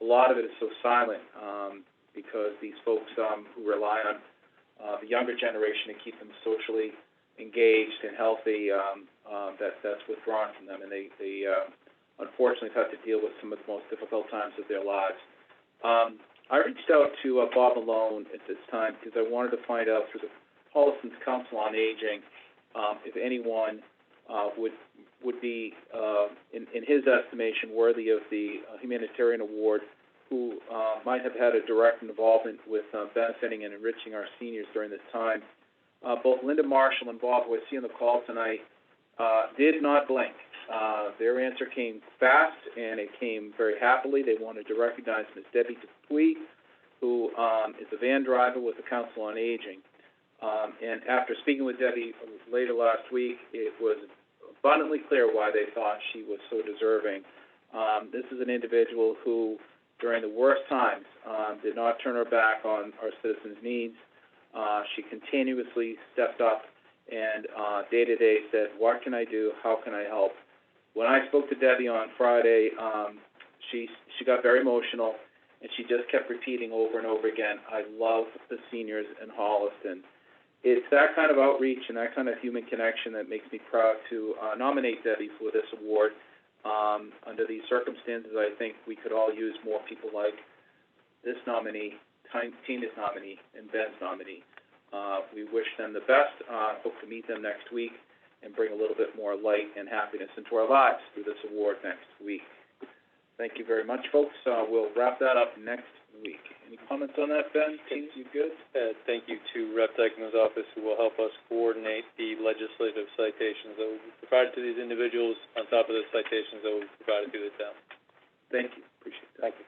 a lot of it is so silent because these folks who rely on the younger generation to keep them socially engaged and healthy, that's withdrawn from them, and they unfortunately have had to deal with some of the most difficult times of their lives. I reached out to Bob Malone at this time because I wanted to find out through the Holliston's Council on Aging if anyone would be, in his estimation, worthy of the Humanitarian Award, who might have had a direct involvement with benefiting and enriching our seniors during this time. Both Linda Marshall and Bob, who I see on the call tonight, did not blink. Their answer came fast, and it came very happily. They wanted to recognize Ms. Debbie Dupuy, who is a van driver with the Council on Aging. And after speaking with Debbie later last week, it was abundantly clear why they thought she was so deserving. This is an individual who, during the worst times, did not turn her back on our citizens' needs. She continuously stepped up and day-to-day said, "What can I do? How can I help?" When I spoke to Debbie on Friday, she got very emotional, and she just kept repeating over and over again, "I love the seniors in Holliston." It's that kind of outreach and that kind of human connection that makes me proud to nominate Debbie for this award. Under these circumstances, I think we could all use more people like this nominee, Tina's nominee, and Ben's nominee. We wish them the best. Hope to meet them next week and bring a little bit more light and happiness into our lives through this award next week. Thank you very much, folks. We'll wrap that up next week. Any comments on that, Ben? Tina, you good? Thank you to Rep. Dykeman's office, who will help us coordinate the legislative citations that will be provided to these individuals on top of the citations that will be provided to the town. Thank you. Appreciate that. Thank you.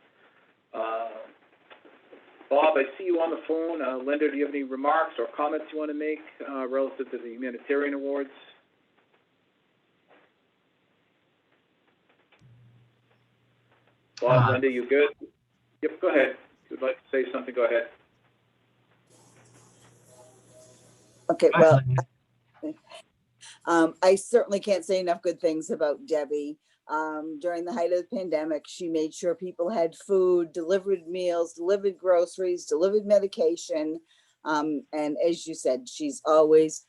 Bob, I see you on the phone. Linda, do you have any remarks or comments you want to make relative to the Humanitarian Awards? Bob, Linda, you good? Yep, go ahead. If you'd like to say something, go ahead. Okay, well, I certainly can't say enough good things about Debbie. During the height of the pandemic, she made sure people had food, delivered meals, delivered groceries, delivered medication. And as you said, she's always,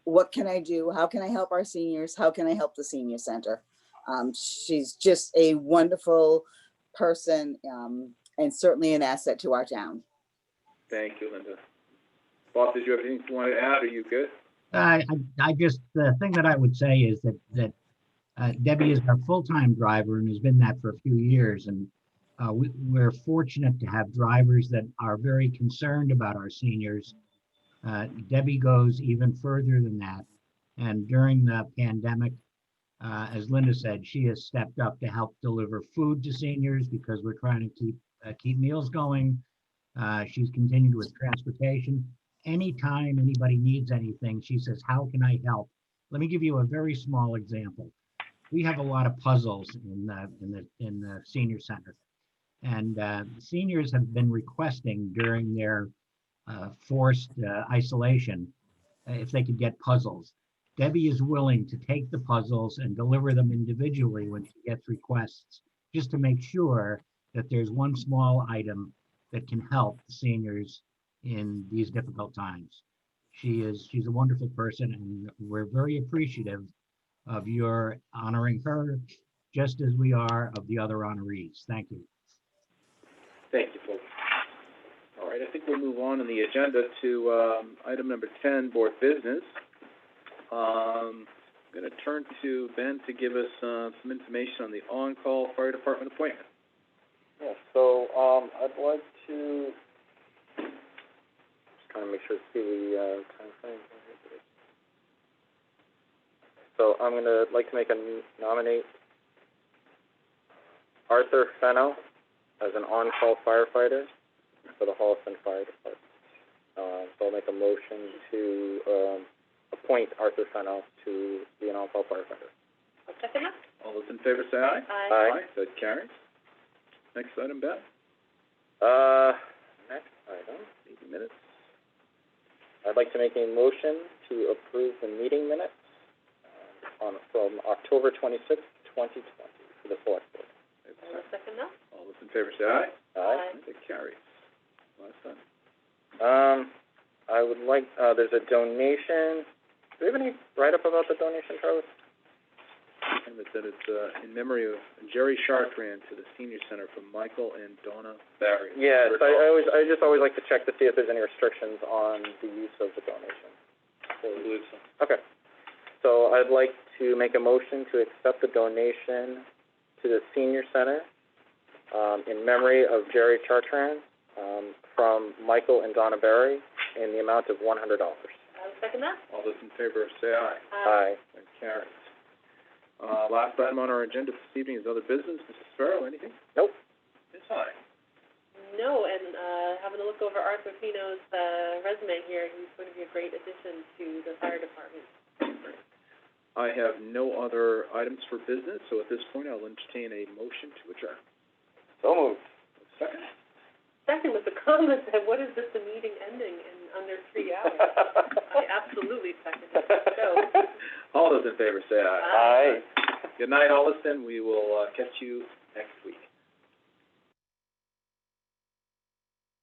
what can I do? How can I help our seniors? How can I help the senior center? She's just a wonderful person, and certainly an asset to our town. Thank you, Linda. Bob, did you have anything you want to add? Are you good? I just, the thing that I would say is that Debbie is our full-time driver and has been that for a few years. And we're fortunate to have drivers that are very concerned about our seniors. Debbie goes even further than that. And during the pandemic, as Linda said, she has stepped up to help deliver food to seniors because we're trying to keep meals going. She's continued with transportation. Anytime anybody needs anything, she says, how can I help? Let me give you a very small example. We have a lot of puzzles in the senior center. And seniors have been requesting during their forced isolation if they could get puzzles. Debbie is willing to take the puzzles and deliver them individually when she gets requests, just to make sure that there's one small item that can help the seniors in these difficult times. She's a wonderful person, and we're very appreciative of your honoring her, just as we are of the other honorees. Thank you. Thank you, folks. All right, I think we'll move on the agenda to item number 10, board business. I'm going to turn to Ben to give us some information on the on-call fire department appointment. Yeah, so I'd like to just kind of make sure to see the time frame. So I'm going to like to nominate Arthur Fenno as an on-call firefighter for the Holliston Fire Department. So I'll make a motion to appoint Arthur Fenno to be an on-call firefighter. I'll second that. All those in favor say aye. Aye. That carries. Next item, Beth. Next item, Meeting minutes. I'd like to make a motion to approve the meeting minutes from October 26th, 2020 for the select board. I'll second that. All those in favor say aye. Aye. That carries. Last time. I would like, there's a donation. Do we have any write-up about the donation, Charlie? And that it's in memory of Jerry Chartrand to the senior center from Michael and Donna Barry. Yes, I just always like to check to see if there's any restrictions on the use of the donation. I believe so. Okay. So I'd like to make a motion to accept the donation to the senior center in memory of Jerry Chartrand from Michael and Donna Barry in the amount of $100. I'll second that. All those in favor say aye. Aye. That carries. Last item on our agenda this evening is other business. Mrs. Sparrow, anything? Nope. Ms. High. No, and having a look over Arthur Pino's resume here, he's going to be a great addition to the fire department. I have no other items for business, so at this point I'll entertain a motion to adjourn. So moved. Second. Second with the comment that what is this, the meeting ending in under 3 hours? I absolutely second it. So. All those in favor say aye. Aye. Good night, Holliston. We will catch you